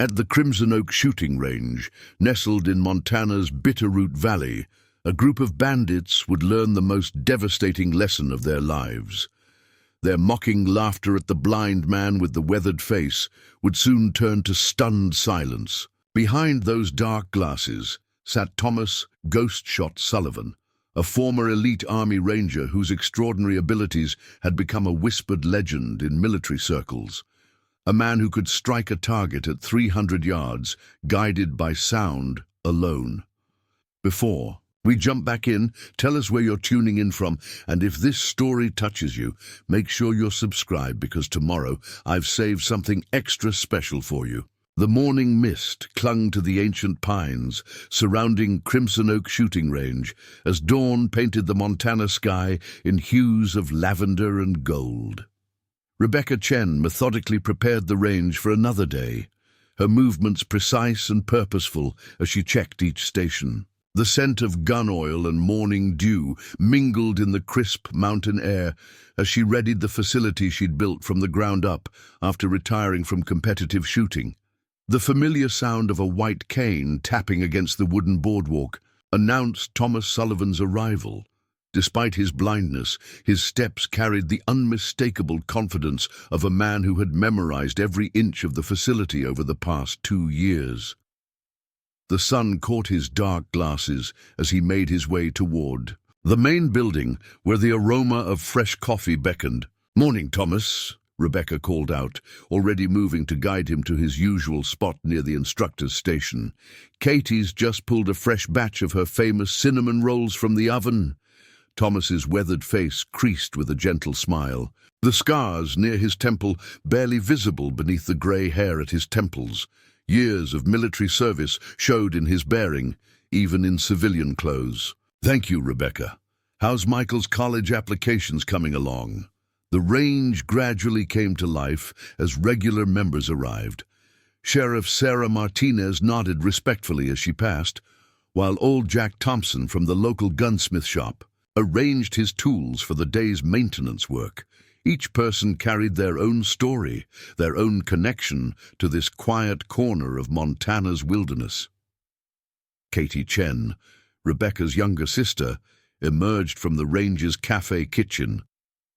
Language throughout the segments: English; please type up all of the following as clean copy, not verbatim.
At the Crimson Oak shooting range, nestled in Montana's Bitterroot Valley, a group of bandits would learn the most devastating lesson of their lives. Their mocking laughter at the blind man with the weathered face would soon turn to stunned silence. Behind those dark glasses sat Thomas "Ghost Shot" Sullivan, a former elite Army Ranger whose extraordinary abilities had become a whispered legend in military circles. A man who could strike a target at 300 yards, guided by sound alone. Before we jump back in, tell us where you're tuning in from, and if this story touches you, make sure you're subscribed because tomorrow I've saved something extra special for you. The morning mist clung to the ancient pines surrounding Crimson Oak shooting range as dawn painted the Montana sky in hues of lavender and gold. Rebecca Chen methodically prepared the range for another day, her movements precise and purposeful as she checked each station. The scent of gun oil and morning dew mingled in the crisp mountain air as she readied the facility she'd built from the ground up after retiring from competitive shooting. The familiar sound of a white cane tapping against the wooden boardwalk announced Thomas Sullivan's arrival. Despite his blindness, his steps carried the unmistakable confidence of a man who had memorized every inch of the facility over the past 2 years. The sun caught his dark glasses as he made his way toward the main building, where the aroma of fresh coffee beckoned. "Morning, Thomas," Rebecca called out, already moving to guide him to his usual spot near the instructor's station. "Katie's just pulled a fresh batch of her famous cinnamon rolls from the oven." Thomas's weathered face creased with a gentle smile, the scars near his temple barely visible beneath the grey hair at his temples. Years of military service showed in his bearing, even in civilian clothes. "Thank you, Rebecca. How's Michael's college applications coming along?" The range gradually came to life as regular members arrived. Sheriff Sarah Martinez nodded respectfully as she passed, while old Jack Thompson from the local gunsmith shop arranged his tools for the day's maintenance work. Each person carried their own story, their own connection to this quiet corner of Montana's wilderness. Katie Chen, Rebecca's younger sister, emerged from the range's cafe kitchen,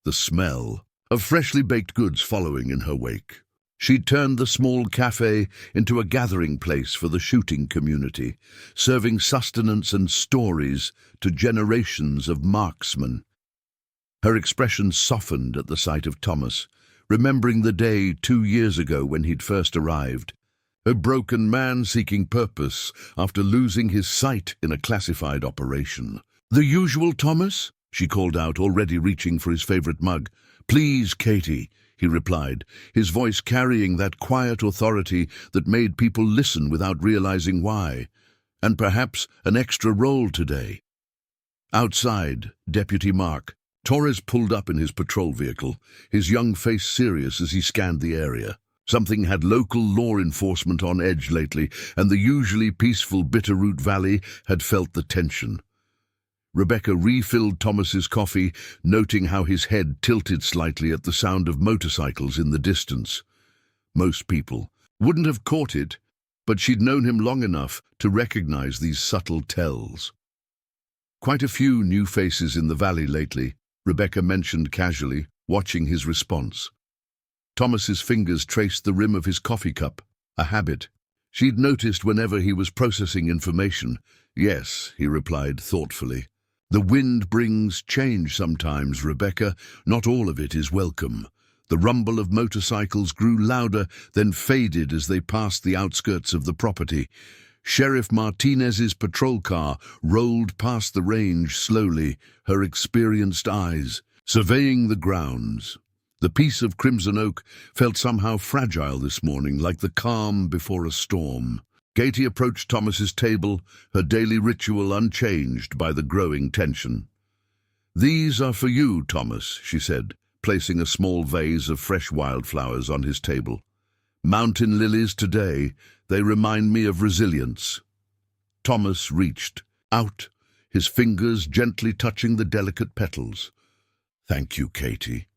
the smell of freshly baked goods following in her wake. She'd turned the small cafe into a gathering place for the shooting community, serving sustenance and stories to generations of marksmen. Her expression softened at the sight of Thomas, remembering the day 2 years ago when he'd first arrived. A broken man seeking purpose after losing his sight in a classified operation. "The usual, Thomas?" she called out, already reaching for his favorite mug. "Please, Katie," he replied, his voice carrying that quiet authority that made people listen without realizing why. "And perhaps an extra roll today." Outside, Deputy Mark Torres pulled up in his patrol vehicle, his young face serious as he scanned the area. Something had local law enforcement on edge lately, and the usually peaceful Bitterroot Valley had felt the tension. Rebecca refilled Thomas's coffee, noting how his head tilted slightly at the sound of motorcycles in the distance. Most people wouldn't have caught it, but she'd known him long enough to recognize these subtle tells. "Quite a few new faces in the valley lately," Rebecca mentioned casually, watching his response. Thomas's fingers traced the rim of his coffee cup, a habit she'd noticed whenever he was processing information. "Yes," he replied thoughtfully. "The wind brings change sometimes, Rebecca. Not all of it is welcome." The rumble of motorcycles grew louder, then faded as they passed the outskirts of the property. Sheriff Martinez's patrol car rolled past the range slowly, her experienced eyes surveying the grounds. The peace of Crimson Oak felt somehow fragile this morning, like the calm before a storm. Katie approached Thomas's table, her daily ritual unchanged by the growing tension. "These are for you, Thomas," she said, placing a small vase of fresh wildflowers on his table. "Mountain lilies today, they remind me of resilience." Thomas reached out, his fingers gently touching the delicate petals. "Thank you, Katie.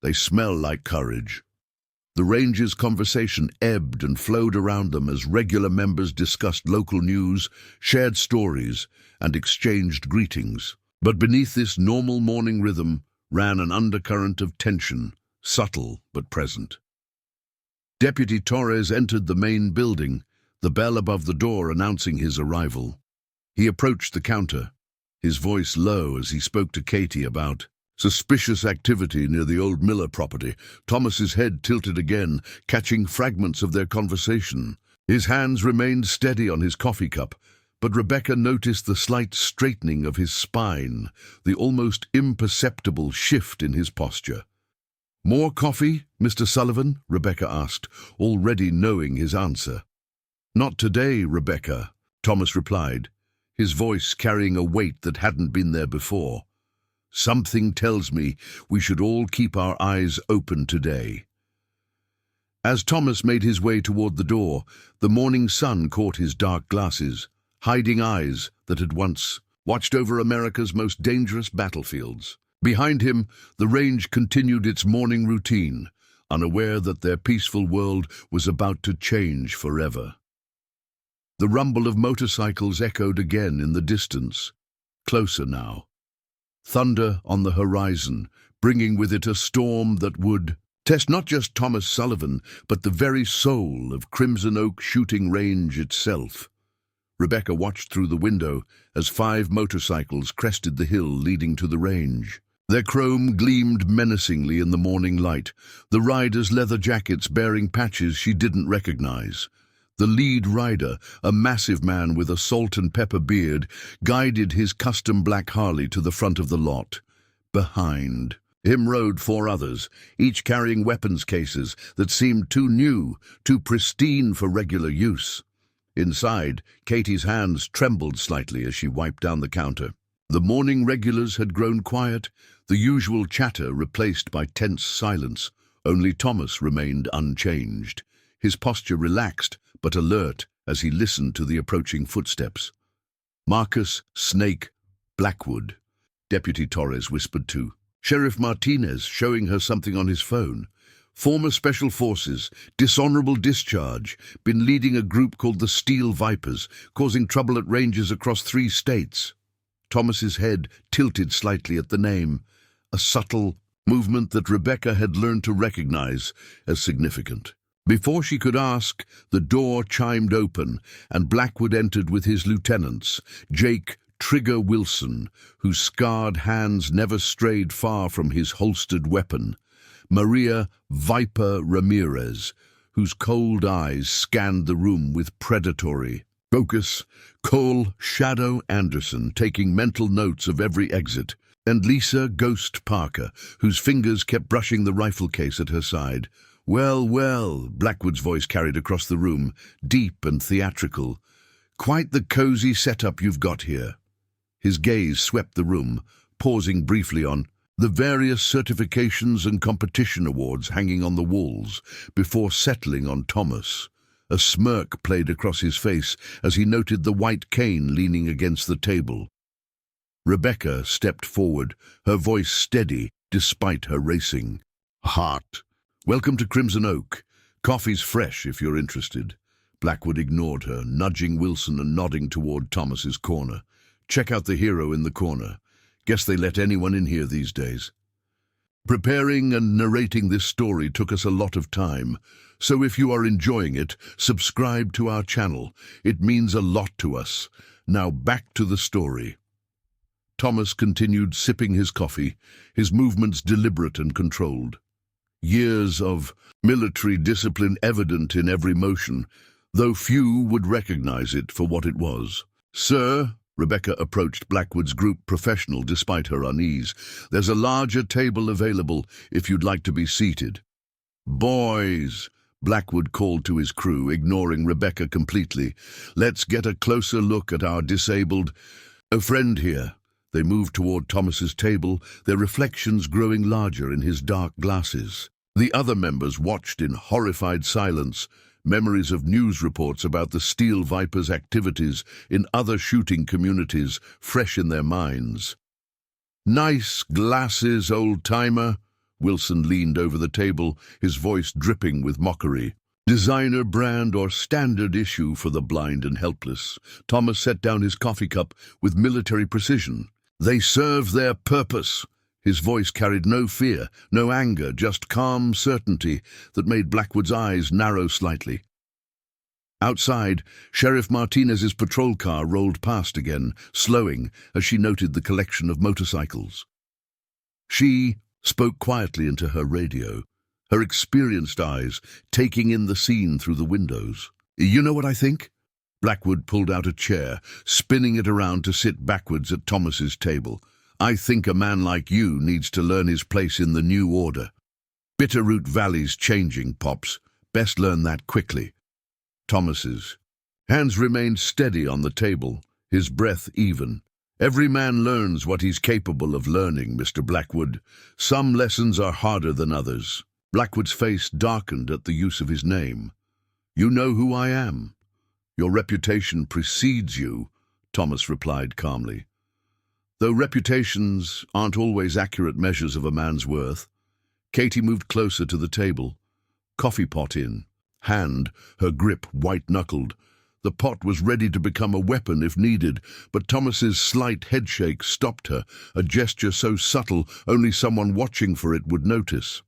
They smell like courage." The range's conversation ebbed and flowed around them as regular members discussed local news, shared stories, and exchanged greetings. But beneath this normal morning rhythm ran an undercurrent of tension, subtle but present. Deputy Torres entered the main building, the bell above the door announcing his arrival. He approached the counter, his voice low as he spoke to Katie about suspicious activity near the old Miller property. Thomas's head tilted again, catching fragments of their conversation. His hands remained steady on his coffee cup, but Rebecca noticed the slight straightening of his spine, the almost imperceptible shift in his posture. "More coffee, Mr. Sullivan?" Rebecca asked, already knowing his answer. "Not today, Rebecca," Thomas replied, his voice carrying a weight that hadn't been there before. "Something tells me we should all keep our eyes open today." As Thomas made his way toward the door, the morning sun caught his dark glasses, hiding eyes that had once watched over America's most dangerous battlefields. Behind him, the range continued its morning routine, unaware that their peaceful world was about to change forever. The rumble of motorcycles echoed again in the distance, closer now. Thunder on the horizon, bringing with it a storm that would test not just Thomas Sullivan, but the very soul of Crimson Oak shooting range itself. Rebecca watched through the window as 5 motorcycles crested the hill leading to the range. Their chrome gleamed menacingly in the morning light, the riders' leather jackets bearing patches she didn't recognize. The lead rider, a massive man with a salt and pepper beard, guided his custom black Harley to the front of the lot. Behind him rode 4 others, each carrying weapons cases that seemed too new, too pristine for regular use. Inside, Katie's hands trembled slightly as she wiped down the counter. The morning regulars had grown quiet, the usual chatter replaced by tense silence. Only Thomas remained unchanged, his posture relaxed but alert as he listened to the approaching footsteps. "Marcus, Snake, Blackwood," Deputy Torres whispered to Sheriff Martinez, showing her something on his phone. "Former Special Forces, dishonorable discharge, been leading a group called the Steel Vipers, causing trouble at ranges across 3 states. Thomas's head tilted slightly at the name, a subtle movement that Rebecca had learned to recognize as significant. Before she could ask, the door chimed open, and Blackwood entered with his lieutenants, Jake Trigger Wilson, whose scarred hands never strayed far from his holstered weapon, Maria Viper Ramirez, whose cold eyes scanned the room with predatory focus, Cole Shadow Anderson, taking mental notes of every exit, and Lisa Ghost Parker, whose fingers kept brushing the rifle case at her side. "Well, well," Blackwood's voice carried across the room, deep and theatrical. "Quite the cozy setup you've got here." His gaze swept the room, pausing briefly on the various certifications and competition awards hanging on the walls, before settling on Thomas. A smirk played across his face as he noted the white cane leaning against the table. Rebecca stepped forward, her voice steady despite her racing heart. "Welcome to Crimson Oak. Coffee's fresh if you're interested." Blackwood ignored her, nudging Wilson and nodding toward Thomas's corner. "Check out the hero in the corner. Guess they let anyone in here these days." Preparing and narrating this story took us a lot of time, so if you are enjoying it, subscribe to our channel. It means a lot to us. Now back to the story. Thomas continued sipping his coffee, his movements deliberate and controlled. Years of military discipline evident in every motion, though few would recognize it for what it was. "Sir," Rebecca approached Blackwood's group professional despite her unease, "there's a larger table available if you'd like to be seated." "Boys," Blackwood called to his crew, ignoring Rebecca completely, "let's get a closer look at our disabled friend here." They moved toward Thomas's table, their reflections growing larger in his dark glasses. The other members watched in horrified silence, memories of news reports about the Steel Vipers' activities in other shooting communities fresh in their minds. "Nice glasses, old-timer," Wilson leaned over the table, his voice dripping with mockery. Designer brand or standard issue for the blind and helpless. Thomas set down his coffee cup with military precision. They serve their purpose. His voice carried no fear, no anger, just calm certainty that made Blackwood's eyes narrow slightly. Outside, Sheriff Martinez's patrol car rolled past again, slowing as she noted the collection of motorcycles. She spoke quietly into her radio, her experienced eyes taking in the scene through the windows. "You know what I think?" Blackwood pulled out a chair, spinning it around to sit backwards at Thomas's table. "I think a man like you needs to learn his place in the new order. Bitterroot Valley's changing, Pops. Best learn that quickly." Thomas's hands remained steady on the table, his breath even. "Every man learns what he's capable of learning, Mr. Blackwood. Some lessons are harder than others." Blackwood's face darkened at the use of his name. "You know who I am. Your reputation precedes you," Thomas replied calmly. "Though reputations aren't always accurate measures of a man's worth." Katie moved closer to the table, coffee pot in hand, her grip white-knuckled. The pot was ready to become a weapon if needed, but Thomas's slight headshake stopped her, a gesture so subtle only someone watching for it would notice.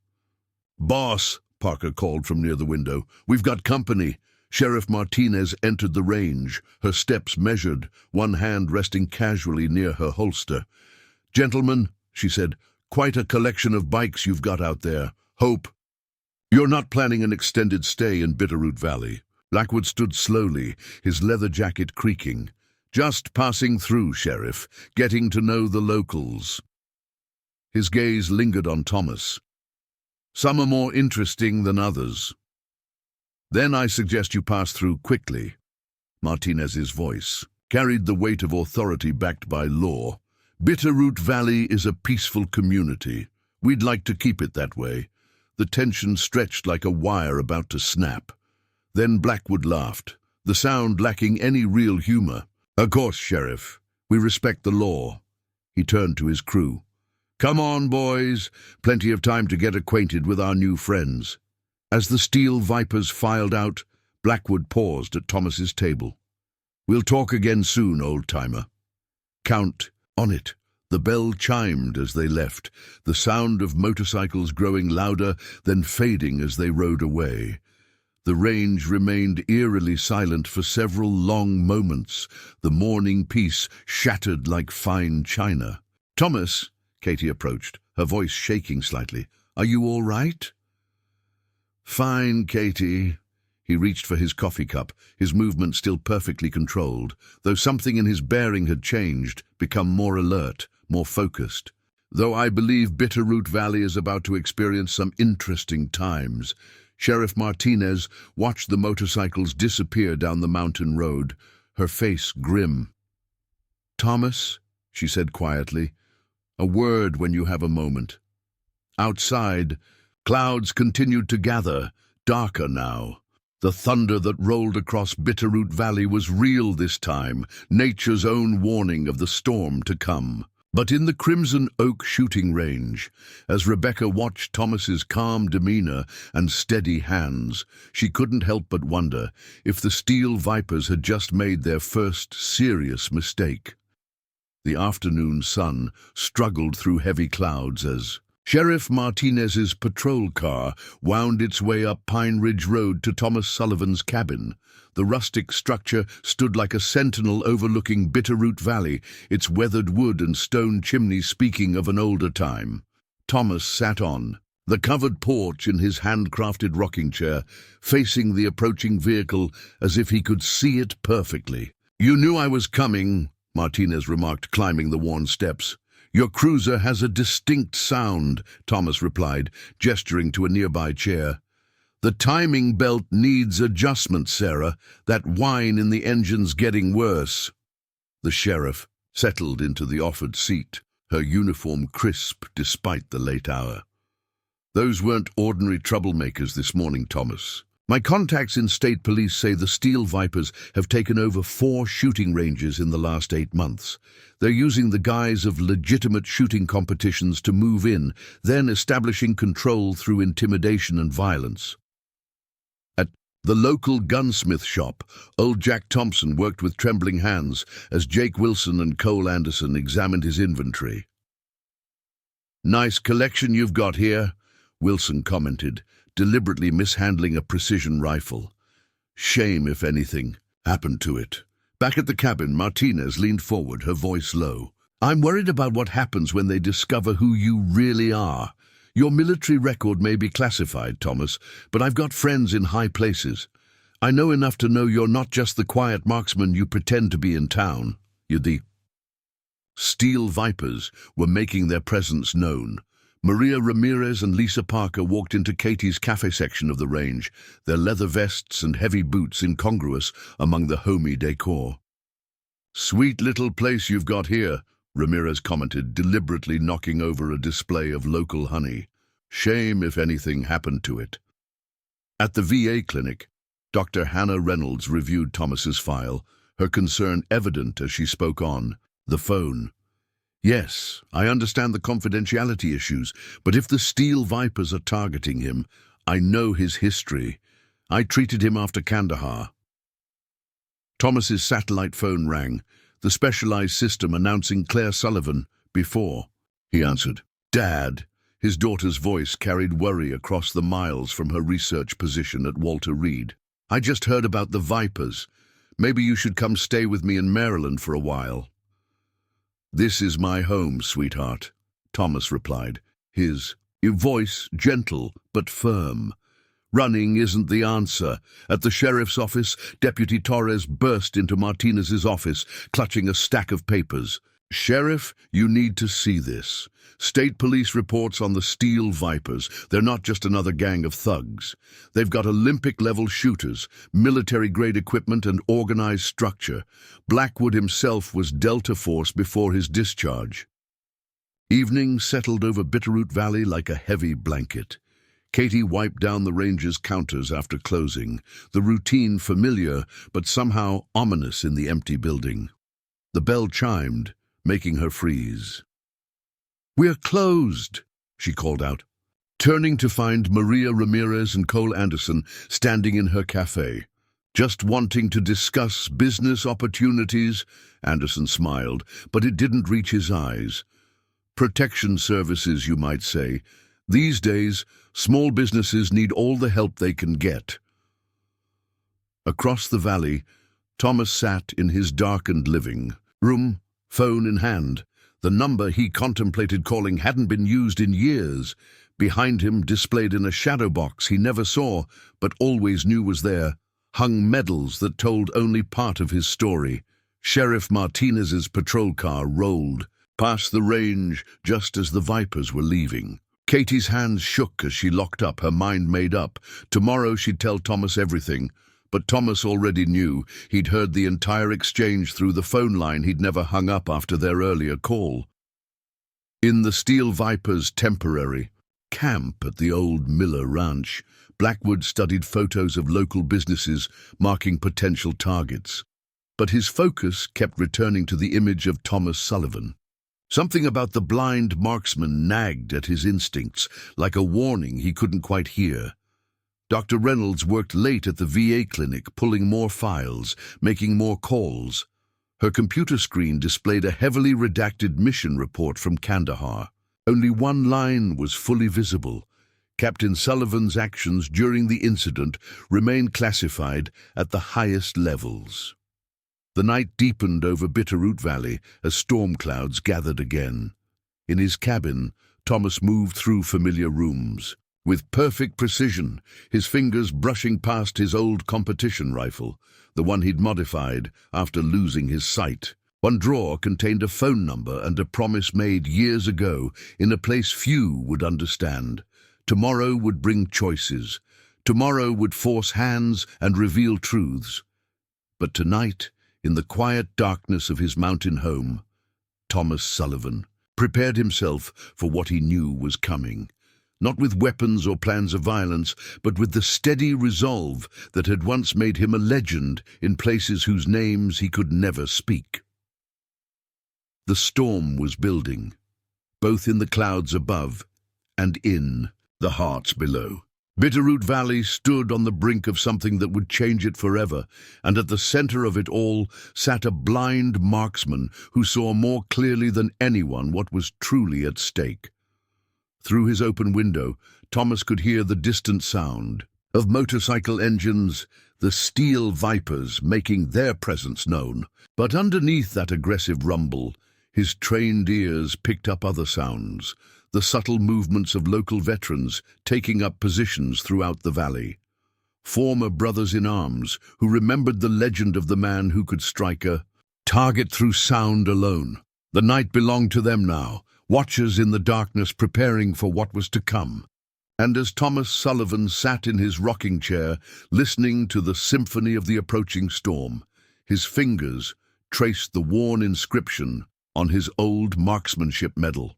"Boss," Parker called from near the window, "we've got company." Sheriff Martinez entered the range, her steps measured, one hand resting casually near her holster. "Gentlemen," she said, "quite a collection of bikes you've got out there. Hope you're not planning an extended stay in Bitterroot Valley." Blackwood stood slowly, his leather jacket creaking. "Just passing through, Sheriff, getting to know the locals." His gaze lingered on Thomas. "Some are more interesting than others." "Then I suggest you pass through quickly." Martinez's voice carried the weight of authority backed by law. "Bitterroot Valley is a peaceful community. We'd like to keep it that way." The tension stretched like a wire about to snap. Then Blackwood laughed, the sound lacking any real humor. "Of course, Sheriff. We respect the law." He turned to his crew. "Come on, boys. Plenty of time to get acquainted with our new friends." As the steel vipers filed out, Blackwood paused at Thomas's table. "We'll talk again soon, old-timer." "Count on it." The bell chimed as they left, the sound of motorcycles growing louder, then fading as they rode away. The range remained eerily silent for several long moments, the morning peace shattered like fine china. "Thomas," Katie approached, her voice shaking slightly, "are you all right?" "Fine, Katie." He reached for his coffee cup, his movement still perfectly controlled, though something in his bearing had changed, become more alert, more focused. "Though I believe Bitterroot Valley is about to experience some interesting times." Sheriff Martinez watched the motorcycles disappear down the mountain road, her face grim. "Thomas," she said quietly, "a word when you have a moment." Outside, clouds continued to gather, darker now. The thunder that rolled across Bitterroot Valley was real this time, nature's own warning of the storm to come. But in the Crimson Oak shooting range, as Rebecca watched Thomas's calm demeanor and steady hands, she couldn't help but wonder if the Steel Vipers had just made their first serious mistake. The afternoon sun struggled through heavy clouds as Sheriff Martinez's patrol car wound its way up Pine Ridge Road to Thomas Sullivan's cabin. The rustic structure stood like a sentinel overlooking Bitterroot Valley, its weathered wood and stone chimneys speaking of an older time. Thomas sat on the covered porch in his handcrafted rocking chair, facing the approaching vehicle as if he could see it perfectly. "You knew I was coming," Martinez remarked, climbing the worn steps. "Your cruiser has a distinct sound," Thomas replied, gesturing to a nearby chair. "The timing belt needs adjustment, Sarah. That whine in the engine's getting worse." The sheriff settled into the offered seat, her uniform crisp despite the late hour. "Those weren't ordinary troublemakers this morning, Thomas. My contacts in state police say the Steel Vipers have taken over 4 shooting ranges in the last 8 months. They're using the guise of legitimate shooting competitions to move in, then establishing control through intimidation and violence. At the local gunsmith shop, old Jack Thompson worked with trembling hands as Jake Wilson and Cole Anderson examined his inventory. "Nice collection you've got here," Wilson commented, deliberately mishandling a precision rifle. "Shame, if anything, happened to it." Back at the cabin, Martinez leaned forward, her voice low. "I'm worried about what happens when they discover who you really are. Your military record may be classified, Thomas, but I've got friends in high places. I know enough to know you're not just the quiet marksman you pretend to be in town. You're the..." Steel Vipers were making their presence known. Maria Ramirez and Lisa Parker walked into Katie's cafe section of the range, their leather vests and heavy boots incongruous among the homey decor. "Sweet little place you've got here," Ramirez commented, deliberately knocking over a display of local honey. "Shame if anything happened to it." At the VA clinic, Dr. Hannah Reynolds reviewed Thomas's file, her concern evident as she spoke on the phone. "Yes, I understand the confidentiality issues, but if the Steel Vipers are targeting him, I know his history. I treated him after Kandahar." Thomas's satellite phone rang, the specialized system announcing Claire Sullivan before. He answered. "Dad," his daughter's voice carried worry across the miles from her research position at Walter Reed. "I just heard about the Vipers. Maybe you should come stay with me in Maryland for a while." "This is my home, sweetheart," Thomas replied, his voice gentle but firm. "Running isn't the answer." At the sheriff's office, Deputy Torres burst into Martinez's office, clutching a stack of papers. "Sheriff, you need to see this. State police reports on the Steel Vipers. They're not just another gang of thugs. They've got Olympic-level shooters, military-grade equipment, and organized structure. Blackwood himself was Delta Force before his discharge." Evening settled over Bitterroot Valley like a heavy blanket. Katie wiped down the ranger's counters after closing, the routine familiar but somehow ominous in the empty building. The bell chimed, making her freeze. "We're closed," she called out, turning to find Maria Ramirez and Cole Anderson standing in her cafe. "Just wanting to discuss business opportunities," Anderson smiled, but it didn't reach his eyes. "Protection services, you might say. These days, small businesses need all the help they can get." Across the valley, Thomas sat in his darkened living room, phone in hand. The number he contemplated calling hadn't been used in years. Behind him, displayed in a shadow box he never saw, but always knew was there, hung medals that told only part of his story. Sheriff Martinez's patrol car rolled past the range just as the Vipers were leaving. Katie's hands shook as she locked up, her mind made up. Tomorrow she'd tell Thomas everything. But Thomas already knew. He'd heard the entire exchange through the phone line he'd never hung up after their earlier call. In the Steel Vipers' temporary camp at the old Miller Ranch, Blackwood studied photos of local businesses marking potential targets. But his focus kept returning to the image of Thomas Sullivan. Something about the blind marksman nagged at his instincts, like a warning he couldn't quite hear. Dr. Reynolds worked late at the VA clinic, pulling more files, making more calls. Her computer screen displayed a heavily redacted mission report from Kandahar. Only one line was fully visible. Captain Sullivan's actions during the incident remained classified at the highest levels. The night deepened over Bitterroot Valley as storm clouds gathered again. In his cabin, Thomas moved through familiar rooms. With perfect precision, his fingers brushing past his old competition rifle, the one he'd modified after losing his sight. One drawer contained a phone number and a promise made years ago in a place few would understand. Tomorrow would bring choices. Tomorrow would force hands and reveal truths. But tonight, in the quiet darkness of his mountain home, Thomas Sullivan prepared himself for what he knew was coming. not with weapons or plans of violence, but with the steady resolve that had once made him a legend in places whose names he could never speak. The storm was building, both in the clouds above and in the hearts below. Bitterroot Valley stood on the brink of something that would change it forever, and at the center of it all sat a blind marksman who saw more clearly than anyone what was truly at stake. Through his open window, Thomas could hear the distant sound of motorcycle engines, the steel vipers making their presence known. But underneath that aggressive rumble, his trained ears picked up other sounds, the subtle movements of local veterans taking up positions throughout the valley. Former brothers-in-arms who remembered the legend of the man who could strike a target through sound alone. The night belonged to them now, watchers in the darkness preparing for what was to come. And as Thomas Sullivan sat in his rocking chair, listening to the symphony of the approaching storm, his fingers traced the worn inscription on his old marksmanship medal.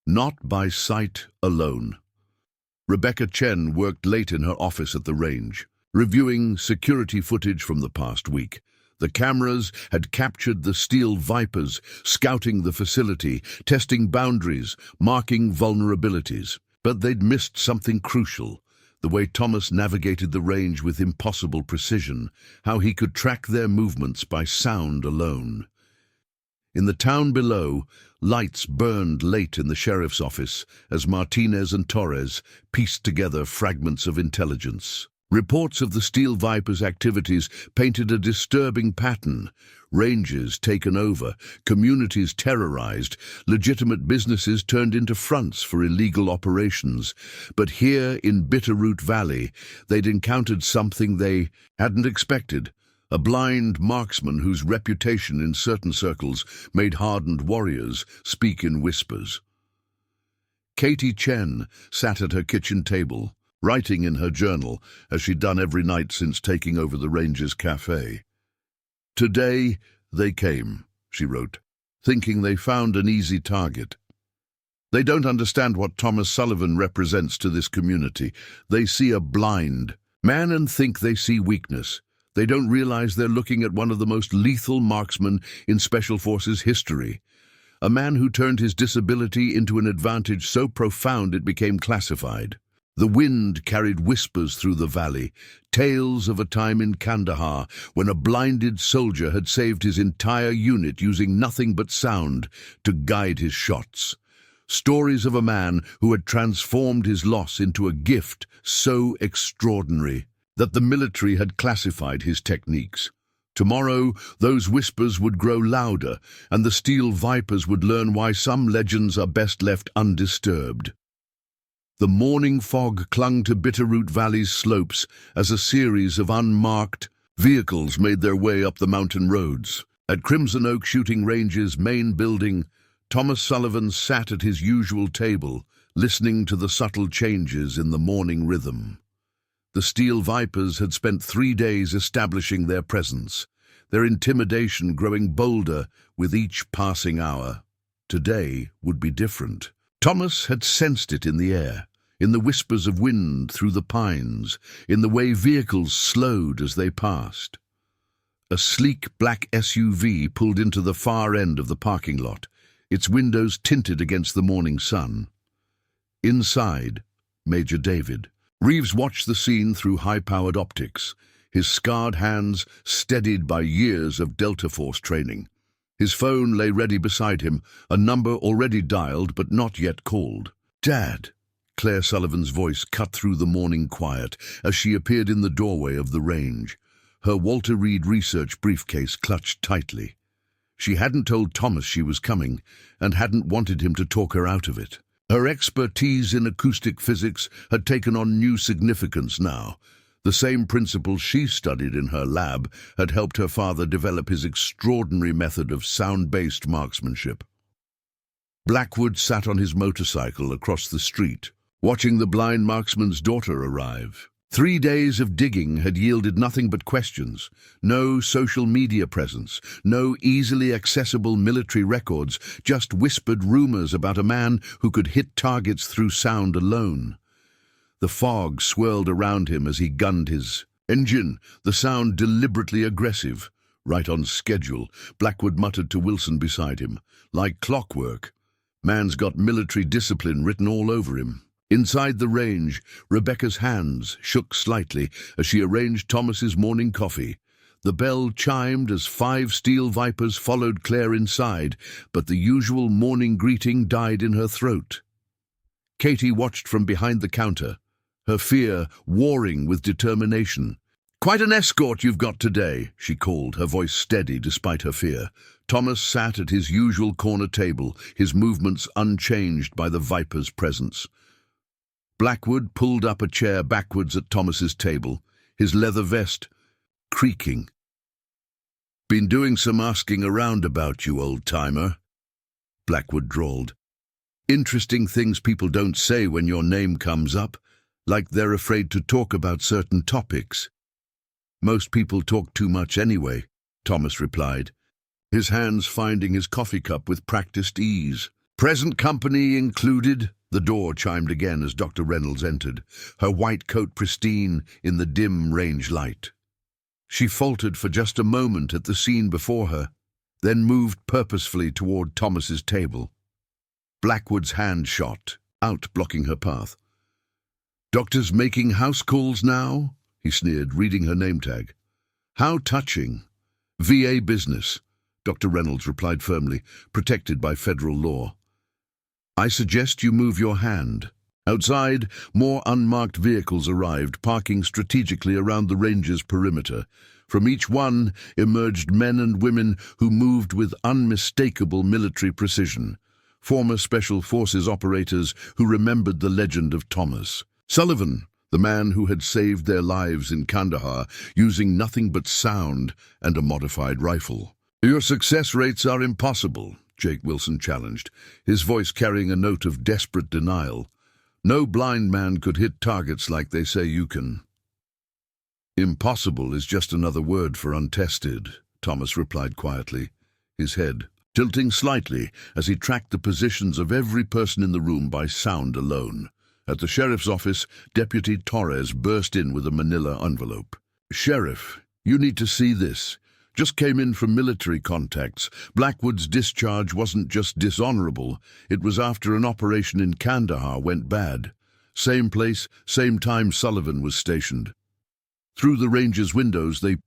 Not by sight alone. Rebecca Chen worked late in her office at the range, reviewing security footage from the past week. The cameras had captured the steel vipers, scouting the facility, testing boundaries, marking vulnerabilities. But they'd missed something crucial, the way Thomas navigated the range with impossible precision, how he could track their movements by sound alone. In the town below, lights burned late in the sheriff's office as Martinez and Torres pieced together fragments of intelligence. Reports of the Steel Vipers' activities painted a disturbing pattern. Ranges taken over, communities terrorized, legitimate businesses turned into fronts for illegal operations. But here in Bitterroot Valley, they'd encountered something they hadn't expected. A blind marksman whose reputation in certain circles made hardened warriors speak in whispers. Katie Chen sat at her kitchen table, writing in her journal, as she'd done every night since taking over the ranger's cafe. "Today they came," she wrote, "thinking they found an easy target. They don't understand what Thomas Sullivan represents to this community. They see a blind man and think they see weakness. They don't realize they're looking at one of the most lethal marksmen in Special Forces history. A man who turned his disability into an advantage so profound it became classified. The wind carried whispers through the valley, tales of a time in Kandahar when a blinded soldier had saved his entire unit using nothing but sound to guide his shots. Stories of a man who had transformed his loss into a gift so extraordinary that the military had classified his techniques. Tomorrow, those whispers would grow louder, and the Steel Vipers would learn why some legends are best left undisturbed. The morning fog clung to Bitterroot Valley's slopes as a series of unmarked vehicles made their way up the mountain roads. At Crimson Oak Shooting Range's main building, Thomas Sullivan sat at his usual table, listening to the subtle changes in the morning rhythm. The Steel Vipers had spent 3 days establishing their presence, their intimidation growing bolder with each passing hour. Today would be different. Thomas had sensed it in the air, in the whispers of wind through the pines, in the way vehicles slowed as they passed. A sleek black SUV pulled into the far end of the parking lot, its windows tinted against the morning sun. Inside, Major David. Reeves watched the scene through high-powered optics, his scarred hands steadied by years of Delta Force training. His phone lay ready beside him, a number already dialed but not yet called. "Dad," Claire Sullivan's voice cut through the morning quiet as she appeared in the doorway of the range, her Walter Reed research briefcase clutched tightly. She hadn't told Thomas she was coming and hadn't wanted him to talk her out of it. Her expertise in acoustic physics had taken on new significance now. The same principles she studied in her lab had helped her father develop his extraordinary method of sound-based marksmanship. Blackwood sat on his motorcycle across the street, watching the blind marksman's daughter arrive. 3 days of digging had yielded nothing but questions. No social media presence, no easily accessible military records, just whispered rumors about a man who could hit targets through sound alone. The fog swirled around him as he gunned his engine, the sound deliberately aggressive. Right on schedule, Blackwood muttered to Wilson beside him. Like clockwork. Man's got military discipline written all over him. Inside the range, Rebecca's hands shook slightly as she arranged Thomas's morning coffee. The bell chimed as 5 steel vipers followed Claire inside, but the usual morning greeting died in her throat. Katie watched from behind the counter, her fear warring with determination. "Quite an escort you've got today," she called, her voice steady despite her fear. Thomas sat at his usual corner table, his movements unchanged by the viper's presence. Blackwood pulled up a chair backwards at Thomas's table, his leather vest creaking. "Been doing some asking around about you, old-timer," Blackwood drawled. "Interesting things people don't say when your name comes up, like they're afraid to talk about certain topics." "Most people talk too much anyway," Thomas replied, his hands finding his coffee cup with practiced ease. "Present company included." The door chimed again as Dr. Reynolds entered, her white coat pristine in the dim range light. She faltered for just a moment at the scene before her, then moved purposefully toward Thomas's table. Blackwood's hand shot out, blocking her path. "Doctors making house calls now?" he sneered, reading her name tag. "How touching. VA business," Dr. Reynolds replied firmly, protected by federal law. "I suggest you move your hand." Outside, more unmarked vehicles arrived, parking strategically around the range's perimeter. From each one emerged men and women who moved with unmistakable military precision, former Special Forces operators who remembered the legend of Thomas Sullivan, the man who had saved their lives in Kandahar using nothing but sound and a modified rifle. "Your success rates are impossible," Jake Wilson challenged, his voice carrying a note of desperate denial. "No blind man could hit targets like they say you can." "Impossible is just another word for untested," Thomas replied quietly, his head tilting slightly as he tracked the positions of every person in the room by sound alone. At the sheriff's office, Deputy Torres burst in with a manila envelope. "Sheriff, you need to see this. Just came in from military contacts. Blackwood's discharge wasn't just dishonorable. It was after an operation in Kandahar went bad. Same place, same time Sullivan was stationed." Through the ranger's windows, they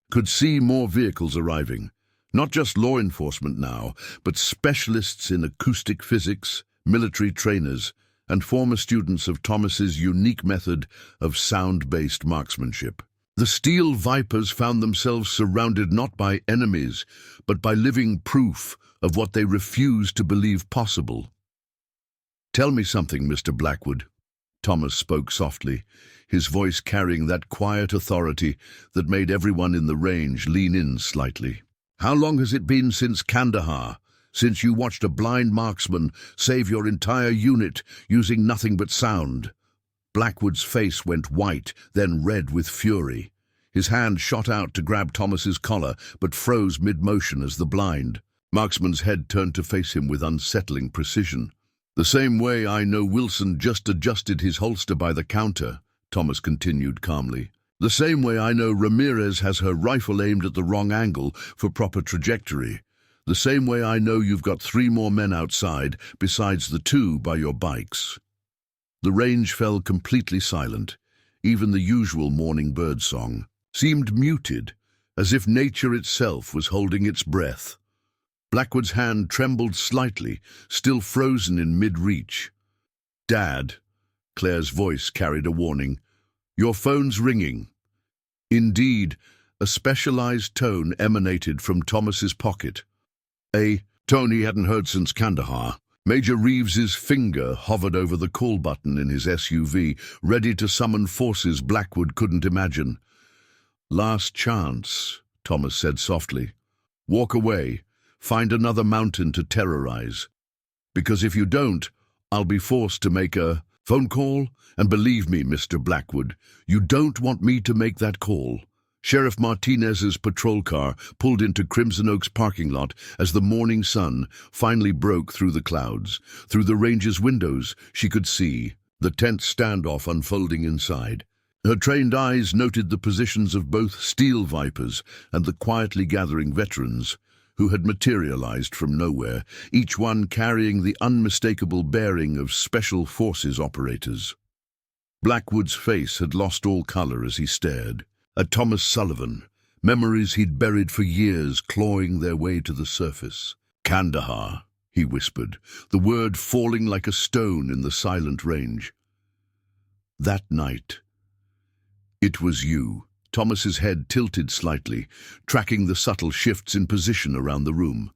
could see more vehicles arriving. Not just law enforcement now, but specialists in acoustic physics, military trainers, and former students of Thomas's unique method of sound-based marksmanship. The steel vipers found themselves surrounded not by enemies, but by living proof of what they refused to believe possible. "Tell me something, Mr. Blackwood," Thomas spoke softly, his voice carrying that quiet authority that made everyone in the range lean in slightly. "How long has it been since Kandahar, since you watched a blind marksman save your entire unit using nothing but sound?" Blackwood's face went white, then red with fury. His hand shot out to grab Thomas's collar, but froze mid-motion as the blind marksman's head turned to face him with unsettling precision. "The same way I know Wilson just adjusted his holster by the counter," Thomas continued calmly. "The same way I know Ramirez has her rifle aimed at the wrong angle for proper trajectory. The same way I know you've got 3 more men outside, besides the 2 by your bikes." The range fell completely silent. Even the usual morning bird song seemed muted, as if nature itself was holding its breath. Blackwood's hand trembled slightly, still frozen in mid-reach. "Dad," Claire's voice carried a warning, "your phone's ringing." Indeed, a specialized tone emanated from Thomas's pocket. A tone he hadn't heard since Kandahar. Major Reeves's finger hovered over the call button in his SUV, ready to summon forces Blackwood couldn't imagine. "Last chance," Thomas said softly. "Walk away. Find another mountain to terrorize. Because if you don't, I'll be forced to make a Phone call? And believe me, Mr. Blackwood, you don't want me to make that call. Sheriff Martinez's patrol car pulled into Crimson Oak's parking lot as the morning sun finally broke through the clouds. Through the range's windows, she could see the tense standoff unfolding inside. Her trained eyes noted the positions of both steel vipers and the quietly gathering veterans who had materialized from nowhere, each one carrying the unmistakable bearing of Special Forces operators. Blackwood's face had lost all color as he stared at Thomas Sullivan, memories he'd buried for years clawing their way to the surface. "Kandahar," he whispered, the word falling like a stone in the silent range. "That night, it was you." Thomas's head tilted slightly, tracking the subtle shifts in position around the room.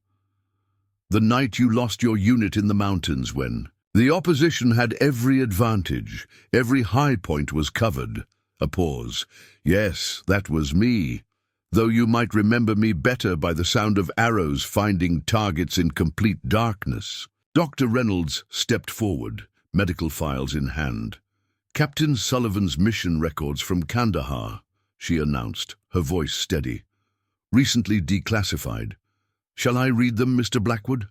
"The night you lost your unit in the mountains when the opposition had every advantage, every high point was covered." A pause. "Yes, that was me, though you might remember me better by the sound of arrows finding targets in complete darkness." Dr. Reynolds stepped forward, medical files in hand. "Captain Sullivan's mission records from Kandahar," she announced, her voice steady. "Recently declassified. Shall I read them, Mr. Blackwood?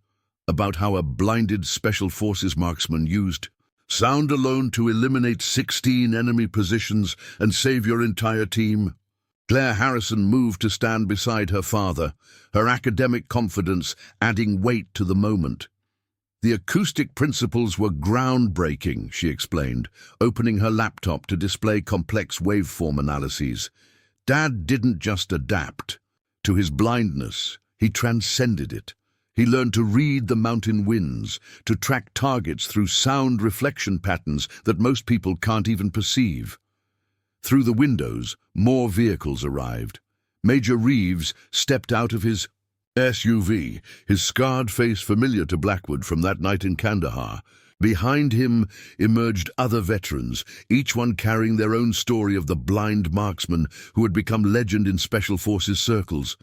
About how a blinded Special Forces marksman used sound alone to eliminate 16 enemy positions and save your entire team." Claire Harrison moved to stand beside her father, her academic confidence adding weight to the moment. "The acoustic principles were groundbreaking," she explained, opening her laptop to display complex waveform analyses. "Dad didn't just adapt to his blindness, he transcended it. He learned to read the mountain winds, to track targets through sound reflection patterns that most people can't even perceive." Through the windows, more vehicles arrived. Major Reeves stepped out of his SUV, his scarred face familiar to Blackwood from that night in Kandahar. Behind him emerged other veterans, each one carrying their own story of the blind marksman who had become legend in Special Forces circles.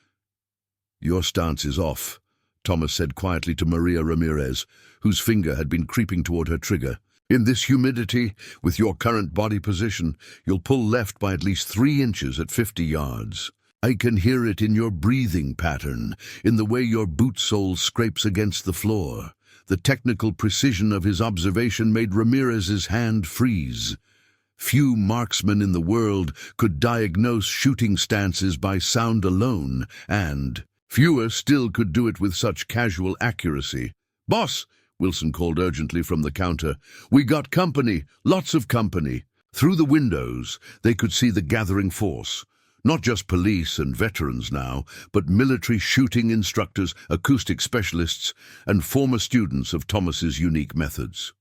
"Your stance is off," Thomas said quietly to Maria Ramirez, whose finger had been creeping toward her trigger. "In this humidity, with your current body position, you'll pull left by at least 3 inches at 50 yards. I can hear it in your breathing pattern, in the way your boot sole scrapes against the floor." The technical precision of his observation made Ramirez's hand freeze. Few marksmen in the world could diagnose shooting stances by sound alone, and fewer still could do it with such casual accuracy. "Boss," Wilson called urgently from the counter, "we got company, lots of company." Through the windows, they could see the gathering force. Not just police and veterans now, but military shooting instructors, acoustic specialists, and former students of Thomas's unique methods.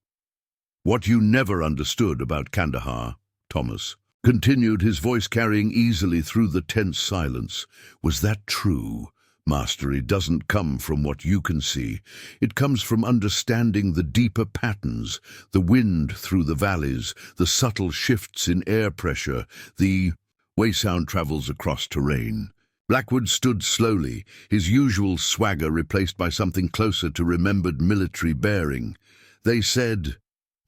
"What you never understood about Kandahar," Thomas continued, his voice carrying easily through the tense silence, "was that true mastery doesn't come from what you can see. It comes from understanding the deeper patterns, the wind through the valleys, the subtle shifts in air pressure, the way sound travels across terrain." Blackwood stood slowly, his usual swagger replaced by something closer to remembered military bearing. They said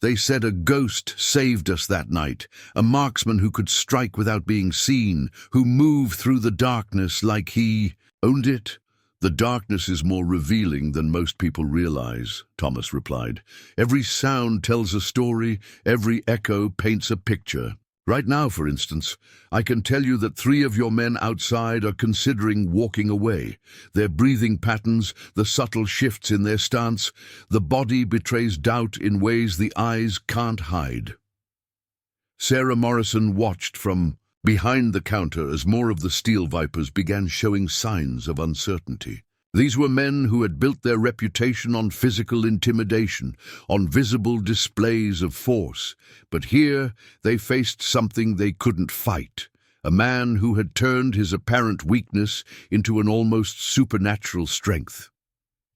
a ghost saved us that night, a marksman who could strike without being seen, who moved through the darkness like he owned it." "The darkness is more revealing than most people realize," Thomas replied. "Every sound tells a story, every echo paints a picture. Right now, for instance, I can tell you that 3 of your men outside are considering walking away. Their breathing patterns, the subtle shifts in their stance, the body betrays doubt in ways the eyes can't hide." Sarah Morrison watched from behind the counter as more of the steel vipers began showing signs of uncertainty. These were men who had built their reputation on physical intimidation, on visible displays of force, but here they faced something they couldn't fight, a man who had turned his apparent weakness into an almost supernatural strength.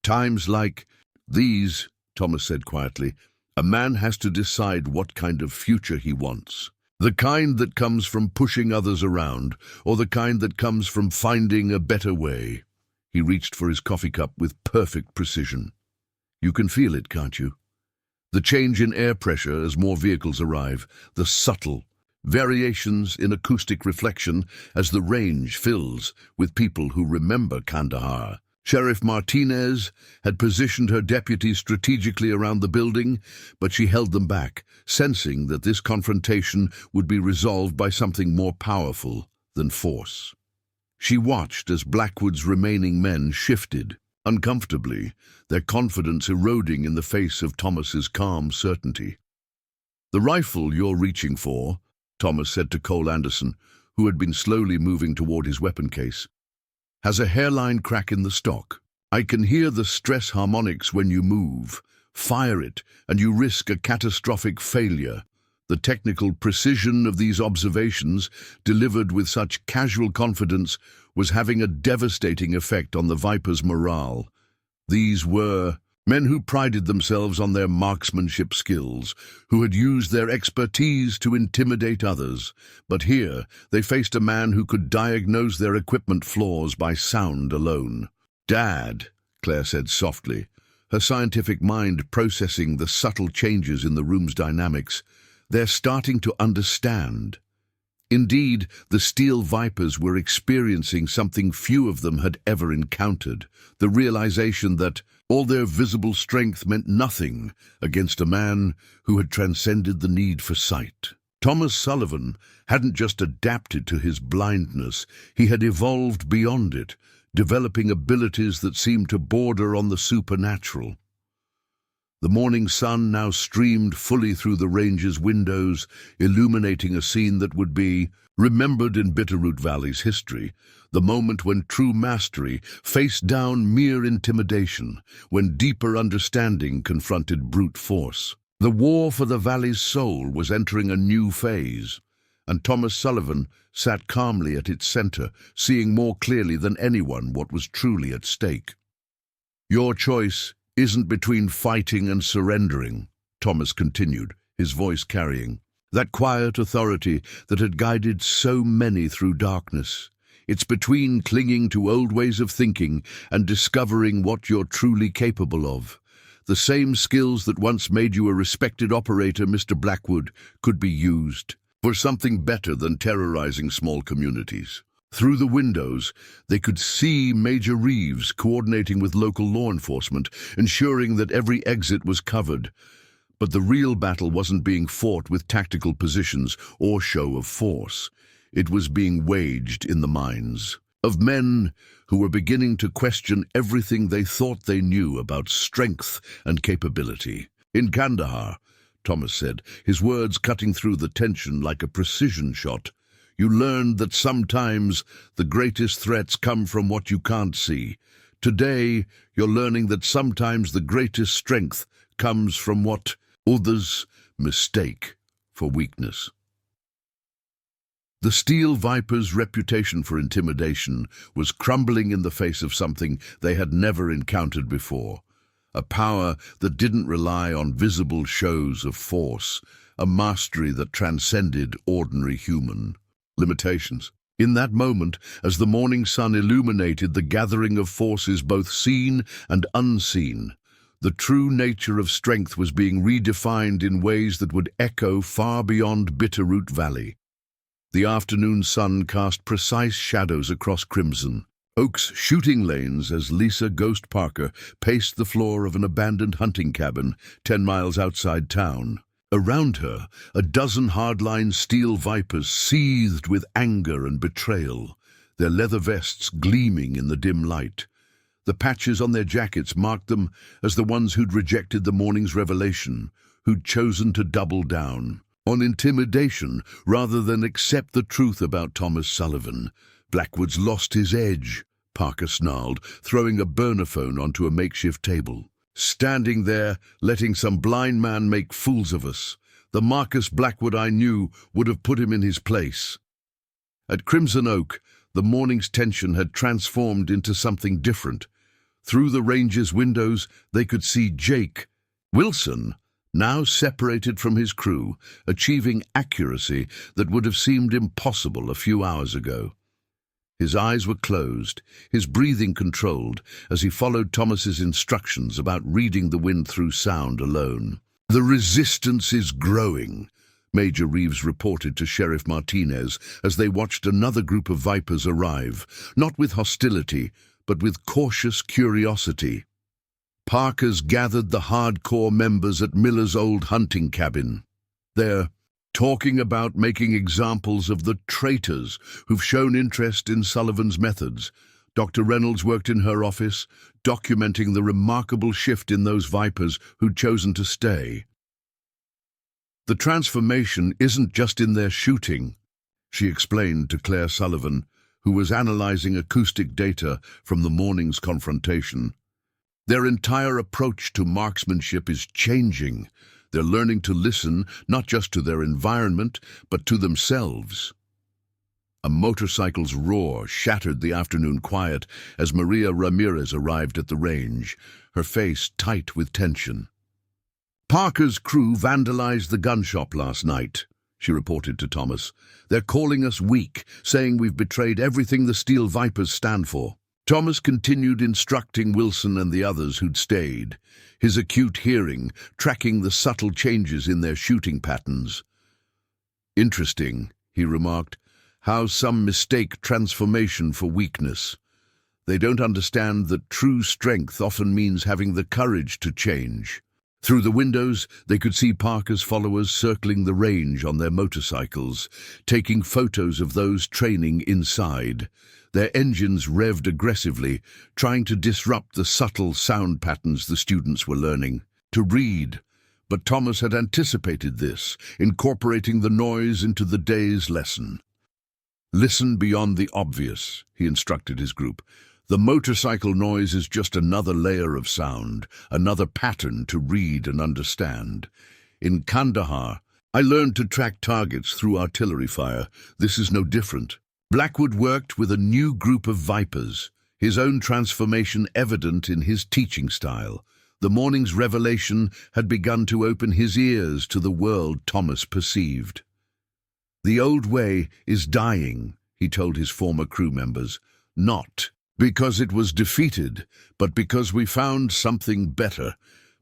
"Times like these," Thomas said quietly, "a man has to decide what kind of future he wants. The kind that comes from pushing others around, or the kind that comes from finding a better way." He reached for his coffee cup with perfect precision. "You can feel it, can't you? The change in air pressure as more vehicles arrive, the subtle variations in acoustic reflection as the range fills with people who remember Kandahar. Sheriff Martinez had positioned her deputies strategically around the building, but she held them back, sensing that this confrontation would be resolved by something more powerful than force. She watched as Blackwood's remaining men shifted, uncomfortably, their confidence eroding in the face of Thomas's calm certainty. "The rifle you're reaching for," Thomas said to Cole Anderson, who had been slowly moving toward his weapon case, "has a hairline crack in the stock. I can hear the stress harmonics when you move. Fire it, and you risk a catastrophic failure." The technical precision of these observations, delivered with such casual confidence, was having a devastating effect on the Viper's morale. These were men who prided themselves on their marksmanship skills, who had used their expertise to intimidate others. But here they faced a man who could diagnose their equipment flaws by sound alone. "Dad," Claire said softly, her scientific mind processing the subtle changes in the room's dynamics. "They're starting to understand." Indeed, the Steel Vipers were experiencing something few of them had ever encountered, the realization that all their visible strength meant nothing against a man who had transcended the need for sight. Thomas Sullivan hadn't just adapted to his blindness, he had evolved beyond it, developing abilities that seemed to border on the supernatural. The morning sun now streamed fully through the range's windows, illuminating a scene that would be remembered in Bitterroot Valley's history, the moment when true mastery faced down mere intimidation, when deeper understanding confronted brute force. The war for the valley's soul was entering a new phase, and Thomas Sullivan sat calmly at its center, seeing more clearly than anyone what was truly at stake. "Your choice isn't between fighting and surrendering," Thomas continued, his voice carrying that quiet authority that had guided so many through darkness. "It's between clinging to old ways of thinking and discovering what you're truly capable of. The same skills that once made you a respected operator, Mr. Blackwood, could be used for something better than terrorizing small communities." Through the windows, they could see Major Reeves coordinating with local law enforcement, ensuring that every exit was covered. But the real battle wasn't being fought with tactical positions or show of force. It was being waged in the minds of men who were beginning to question everything they thought they knew about strength and capability. "In Kandahar," Thomas said, his words cutting through the tension like a precision shot, "you learned that sometimes the greatest threats come from what you can't see. Today, you're learning that sometimes the greatest strength comes from what others mistake for weakness." The Steel Viper's reputation for intimidation was crumbling in the face of something they had never encountered before. A power that didn't rely on visible shows of force, a mastery that transcended ordinary human limitations. In that moment, as the morning sun illuminated the gathering of forces both seen and unseen, the true nature of strength was being redefined in ways that would echo far beyond Bitterroot Valley. The afternoon sun cast precise shadows across Crimson Oak's shooting lanes as Lisa Ghost Parker paced the floor of an abandoned hunting cabin 10 miles outside town. Around her, a dozen hardline Steel Vipers seethed with anger and betrayal, their leather vests gleaming in the dim light. The patches on their jackets marked them as the ones who'd rejected the morning's revelation, who'd chosen to double down on intimidation rather than accept the truth about Thomas Sullivan. "Blackwood's lost his edge," Parker snarled, throwing a burner phone onto a makeshift table. "Standing there, letting some blind man make fools of us. The Marcus Blackwood I knew would have put him in his place." At Crimson Oak, the morning's tension had transformed into something different. Through the ranger's windows, they could see Jake Wilson, now separated from his crew, achieving accuracy that would have seemed impossible a few hours ago. His eyes were closed, his breathing controlled, as he followed Thomas's instructions about reading the wind through sound alone. The resistance is growing, Major Reeves reported to Sheriff Martinez as they watched another group of Vipers arrive, not with hostility, but with cautious curiosity. Parker's gathered the hardcore members at Miller's old hunting cabin. They're talking about making examples of the traitors who've shown interest in Sullivan's methods. Dr. Reynolds worked in her office, documenting the remarkable shift in those Vipers who'd chosen to stay. The transformation isn't just in their shooting, she explained to Claire Sullivan, who was analyzing acoustic data from the morning's confrontation. Their entire approach to marksmanship is changing. They're learning to listen not just to their environment, but to themselves. A motorcycle's roar shattered the afternoon quiet as Maria Ramirez arrived at the range, her face tight with tension. Parker's crew vandalized the gun shop last night, she reported to Thomas. They're calling us weak, saying we've betrayed everything the Steel Vipers stand for. Thomas continued instructing Wilson and the others who'd stayed, his acute hearing tracking the subtle changes in their shooting patterns. Interesting, he remarked, how some mistake transformation for weakness. They don't understand that true strength often means having the courage to change. Through the windows, they could see Parker's followers circling the range on their motorcycles, taking photos of those training inside. Their engines revved aggressively, trying to disrupt the subtle sound patterns the students were learning to read. But Thomas had anticipated this, incorporating the noise into the day's lesson. Listen beyond the obvious, he instructed his group. The motorcycle noise is just another layer of sound, another pattern to read and understand. In Kandahar, I learned to track targets through artillery fire. This is no different. Blackwood worked with a new group of Vipers, his own transformation evident in his teaching style. The morning's revelation had begun to open his ears to the world Thomas perceived. The old way is dying, he told his former crew members, not because it was defeated, but because we found something better.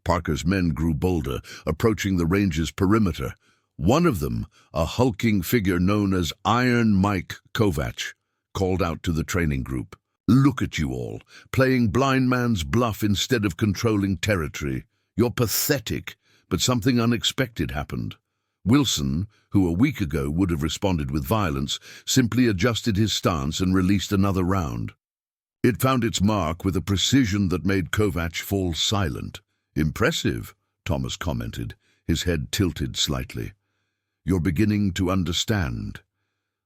Parker's men grew bolder, approaching the range's perimeter. One of them, a hulking figure known as Iron Mike Kovac, called out to the training group. Look at you all, playing blind man's bluff instead of controlling territory. You're pathetic, but something unexpected happened. Wilson, who a week ago would have responded with violence, simply adjusted his stance and released another round. It found its mark with a precision that made Kovac fall silent. Impressive, Thomas commented, his head tilted slightly. You're beginning to understand.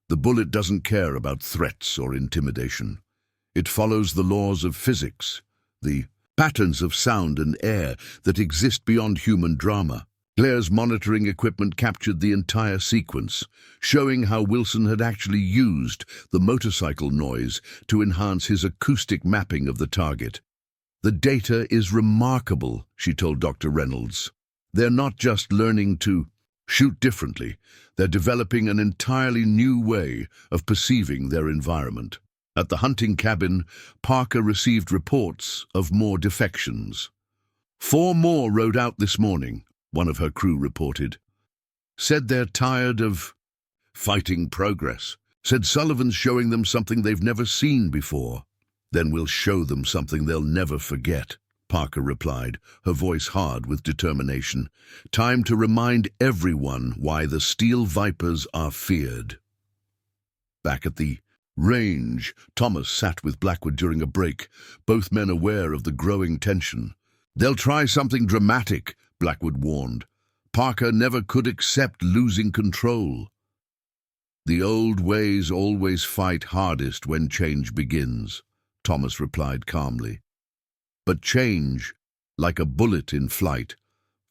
The bullet doesn't care about threats or intimidation. It follows the laws of physics, the patterns of sound and air that exist beyond human drama. Claire's monitoring equipment captured the entire sequence, showing how Wilson had actually used the motorcycle noise to enhance his acoustic mapping of the target. The data is remarkable, she told Dr. Reynolds. They're not just learning to shoot differently, they're developing an entirely new way of perceiving their environment. At the hunting cabin, Parker received reports of more defections. 4 more rode out this morning, one of her crew reported. Said they're tired of fighting progress. Said Sullivan's showing them something they've never seen before. Then we'll show them something they'll never forget, Parker replied, her voice hard with determination. Time to remind everyone why the Steel Vipers are feared. Back at the range, Thomas sat with Blackwood during a break, both men aware of the growing tension. They'll try something dramatic, Blackwood warned. Parker never could accept losing control. The old ways always fight hardest when change begins, Thomas replied calmly. But change, like a bullet in flight,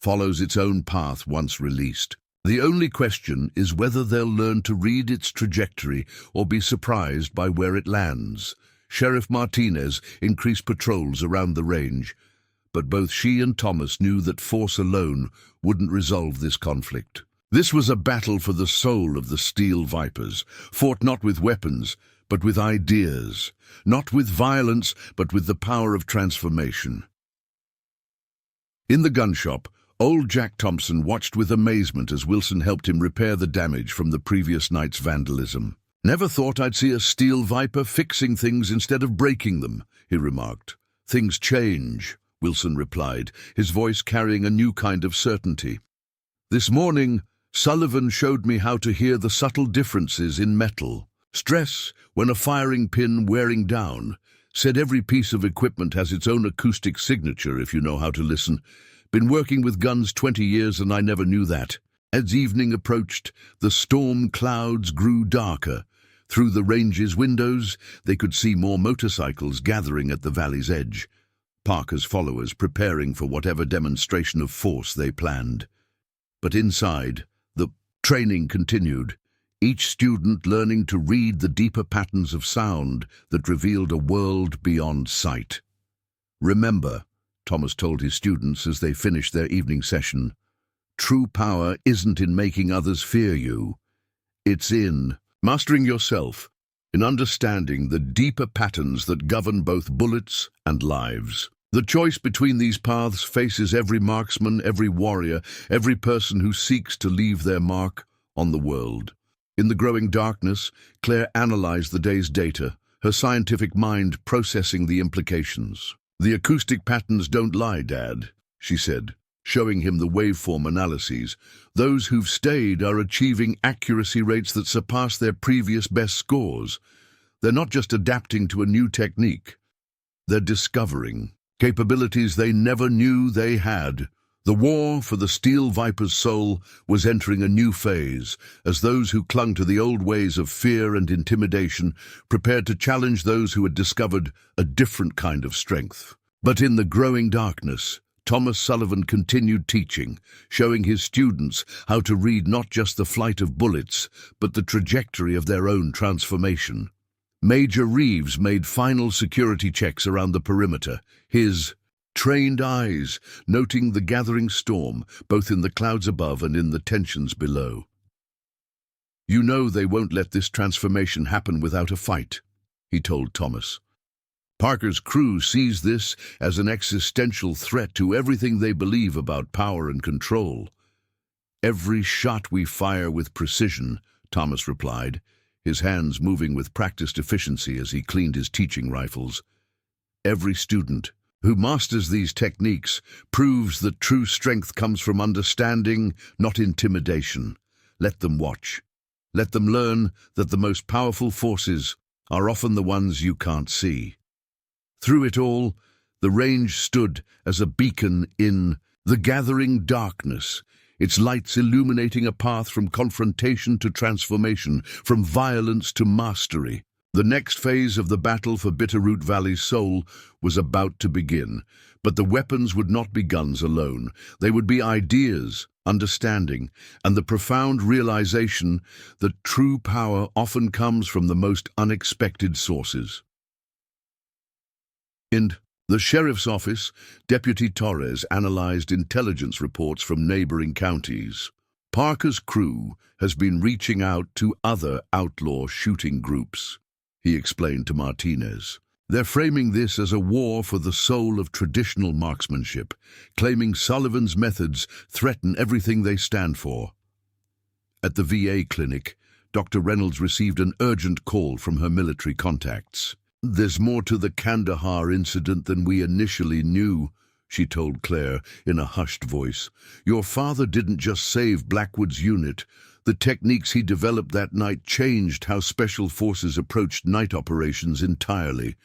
follows its own path once released. The only question is whether they'll learn to read its trajectory or be surprised by where it lands. Sheriff Martinez increased patrols around the range, but both she and Thomas knew that force alone wouldn't resolve this conflict. This was a battle for the soul of the Steel Vipers, fought not with weapons, but with ideas, not with violence, but with the power of transformation. In the gun shop, Old Jack Thompson watched with amazement as Wilson helped him repair the damage from the previous night's vandalism. "Never thought I'd see a steel viper fixing things instead of breaking them," he remarked. "Things change," Wilson replied, his voice carrying a new kind of certainty. "This morning, Sullivan showed me how to hear the subtle differences in metal. Stress, when a firing pin wearing down. Said every piece of equipment has its own acoustic signature if you know how to listen. Been working with guns 20 years and I never knew that." As evening approached, the storm clouds grew darker. Through the range's windows, they could see more motorcycles gathering at the valley's edge. Parker's followers preparing for whatever demonstration of force they planned. But inside, the training continued, each student learning to read the deeper patterns of sound that revealed a world beyond sight. "Remember," Thomas told his students as they finished their evening session, "true power isn't in making others fear you. It's in mastering yourself, in understanding the deeper patterns that govern both bullets and lives. The choice between these paths faces every marksman, every warrior, every person who seeks to leave their mark on the world." In the growing darkness, Claire analyzed the day's data, her scientific mind processing the implications. "The acoustic patterns don't lie, Dad," she said, showing him the waveform analyses. "Those who've stayed are achieving accuracy rates that surpass their previous best scores. They're not just adapting to a new technique. They're discovering capabilities they never knew they had." The war for the Steel Viper's soul was entering a new phase, as those who clung to the old ways of fear and intimidation prepared to challenge those who had discovered a different kind of strength. But in the growing darkness, Thomas Sullivan continued teaching, showing his students how to read not just the flight of bullets, but the trajectory of their own transformation. Major Reeves made final security checks around the perimeter, his trained eyes noting the gathering storm, both in the clouds above and in the tensions below. "You know they won't let this transformation happen without a fight," he told Thomas. "Parker's crew sees this as an existential threat to everything they believe about power and control." "Every shot we fire with precision," Thomas replied, his hands moving with practiced efficiency as he cleaned his teaching rifles. "Every student who masters these techniques proves that true strength comes from understanding, not intimidation. Let them watch. Let them learn that the most powerful forces are often the ones you can't see." Through it all, the range stood as a beacon in the gathering darkness, its lights illuminating a path from confrontation to transformation, from violence to mastery. The next phase of the battle for Bitterroot Valley's soul was about to begin, but the weapons would not be guns alone. They would be ideas, understanding, and the profound realization that true power often comes from the most unexpected sources. In the sheriff's office, Deputy Torres analyzed intelligence reports from neighboring counties. "Parker's crew has been reaching out to other outlaw shooting groups," he explained to Martinez. "They're framing this as a war for the soul of traditional marksmanship, claiming Sullivan's methods threaten everything they stand for." At the VA clinic, Dr. Reynolds received an urgent call from her military contacts. "There's more to the Kandahar incident than we initially knew," she told Claire in a hushed voice. "Your father didn't just save Blackwood's unit. The techniques he developed that night changed how special forces approached night operations entirely.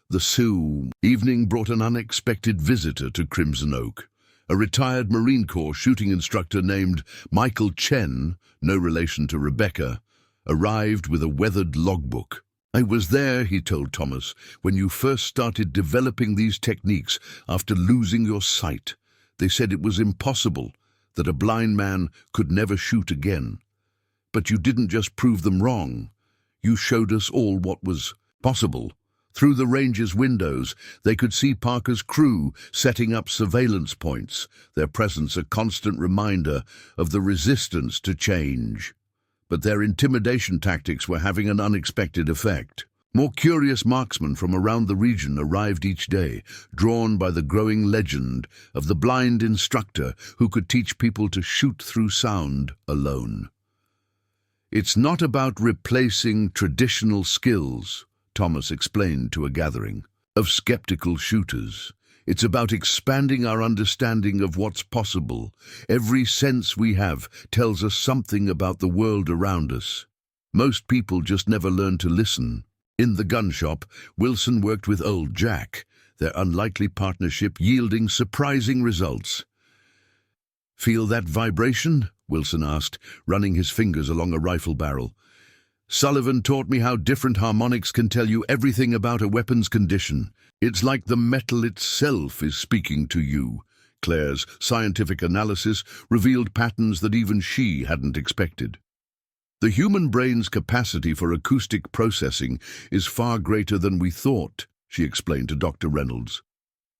The Sioux evening brought an unexpected visitor to Crimson Oak. A retired Marine Corps shooting instructor named Michael Chen, no relation to Rebecca, arrived with a weathered logbook. "I was there," he told Thomas, "when you first started developing these techniques after losing your sight. They said it was impossible, that a blind man could never shoot again. But you didn't just prove them wrong. You showed us all what was possible." Through the ranger's windows, they could see Parker's crew setting up surveillance points, their presence a constant reminder of the resistance to change. But their intimidation tactics were having an unexpected effect. More curious marksmen from around the region arrived each day, drawn by the growing legend of the blind instructor who could teach people to shoot through sound alone. "It's not about replacing traditional skills," Thomas explained to a gathering of skeptical shooters. "It's about expanding our understanding of what's possible. Every sense we have tells us something about the world around us. Most people just never learn to listen." In the gun shop, Wilson worked with old Jack, their unlikely partnership yielding surprising results. "Feel that vibration?" Wilson asked, running his fingers along a rifle barrel. "Sullivan taught me how different harmonics can tell you everything about a weapon's condition. It's like the metal itself is speaking to you." Claire's scientific analysis revealed patterns that even she hadn't expected. "The human brain's capacity for acoustic processing is far greater than we thought," she explained to Dr. Reynolds.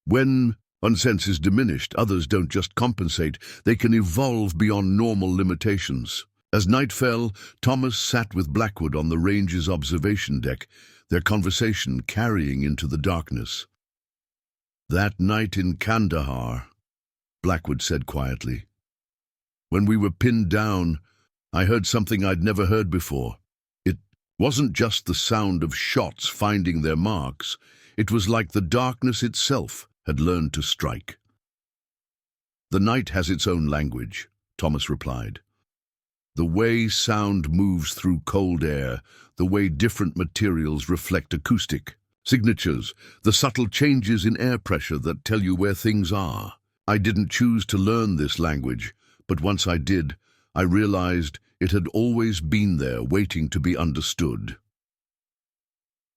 "When one sense is diminished, others don't just compensate, they can evolve beyond normal limitations." As night fell, Thomas sat with Blackwood on the range's observation deck, their conversation carrying into the darkness. "That night in Kandahar," Blackwood said quietly, "when we were pinned down, I heard something I'd never heard before. It wasn't just the sound of shots finding their marks. It was like the darkness itself had learned to strike." "The night has its own language," Thomas replied. "The way sound moves through cold air, the way different materials reflect acoustic signatures, the subtle changes in air pressure that tell you where things are. I didn't choose to learn this language, but once I did, I realized it had always been there, waiting to be understood."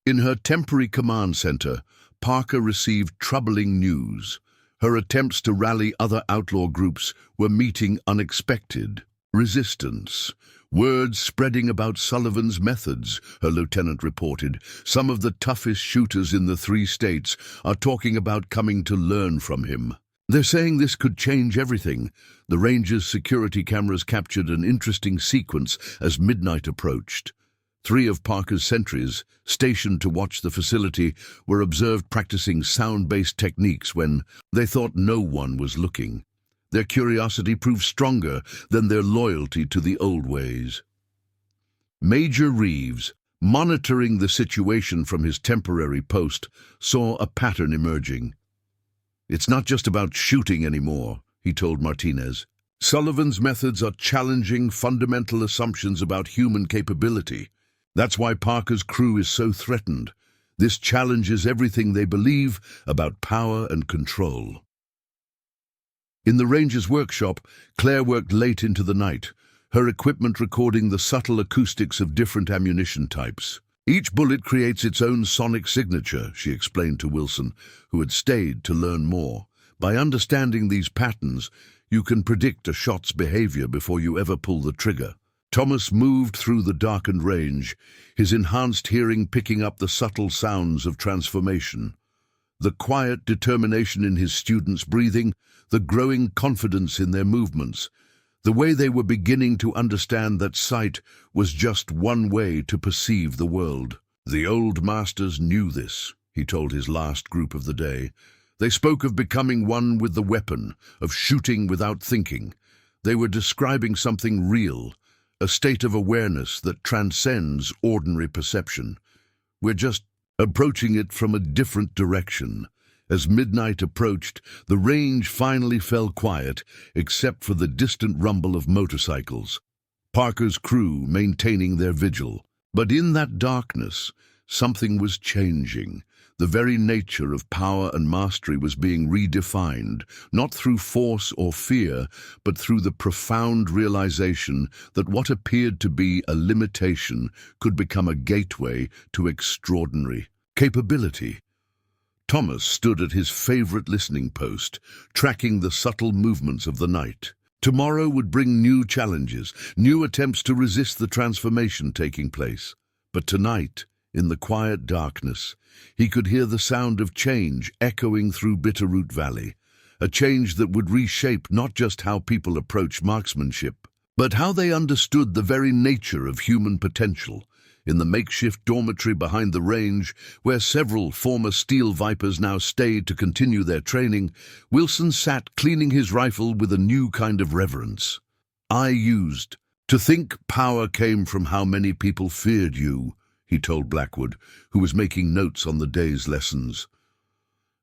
In her temporary command center, Parker received troubling news. Her attempts to rally other outlaw groups were meeting unexpected resistance. "Words spreading about Sullivan's methods," her lieutenant reported. "Some of the toughest shooters in the 3 states are talking about coming to learn from him. They're saying this could change everything." The range's security cameras captured an interesting sequence as midnight approached. 3 of Parker's sentries, stationed to watch the facility, were observed practicing sound-based techniques when they thought no one was looking. Their curiosity proved stronger than their loyalty to the old ways. Major Reeves, monitoring the situation from his temporary post, saw a pattern emerging. "It's not just about shooting anymore," he told Martinez. "Sullivan's methods are challenging fundamental assumptions about human capability. That's why Parker's crew is so threatened. This challenges everything they believe about power and control." In the ranger's workshop, Claire worked late into the night, her equipment recording the subtle acoustics of different ammunition types. "Each bullet creates its own sonic signature," she explained to Wilson, who had stayed to learn more. "By understanding these patterns, you can predict a shot's behavior before you ever pull the trigger." Thomas moved through the darkened range, his enhanced hearing picking up the subtle sounds of transformation. The quiet determination in his students' breathing, the growing confidence in their movements, the way they were beginning to understand that sight was just one way to perceive the world. "The old masters knew this," he told his last group of the day. "They spoke of becoming one with the weapon, of shooting without thinking. They were describing something real, a state of awareness that transcends ordinary perception. We're just approaching it from a different direction." As midnight approached, the range finally fell quiet, except for the distant rumble of motorcycles. Parker's crew maintaining their vigil. But in that darkness, something was changing. The very nature of power and mastery was being redefined, not through force or fear, but through the profound realization that what appeared to be a limitation could become a gateway to extraordinary capability. Thomas stood at his favorite listening post, tracking the subtle movements of the night. Tomorrow would bring new challenges, new attempts to resist the transformation taking place. But tonight, in the quiet darkness, he could hear the sound of change echoing through Bitterroot Valley, a change that would reshape not just how people approach marksmanship, but how they understood the very nature of human potential. In the makeshift dormitory behind the range, where several former Steel Vipers now stayed to continue their training, Wilson sat cleaning his rifle with a new kind of reverence. "I used to think power came from how many people feared you," he told Blackwood, who was making notes on the day's lessons.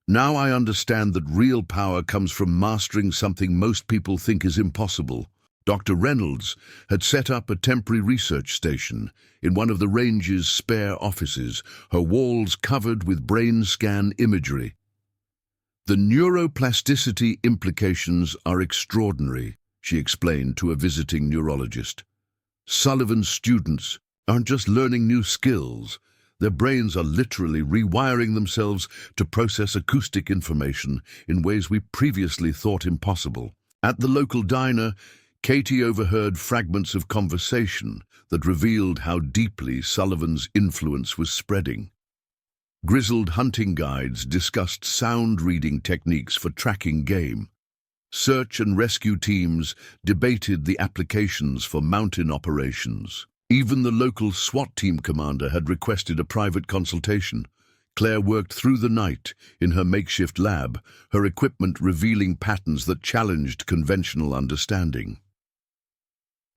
"Now I understand that real power comes from mastering something most people think is impossible." Dr. Reynolds had set up a temporary research station in one of the range's spare offices, her walls covered with brain scan imagery. "The neuroplasticity implications are extraordinary," she explained to a visiting neurologist. "Sullivan's students aren't just learning new skills. Their brains are literally rewiring themselves to process acoustic information in ways we previously thought impossible." At the local diner, Katie overheard fragments of conversation that revealed how deeply Sullivan's influence was spreading. Grizzled hunting guides discussed sound-reading techniques for tracking game. Search and rescue teams debated the applications for mountain operations. Even the local SWAT team commander had requested a private consultation. Claire worked through the night in her makeshift lab, her equipment revealing patterns that challenged conventional understanding.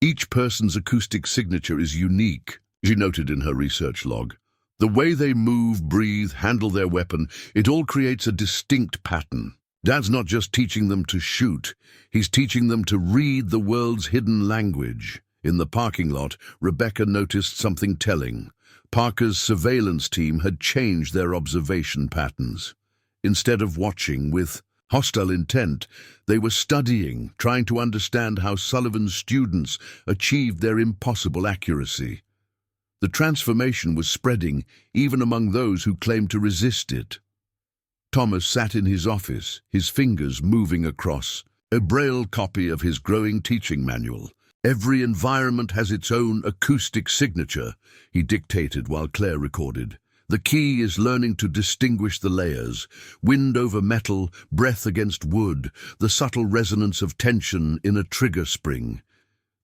"Each person's acoustic signature is unique," she noted in her research log. "The way they move, breathe, handle their weapon, it all creates a distinct pattern. Dad's not just teaching them to shoot, he's teaching them to read the world's hidden language." In the parking lot, Rebecca noticed something telling. Parker's surveillance team had changed their observation patterns. Instead of watching with hostile intent, they were studying, trying to understand how Sullivan's students achieved their impossible accuracy. The transformation was spreading even among those who claimed to resist it. Thomas sat in his office, his fingers moving across a braille copy of his growing teaching manual. "Every environment has its own acoustic signature," he dictated while Claire recorded. "The key is learning to distinguish the layers, wind over metal, breath against wood, the subtle resonance of tension in a trigger spring.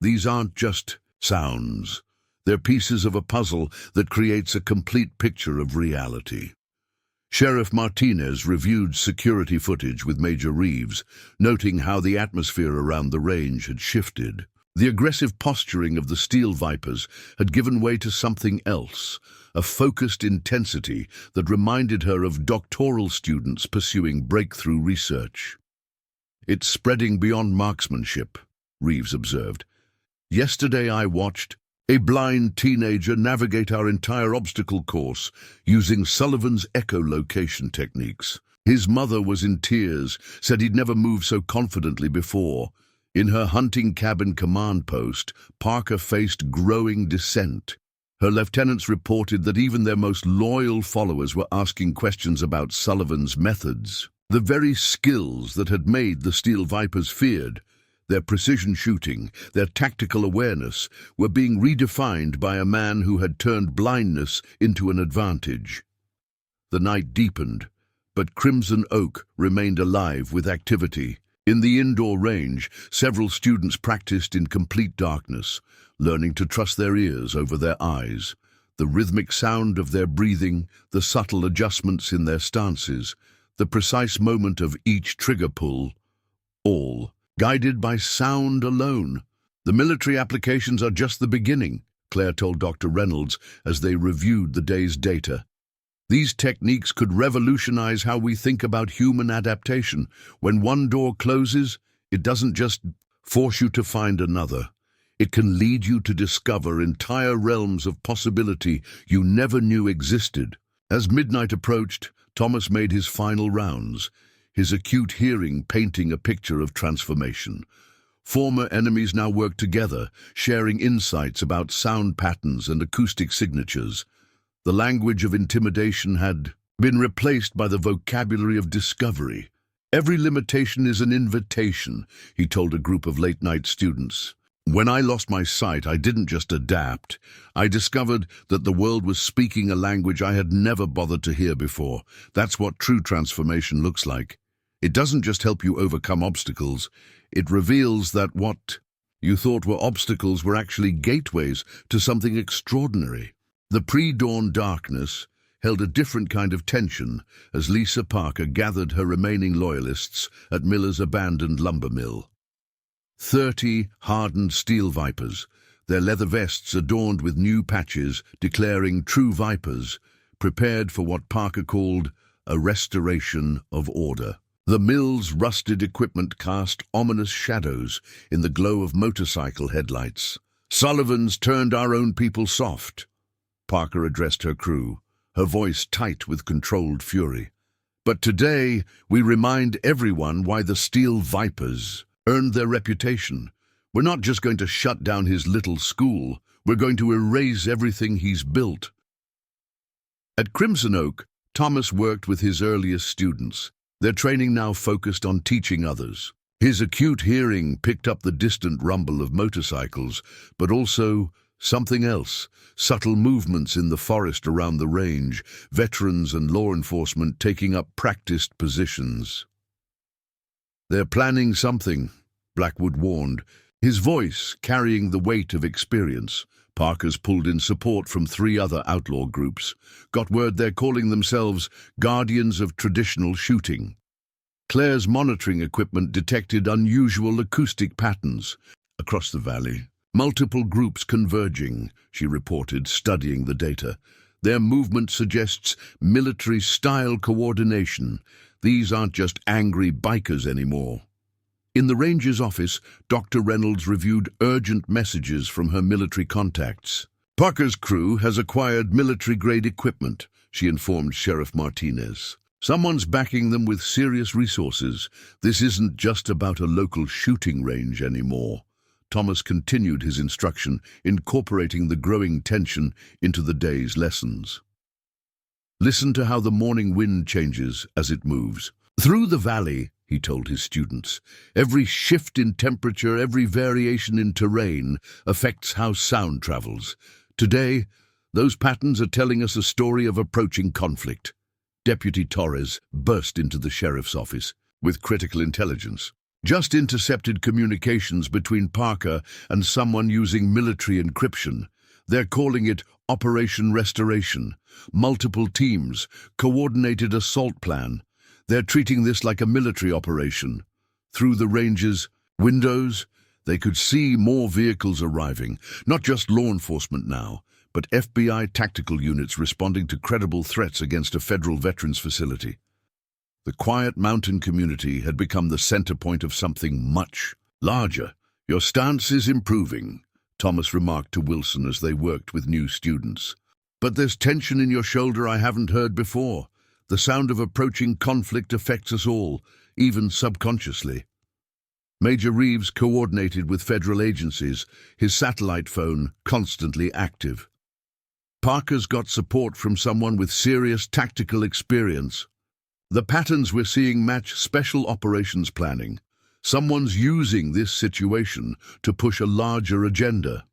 These aren't just sounds. They're pieces of a puzzle that creates a complete picture of reality." Sheriff Martinez reviewed security footage with Major Reeves, noting how the atmosphere around the range had shifted. The aggressive posturing of the Steel Vipers had given way to something else, a focused intensity that reminded her of doctoral students pursuing breakthrough research. "It's spreading beyond marksmanship," Reeves observed. "Yesterday I watched a blind teenager navigate our entire obstacle course using Sullivan's echolocation techniques. His mother was in tears, said he'd never moved so confidently before. In her hunting cabin command post, Parker faced growing dissent. Her lieutenants reported that even their most loyal followers were asking questions about Sullivan's methods. The very skills that had made the Steel Vipers feared, their precision shooting, their tactical awareness, were being redefined by a man who had turned blindness into an advantage. The night deepened, but Crimson Oak remained alive with activity. In the indoor range, several students practiced in complete darkness, learning to trust their ears over their eyes. The rhythmic sound of their breathing, the subtle adjustments in their stances, the precise moment of each trigger pull, all guided by sound alone. "The military applications are just the beginning," Claire told Dr. Reynolds as they reviewed the day's data. "These techniques could revolutionize how we think about human adaptation. When one door closes, it doesn't just force you to find another. It can lead you to discover entire realms of possibility you never knew existed." As midnight approached, Thomas made his final rounds, his acute hearing painting a picture of transformation. Former enemies now worked together, sharing insights about sound patterns and acoustic signatures. The language of intimidation had been replaced by the vocabulary of discovery. "Every limitation is an invitation," he told a group of late-night students. "When I lost my sight, I didn't just adapt. I discovered that the world was speaking a language I had never bothered to hear before. That's what true transformation looks like. It doesn't just help you overcome obstacles. It reveals that what you thought were obstacles were actually gateways to something extraordinary." The pre-dawn darkness held a different kind of tension as Lisa Parker gathered her remaining loyalists at Miller's abandoned lumber mill. 30 hardened steel vipers, their leather vests adorned with new patches declaring true vipers, prepared for what Parker called a restoration of order. The mill's rusted equipment cast ominous shadows in the glow of motorcycle headlights. "Sullivan's turned our own people soft," Parker addressed her crew, her voice tight with controlled fury. "But today we remind everyone why the Steel Vipers earned their reputation. We're not just going to shut down his little school, we're going to erase everything he's built." At Crimson Oak, Thomas worked with his earliest students, their training now focused on teaching others. His acute hearing picked up the distant rumble of motorcycles, but also something else, subtle movements in the forest around the range, veterans and law enforcement taking up practiced positions. "They're planning something," Blackwood warned, his voice carrying the weight of experience. Parker's pulled in support from 3 other outlaw groups. Got word they're calling themselves Guardians of Traditional Shooting. Claire's monitoring equipment detected unusual acoustic patterns across the valley. "Multiple groups converging," she reported, studying the data. "Their movement suggests military-style coordination. These aren't just angry bikers anymore." In the ranger's office, Dr. Reynolds reviewed urgent messages from her military contacts. "Parker's crew has acquired military-grade equipment," she informed Sheriff Martinez. "Someone's backing them with serious resources. This isn't just about a local shooting range anymore." Thomas continued his instruction, incorporating the growing tension into the day's lessons. "Listen to how the morning wind changes as it moves. Through the valley," he told his students, "every shift in temperature, every variation in terrain affects how sound travels. Today, those patterns are telling us a story of approaching conflict." Deputy Torres burst into the sheriff's office with critical intelligence. "Just intercepted communications between Parker and someone using military encryption. They're calling it Operation Restoration. Multiple teams, coordinated assault plan. They're treating this like a military operation." Through the range's windows, they could see more vehicles arriving, not just law enforcement now, but FBI tactical units responding to credible threats against a federal veterans facility. The quiet mountain community had become the center point of something much larger. "Your stance is improving," Thomas remarked to Wilson as they worked with new students. "But there's tension in your shoulder I haven't heard before. The sound of approaching conflict affects us all, even subconsciously." Major Reeves coordinated with federal agencies, his satellite phone constantly active. "Parker's got support from someone with serious tactical experience. The patterns we're seeing match special operations planning. Someone's using this situation to push a larger agenda."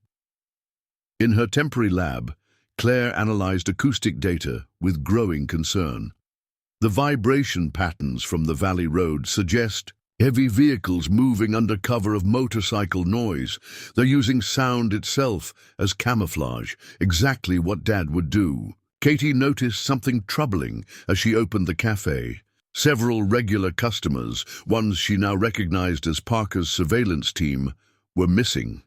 In her temporary lab, Claire analyzed acoustic data with growing concern. The vibration patterns from the valley road suggest heavy vehicles moving under cover of motorcycle noise. They're using sound itself as camouflage, exactly what Dad would do. Katie noticed something troubling as she opened the cafe. Several regular customers, ones she now recognized as Parker's surveillance team, were missing.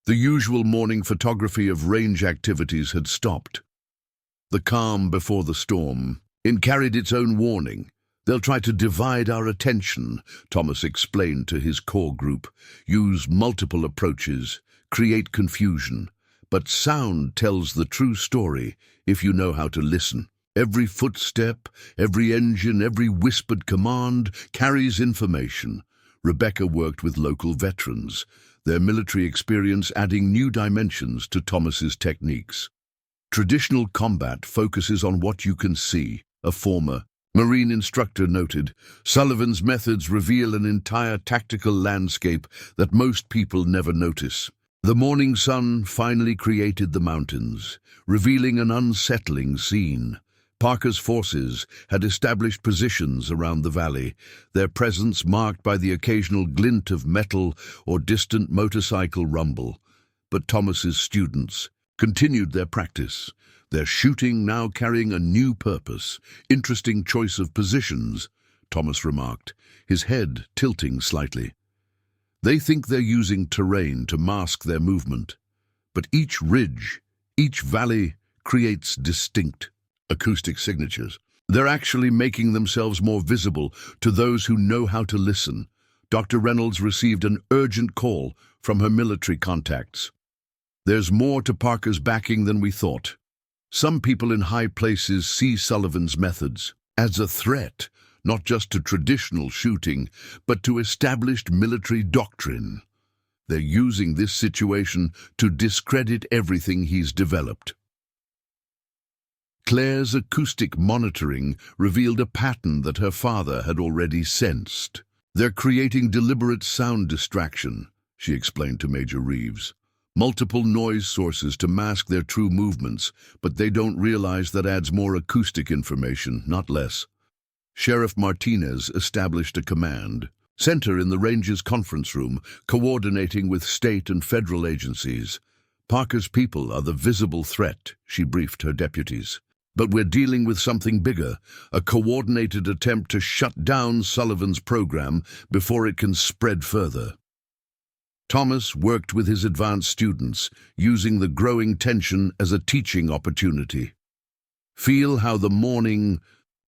The usual morning photography of range activities had stopped. The calm before the storm carried its own warning. "They'll try to divide our attention," Thomas explained to his core group. "Use multiple approaches, create confusion. But sound tells the true story if you know how to listen. Every footstep, every engine, every whispered command carries information." Rebecca worked with local veterans, their military experience adding new dimensions to Thomas's techniques. "Traditional combat focuses on what you can see," a former Marine instructor noted. "Sullivan's methods reveal an entire tactical landscape that most people never notice." The morning sun finally created the mountains, revealing an unsettling scene. Parker's forces had established positions around the valley, their presence marked by the occasional glint of metal or distant motorcycle rumble. But Thomas's students, continued their practice, their shooting now carrying a new purpose. Interesting choice of positions, Thomas remarked, his head tilting slightly. They think they're using terrain to mask their movement, but each ridge, each valley creates distinct acoustic signatures. They're actually making themselves more visible to those who know how to listen. Dr. Reynolds received an urgent call from her military contacts. There's more to Parker's backing than we thought. Some people in high places see Sullivan's methods as a threat, not just to traditional shooting, but to established military doctrine. They're using this situation to discredit everything he's developed. Claire's acoustic monitoring revealed a pattern that her father had already sensed. They're creating deliberate sound distraction, she explained to Major Reeves. Multiple noise sources to mask their true movements, but they don't realize that adds more acoustic information, not less. Sheriff Martinez established a command center in the range's conference room, coordinating with state and federal agencies. Parker's people are the visible threat, she briefed her deputies. But we're dealing with something bigger, a coordinated attempt to shut down Sullivan's program before it can spread further. Thomas worked with his advanced students, using the growing tension as a teaching opportunity. Feel how the morning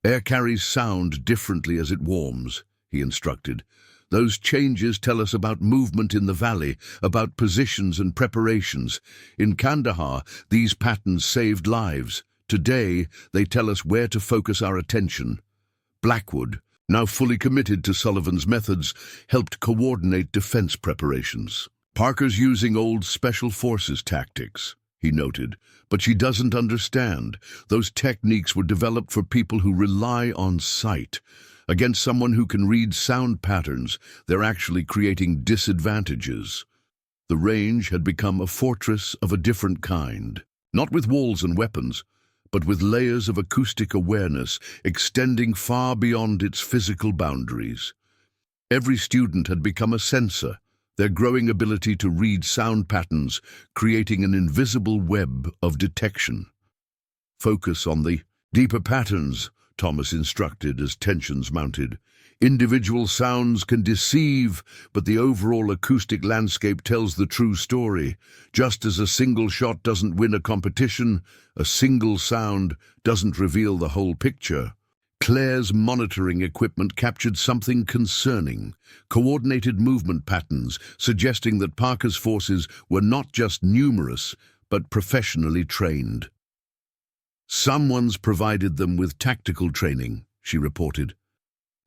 air carries sound differently as it warms, he instructed. Those changes tell us about movement in the valley, about positions and preparations. In Kandahar, these patterns saved lives. Today, they tell us where to focus our attention. Blackwood, now fully committed to Sullivan's methods, helped coordinate defense preparations. Parker's using old Special Forces tactics, he noted, but she doesn't understand. Those techniques were developed for people who rely on sight. Against someone who can read sound patterns, they're actually creating disadvantages. The range had become a fortress of a different kind, not with walls and weapons, but with layers of acoustic awareness extending far beyond its physical boundaries. Every student had become a sensor, their growing ability to read sound patterns, creating an invisible web of detection. Focus on the deeper patterns, Thomas instructed as tensions mounted. Individual sounds can deceive, but the overall acoustic landscape tells the true story. Just as a single shot doesn't win a competition, a single sound doesn't reveal the whole picture. Claire's monitoring equipment captured something concerning, coordinated movement patterns suggesting that Parker's forces were not just numerous, but professionally trained. Someone's provided them with tactical training, she reported.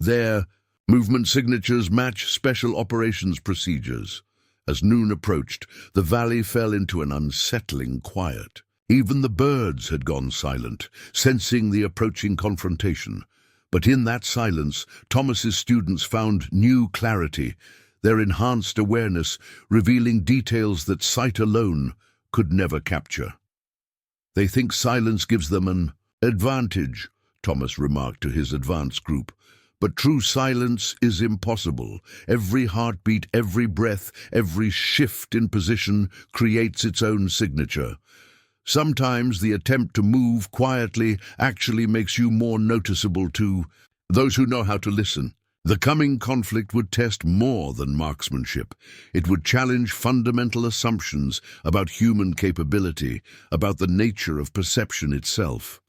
Their movement signatures match special operations procedures. As noon approached, the valley fell into an unsettling quiet. Even the birds had gone silent, sensing the approaching confrontation. But in that silence, Thomas's students found new clarity, their enhanced awareness revealing details that sight alone could never capture. They think silence gives them an advantage, Thomas remarked to his advanced group. But true silence is impossible. Every heartbeat, every breath, every shift in position creates its own signature. Sometimes the attempt to move quietly actually makes you more noticeable to those who know how to listen. The coming conflict would test more than marksmanship. It would challenge fundamental assumptions about human capability, about the nature of perception itself.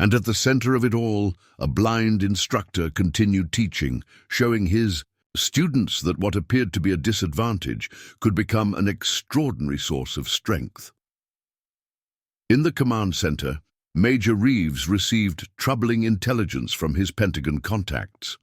And at the center of it all, a blind instructor continued teaching, showing his students that what appeared to be a disadvantage could become an extraordinary source of strength. In the command center, Major Reeves received troubling intelligence from his Pentagon contacts.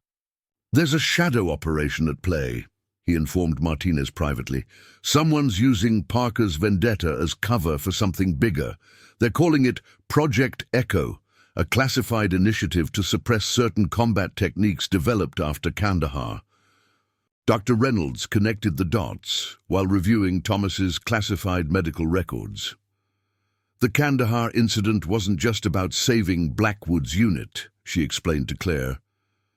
"There's a shadow operation at play," he informed Martinez privately. "Someone's using Parker's vendetta as cover for something bigger. They're calling it Project Echo, a classified initiative to suppress certain combat techniques developed after Kandahar." Dr. Reynolds connected the dots while reviewing Thomas's classified medical records. "The Kandahar incident wasn't just about saving Blackwood's unit," she explained to Claire.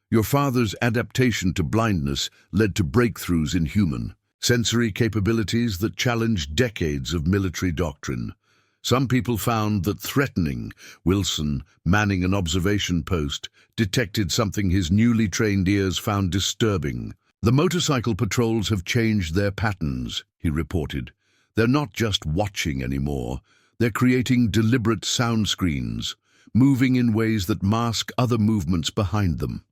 "Your father's adaptation to blindness led to breakthroughs in human sensory capabilities that challenged decades of military doctrine. Some people found that threatening Wilson, manning an observation post, detected something his newly trained ears found disturbing. "The motorcycle patrols have changed their patterns," he reported. "They're not just watching anymore. They're creating deliberate sound screens, moving in ways that mask other movements behind them."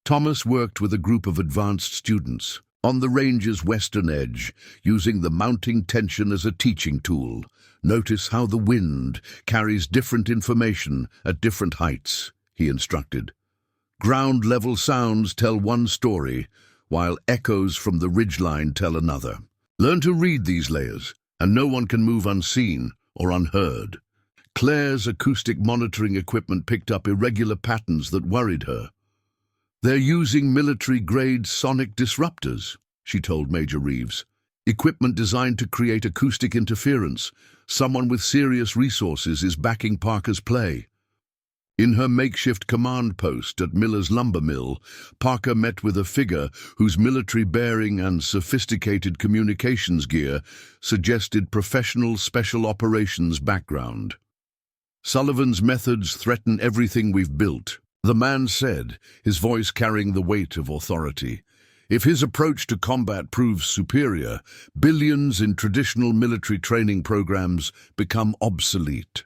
Thomas worked with a group of advanced students on the range's western edge, using the mounting tension as a teaching tool. "Notice how the wind carries different information at different heights," he instructed. "Ground-level sounds tell one story, while echoes from the ridgeline tell another. Learn to read these layers, and no one can move unseen or unheard." Claire's acoustic monitoring equipment picked up irregular patterns that worried her. "They're using military-grade sonic disruptors," she told Major Reeves. "Equipment designed to create acoustic interference. Someone with serious resources is backing Parker's play." In her makeshift command post at Miller's lumber mill, Parker met with a figure whose military bearing and sophisticated communications gear suggested professional special operations background. "Sullivan's methods threaten everything we've built," the man said, his voice carrying the weight of authority. "If his approach to combat proves superior, billions in traditional military training programs become obsolete."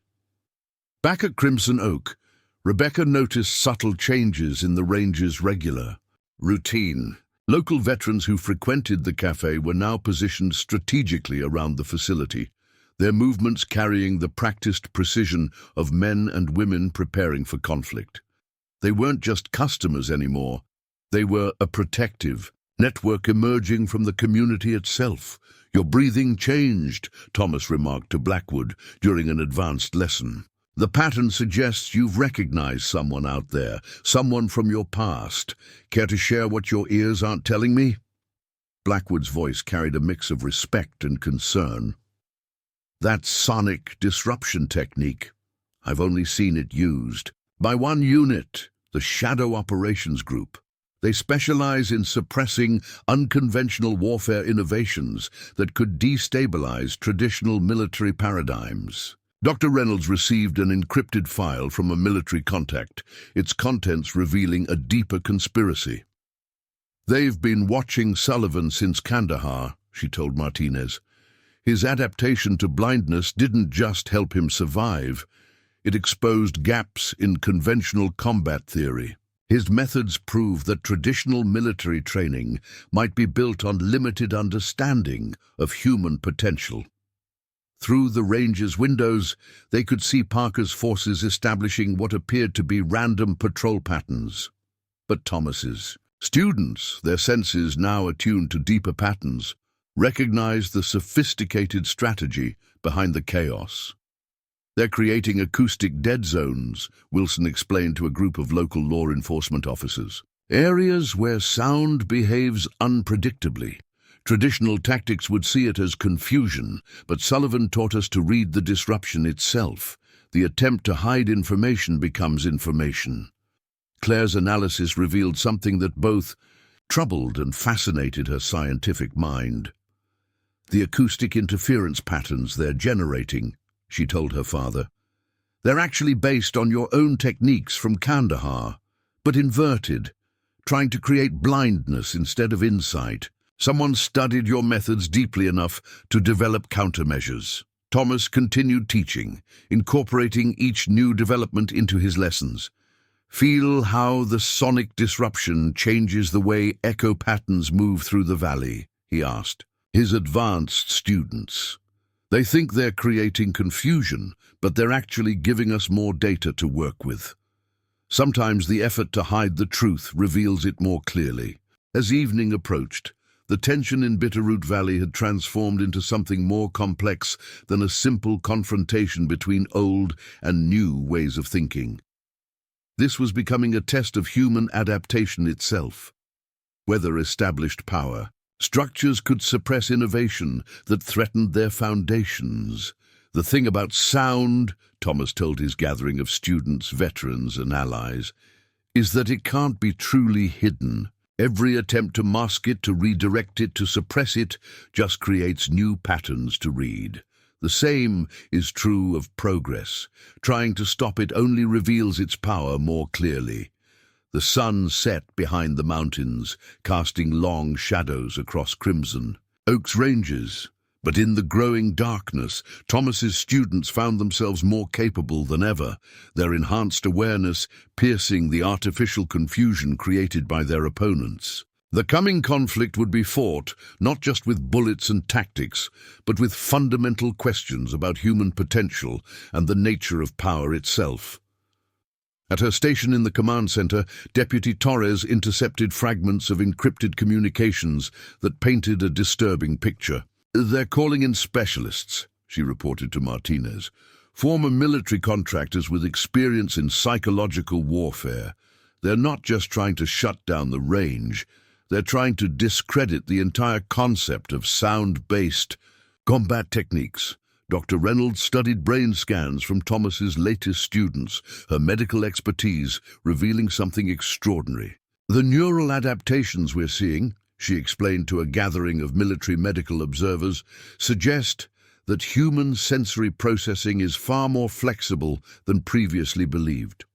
Back at Crimson Oak, Rebecca noticed subtle changes in the range's regular routine. Local veterans who frequented the cafe were now positioned strategically around the facility, their movements carrying the practiced precision of men and women preparing for conflict. They weren't just customers anymore. They were a protective network emerging from the community itself. "Your breathing changed," Thomas remarked to Blackwood during an advanced lesson. "The pattern suggests you've recognized someone out there, someone from your past. Care to share what your ears aren't telling me?" Blackwood's voice carried a mix of respect and concern. "That sonic disruption technique. I've only seen it used by one unit, the Shadow Operations Group. They specialize in suppressing unconventional warfare innovations that could destabilize traditional military paradigms." Dr. Reynolds received an encrypted file from a military contact, its contents revealing a deeper conspiracy. "They've been watching Sullivan since Kandahar," she told Martinez. "His adaptation to blindness didn't just help him survive, it exposed gaps in conventional combat theory. His methods prove that traditional military training might be built on limited understanding of human potential." Through the range's windows, they could see Parker's forces establishing what appeared to be random patrol patterns. But Thomas's students, their senses now attuned to deeper patterns, recognized the sophisticated strategy behind the chaos. "They're creating acoustic dead zones," Wilson explained to a group of local law enforcement officers. "Areas where sound behaves unpredictably. Traditional tactics would see it as confusion, but Sullivan taught us to read the disruption itself. The attempt to hide information becomes information." Claire's analysis revealed something that both troubled and fascinated her scientific mind. "The acoustic interference patterns they're generating," she told her father. "They're actually based on your own techniques from Kandahar, but inverted, trying to create blindness instead of insight. Someone studied your methods deeply enough to develop countermeasures." Thomas continued teaching, incorporating each new development into his lessons. "Feel how the sonic disruption changes the way echo patterns move through the valley," he asked his advanced students. "They think they're creating confusion, but they're actually giving us more data to work with. Sometimes the effort to hide the truth reveals it more clearly." As evening approached, the tension in Bitterroot Valley had transformed into something more complex than a simple confrontation between old and new ways of thinking. This was becoming a test of human adaptation itself. Whether established power structures could suppress innovation that threatened their foundations. "The thing about sound," Thomas told his gathering of students, veterans, and allies, "is that it can't be truly hidden. Every attempt to mask it, to redirect it, to suppress it, just creates new patterns to read. The same is true of progress. Trying to stop it only reveals its power more clearly. The sun set behind the mountains, casting long shadows across Crimson Oak's ranges. But in the growing darkness, Thomas's students found themselves more capable than ever, their enhanced awareness piercing the artificial confusion created by their opponents. The coming conflict would be fought not just with bullets and tactics, but with fundamental questions about human potential and the nature of power itself. At her station in the command center, Deputy Torres intercepted fragments of encrypted communications that painted a disturbing picture. "They're calling in specialists," she reported to Martinez. "Former military contractors with experience in psychological warfare. They're not just trying to shut down the range, they're trying to discredit the entire concept of sound-based combat techniques." Dr. Reynolds studied brain scans from Thomas's latest students, her medical expertise revealing something extraordinary. "The neural adaptations we're seeing," she explained to a gathering of military medical observers, "suggest that human sensory processing is far more flexible than previously believed.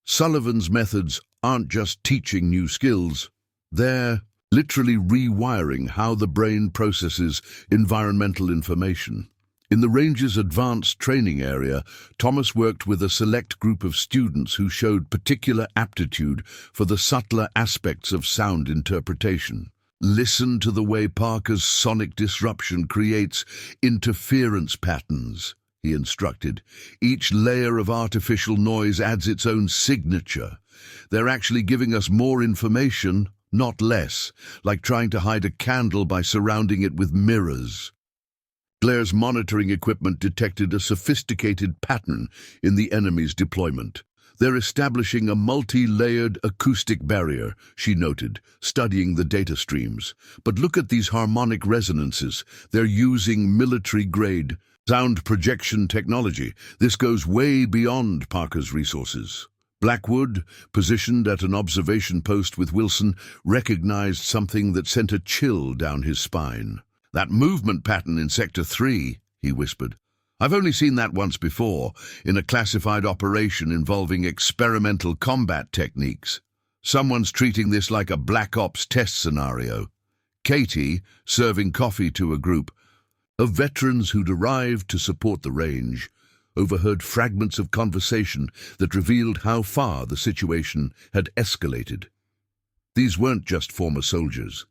Sullivan's methods aren't just teaching new skills, they're literally rewiring how the brain processes environmental information." In the range's advanced training area, Thomas worked with a select group of students who showed particular aptitude for the subtler aspects of sound interpretation. "Listen to the way Parker's sonic disruption creates interference patterns," he instructed. "Each layer of artificial noise adds its own signature. They're actually giving us more information, not less, like trying to hide a candle by surrounding it with mirrors." Blair's monitoring equipment detected a sophisticated pattern in the enemy's deployment. "They're establishing a multi-layered acoustic barrier," she noted, studying the data streams. "But look at these harmonic resonances. They're using military-grade sound projection technology. This goes way beyond Parker's resources." Blackwood, positioned at an observation post with Wilson, recognized something that sent a chill down his spine. "That movement pattern in Sector 3, he whispered. "I've only seen that once before, in a classified operation involving experimental combat techniques. Someone's treating this like a Black Ops test scenario." Katie, serving coffee to a group of veterans who'd arrived to support the range, overheard fragments of conversation that revealed how far the situation had escalated. These weren't just former soldiers.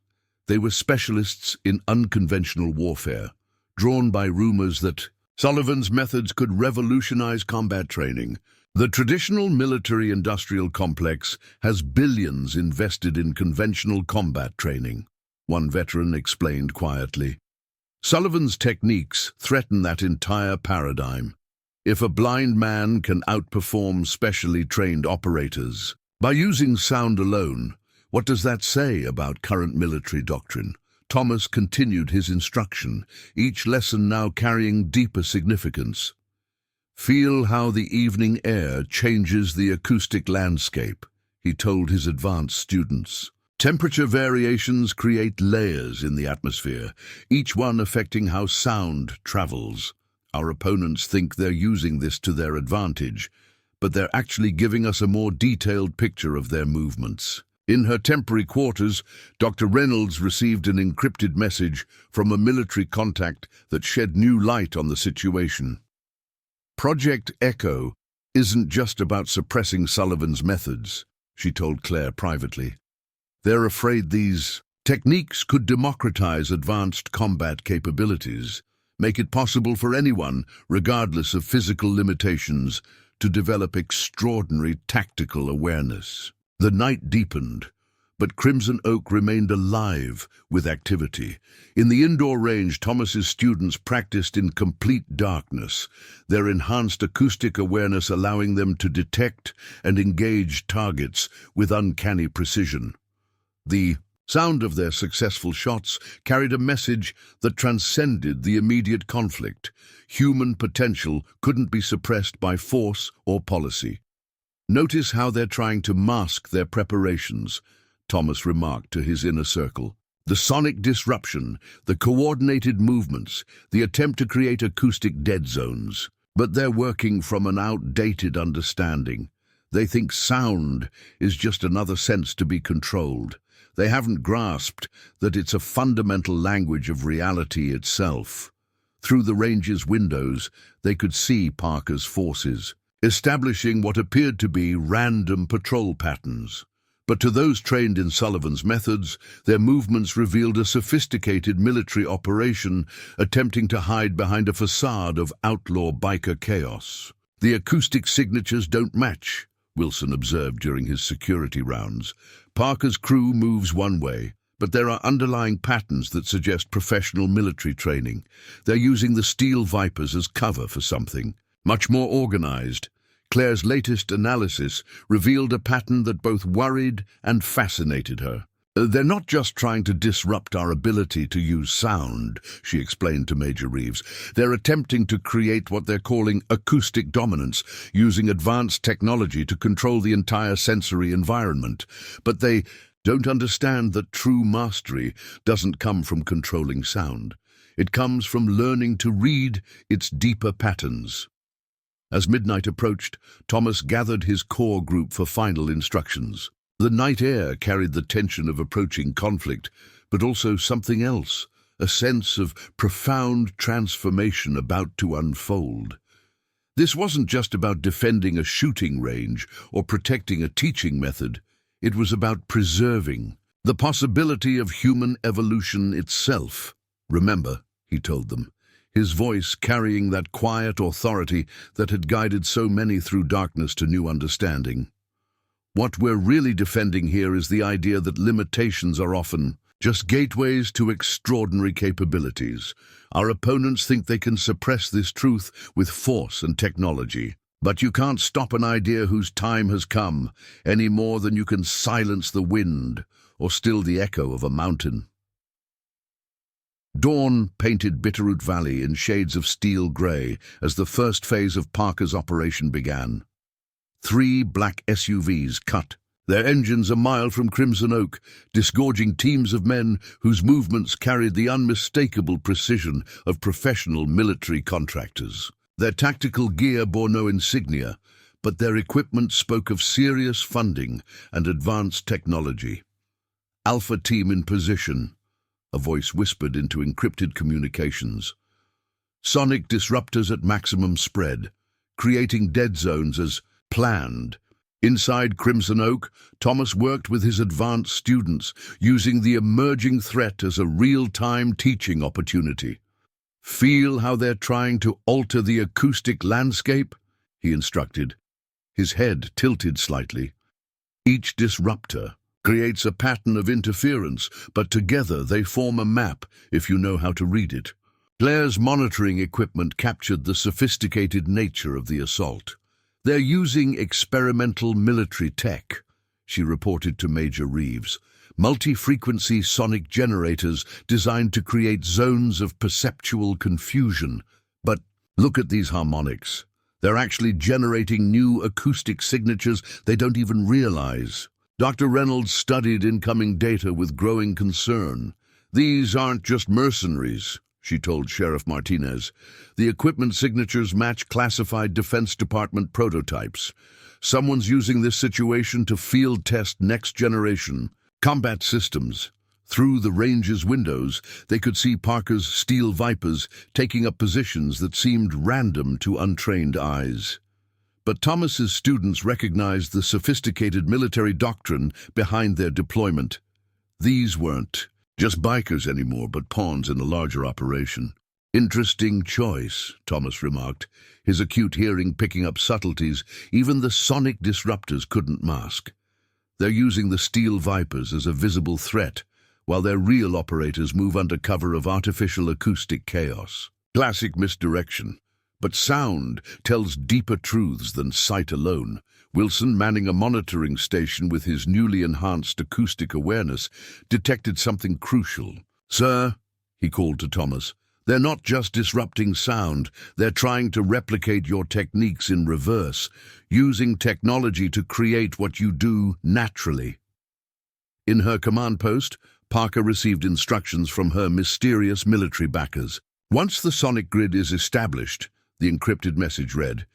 They were specialists in unconventional warfare, drawn by rumors that Sullivan's methods could revolutionize combat training. "The traditional military-industrial complex has billions invested in conventional combat training," one veteran explained quietly. "Sullivan's techniques threaten that entire paradigm. If a blind man can outperform specially trained operators by using sound alone, what does that say about current military doctrine?" Thomas continued his instruction, each lesson now carrying deeper significance. "Feel how the evening air changes the acoustic landscape," he told his advanced students. "Temperature variations create layers in the atmosphere, each one affecting how sound travels. Our opponents think they're using this to their advantage, but they're actually giving us a more detailed picture of their movements." In her temporary quarters, Dr. Reynolds received an encrypted message from a military contact that shed new light on the situation. "Project Echo isn't just about suppressing Sullivan's methods," she told Claire privately. "They're afraid these techniques could democratize advanced combat capabilities, make it possible for anyone, regardless of physical limitations, to develop extraordinary tactical awareness." The night deepened, but Crimson Oak remained alive with activity. In the indoor range, Thomas's students practiced in complete darkness, their enhanced acoustic awareness allowing them to detect and engage targets with uncanny precision. The sound of their successful shots carried a message that transcended the immediate conflict. Human potential couldn't be suppressed by force or policy. "Notice how they're trying to mask their preparations," Thomas remarked to his inner circle. The sonic disruption, the coordinated movements, the attempt to create acoustic dead zones. But they're working from an outdated understanding. They think sound is just another sense to be controlled. They haven't grasped that it's a fundamental language of reality itself. Through the range's windows, they could see Parker's forces, establishing what appeared to be random patrol patterns. But to those trained in Sullivan's methods, their movements revealed a sophisticated military operation attempting to hide behind a facade of outlaw biker chaos. The acoustic signatures don't match, Wilson observed during his security rounds. Parker's crew moves one way, but there are underlying patterns that suggest professional military training. They're using the Steel Vipers as cover for something, much more organized. Claire's latest analysis revealed a pattern that both worried and fascinated her. They're not just trying to disrupt our ability to use sound, she explained to Major Reeves. They're attempting to create what they're calling acoustic dominance, using advanced technology to control the entire sensory environment. But they don't understand that true mastery doesn't come from controlling sound. It comes from learning to read its deeper patterns. As midnight approached, Thomas gathered his core group for final instructions. The night air carried the tension of approaching conflict, but also something else, a sense of profound transformation about to unfold. This wasn't just about defending a shooting range or protecting a teaching method. It was about preserving the possibility of human evolution itself. Remember, he told them, his voice carrying that quiet authority that had guided so many through darkness to new understanding. What we're really defending here is the idea that limitations are often just gateways to extraordinary capabilities. Our opponents think they can suppress this truth with force and technology. But you can't stop an idea whose time has come, any more than you can silence the wind or still the echo of a mountain. Dawn painted Bitterroot Valley in shades of steel grey as the first phase of Parker's operation began. 3 black SUVs cut, their engines a mile from Crimson Oak, disgorging teams of men whose movements carried the unmistakable precision of professional military contractors. Their tactical gear bore no insignia, but their equipment spoke of serious funding and advanced technology. Alpha team in position, a voice whispered into encrypted communications. Sonic disruptors at maximum spread, creating dead zones as planned. Inside Crimson Oak, Thomas worked with his advanced students, using the emerging threat as a real-time teaching opportunity. Feel how they're trying to alter the acoustic landscape? He instructed. His head tilted slightly. Each disruptor creates a pattern of interference, but together they form a map if you know how to read it. Claire's monitoring equipment captured the sophisticated nature of the assault. They're using experimental military tech, she reported to Major Reeves. Multi-frequency sonic generators designed to create zones of perceptual confusion. But look at these harmonics. They're actually generating new acoustic signatures they don't even realize. Dr. Reynolds studied incoming data with growing concern. These aren't just mercenaries, she told Sheriff Martinez. The equipment signatures match classified Defense Department prototypes. Someone's using this situation to field test next-generation combat systems. Through the range's windows, they could see Parker's Steel Vipers taking up positions that seemed random to untrained eyes. But Thomas's students recognized the sophisticated military doctrine behind their deployment. These weren't just bikers anymore, but pawns in a larger operation. Interesting choice, Thomas remarked, his acute hearing picking up subtleties even the sonic disruptors couldn't mask. They're using the Steel Vipers as a visible threat, while their real operators move under cover of artificial acoustic chaos. Classic misdirection. But sound tells deeper truths than sight alone. Wilson, manning a monitoring station with his newly enhanced acoustic awareness, detected something crucial. "Sir," he called to Thomas, "they're not just disrupting sound, they're trying to replicate your techniques in reverse, using technology to create what you do naturally." In her command post, Parker received instructions from her mysterious military backers. Once the sonic grid is established, the encrypted message read,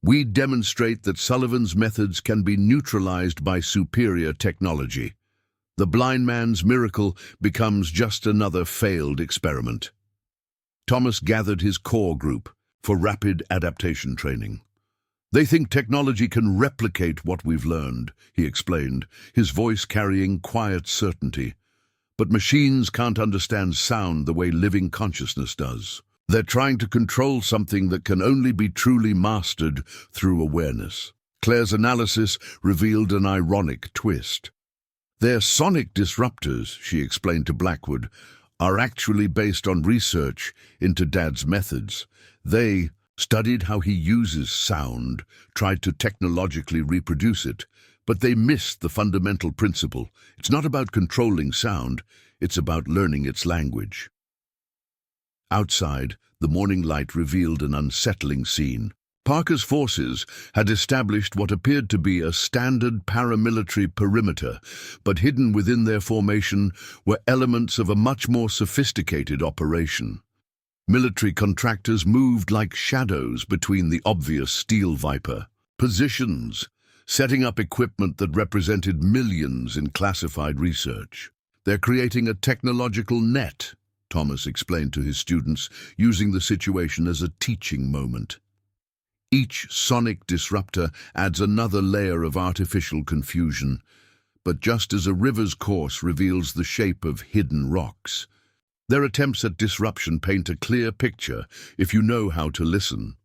"We demonstrate that Sullivan's methods can be neutralized by superior technology. The blind man's miracle becomes just another failed experiment." Thomas gathered his core group for rapid adaptation training. "They think technology can replicate what we've learned," he explained, his voice carrying quiet certainty. "But machines can't understand sound the way living consciousness does. They're trying to control something that can only be truly mastered through awareness." Claire's analysis revealed an ironic twist. "Their sonic disruptors," she explained to Blackwood, "are actually based on research into Dad's methods. They studied how he uses sound, tried to technologically reproduce it, but they missed the fundamental principle. It's not about controlling sound, it's about learning its language." Outside, the morning light revealed an unsettling scene. Parker's forces had established what appeared to be a standard paramilitary perimeter, but hidden within their formation were elements of a much more sophisticated operation. Military contractors moved like shadows between the obvious steel viper positions, setting up equipment that represented millions in classified research. "They're creating a technological net," Thomas explained to his students, using the situation as a teaching moment. Each sonic disruptor adds another layer of artificial confusion, but just as a river's course reveals the shape of hidden rocks, their attempts at disruption paint a clear picture if you know how to listen.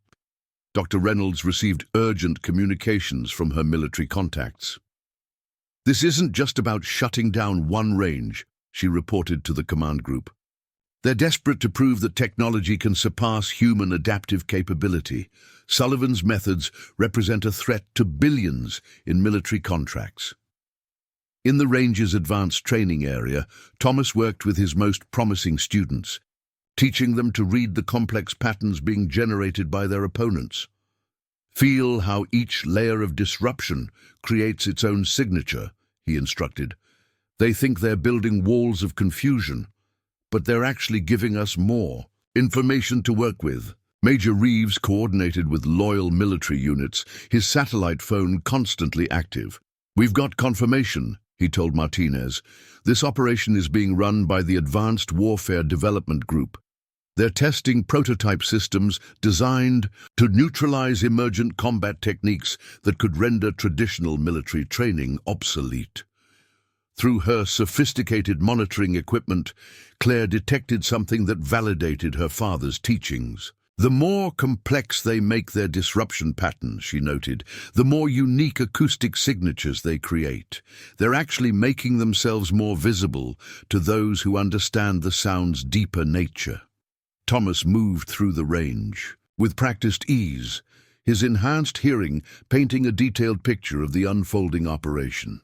Dr. Reynolds received urgent communications from her military contacts. "This isn't just about shutting down one range," she reported to the command group. "They're desperate to prove that technology can surpass human adaptive capability. Sullivan's methods represent a threat to billions in military contracts." In the range's advanced training area, Thomas worked with his most promising students, teaching them to read the complex patterns being generated by their opponents. "Feel how each layer of disruption creates its own signature," he instructed. "They think they're building walls of confusion, but they're actually giving us more information to work with." Major Reeves coordinated with loyal military units, his satellite phone constantly active. "We've got confirmation," he told Martinez. "This operation is being run by the Advanced Warfare Development Group. They're testing prototype systems designed to neutralize emergent combat techniques that could render traditional military training obsolete." Through her sophisticated monitoring equipment, Claire detected something that validated her father's teachings. "The more complex they make their disruption patterns," she noted, "the more unique acoustic signatures they create. They're actually making themselves more visible to those who understand the sound's deeper nature." Thomas moved through the range with practiced ease, his enhanced hearing painting a detailed picture of the unfolding operation.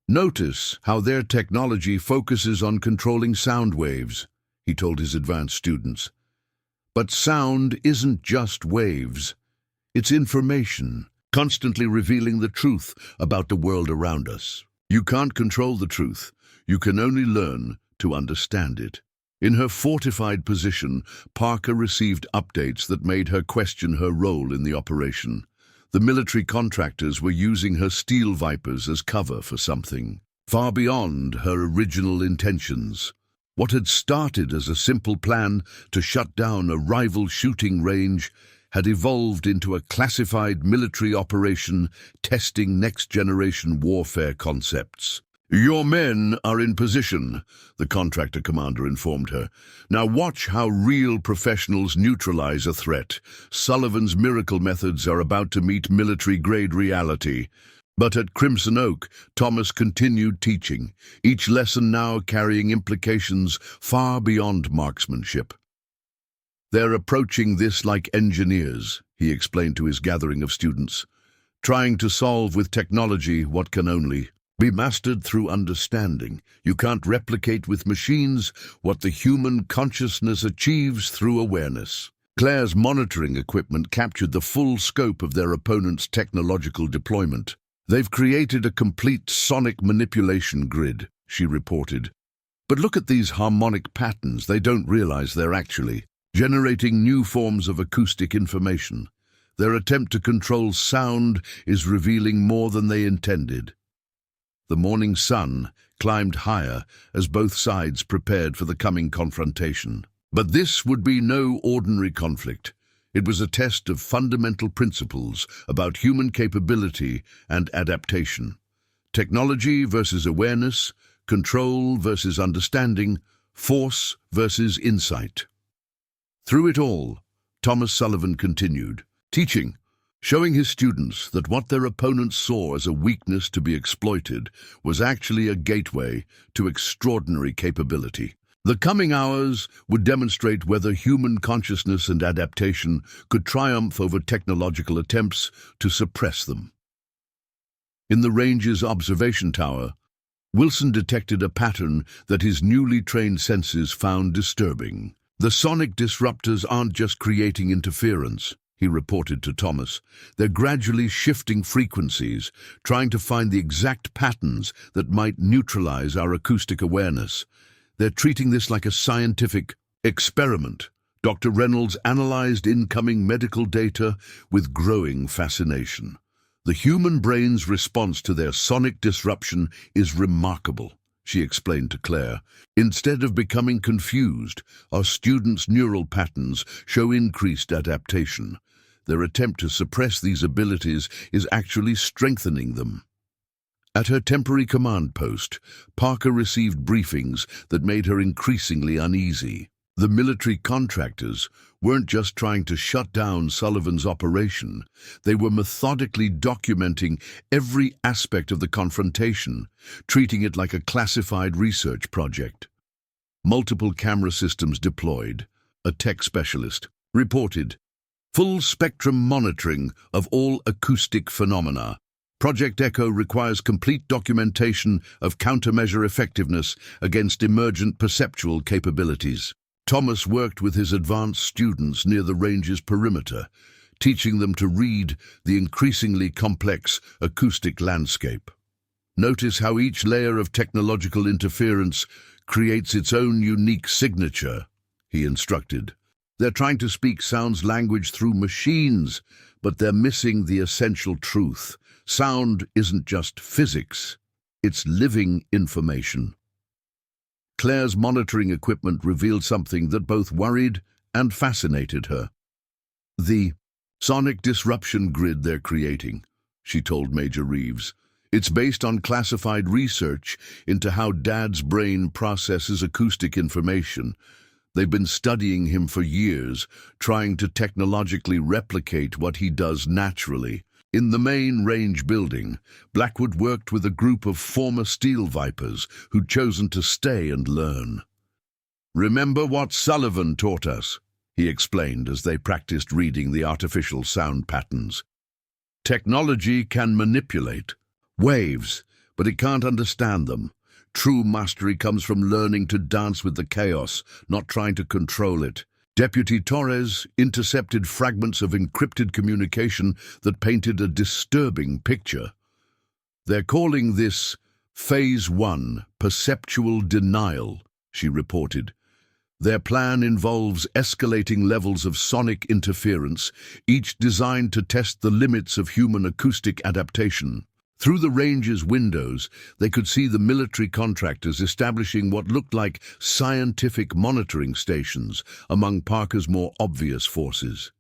"Notice how their technology focuses on controlling sound waves," he told his advanced students. "But sound isn't just waves. It's information, constantly revealing the truth about the world around us. You can't control the truth. You can only learn to understand it." In her fortified position, Parker received updates that made her question her role in the operation. The military contractors were using her steel vipers as cover for something far beyond her original intentions. What had started as a simple plan to shut down a rival shooting range had evolved into a classified military operation testing next-generation warfare concepts. "Your men are in position," the contractor commander informed her. "Now watch how real professionals neutralize a threat. Sullivan's miracle methods are about to meet military-grade reality." But at Crimson Oak, Thomas continued teaching, each lesson now carrying implications far beyond marksmanship. "They're approaching this like engineers," he explained to his gathering of students, "trying to solve with technology what can only be mastered through understanding. You can't replicate with machines what the human consciousness achieves through awareness." Claire's monitoring equipment captured the full scope of their opponent's technological deployment. "They've created a complete sonic manipulation grid," she reported. But look at these harmonic patterns. They don't realize they're actually generating new forms of acoustic information. Their attempt to control sound is revealing more than they intended. The morning sun climbed higher as both sides prepared for the coming confrontation. But this would be no ordinary conflict. It was a test of fundamental principles about human capability and adaptation. Technology versus awareness, control versus understanding, force versus insight. Through it all, Thomas Sullivan continued, teaching, showing his students that what their opponents saw as a weakness to be exploited was actually a gateway to extraordinary capability. The coming hours would demonstrate whether human consciousness and adaptation could triumph over technological attempts to suppress them. In the range's observation tower, Wilson detected a pattern that his newly trained senses found disturbing. The sonic disruptors aren't just creating interference, he reported to Thomas. They're gradually shifting frequencies, trying to find the exact patterns that might neutralize our acoustic awareness. They're treating this like a scientific experiment. Dr. Reynolds analyzed incoming medical data with growing fascination. The human brain's response to their sonic disruption is remarkable, she explained to Claire. Instead of becoming confused, our students' neural patterns show increased adaptation. Their attempt to suppress these abilities is actually strengthening them. At her temporary command post, Parker received briefings that made her increasingly uneasy. The military contractors weren't just trying to shut down Sullivan's operation, they were methodically documenting every aspect of the confrontation, treating it like a classified research project. Multiple camera systems deployed, a tech specialist reported. Full spectrum monitoring of all acoustic phenomena. Project Echo requires complete documentation of countermeasure effectiveness against emergent perceptual capabilities. Thomas worked with his advanced students near the range's perimeter, teaching them to read the increasingly complex acoustic landscape. Notice how each layer of technological interference creates its own unique signature, he instructed. They're trying to speak sound's language through machines, but they're missing the essential truth. Sound isn't just physics, it's living information. Claire's monitoring equipment revealed something that both worried and fascinated her. The sonic disruption grid they're creating, she told Major Reeves. It's based on classified research into how Dad's brain processes acoustic information. They've been studying him for years, trying to technologically replicate what he does naturally. In the main range building, Blackwood worked with a group of former Steel Vipers who'd chosen to stay and learn. "Remember what Sullivan taught us," he explained as they practiced reading the artificial sound patterns. "Technology can manipulate waves, but it can't understand them. True mastery comes from learning to dance with the chaos, not trying to control it." Deputy Torres intercepted fragments of encrypted communication that painted a disturbing picture. "They're calling this Phase 1, perceptual denial," she reported. "Their plan involves escalating levels of sonic interference, each designed to test the limits of human acoustic adaptation." Through the range's windows, they could see the military contractors establishing what looked like scientific monitoring stations among Parker's more obvious forces.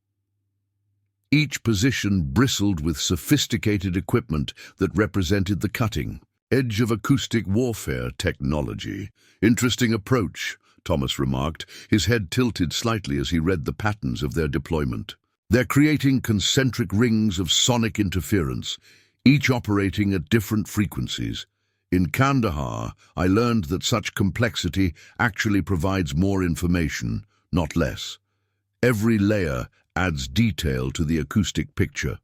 Each position bristled with sophisticated equipment that represented the cutting edge of acoustic warfare technology. "Interesting approach," Thomas remarked, his head tilted slightly as he read the patterns of their deployment. "They're creating concentric rings of sonic interference, each operating at different frequencies. In Kandahar, I learned that such complexity actually provides more information, not less. Every layer adds detail to the acoustic picture."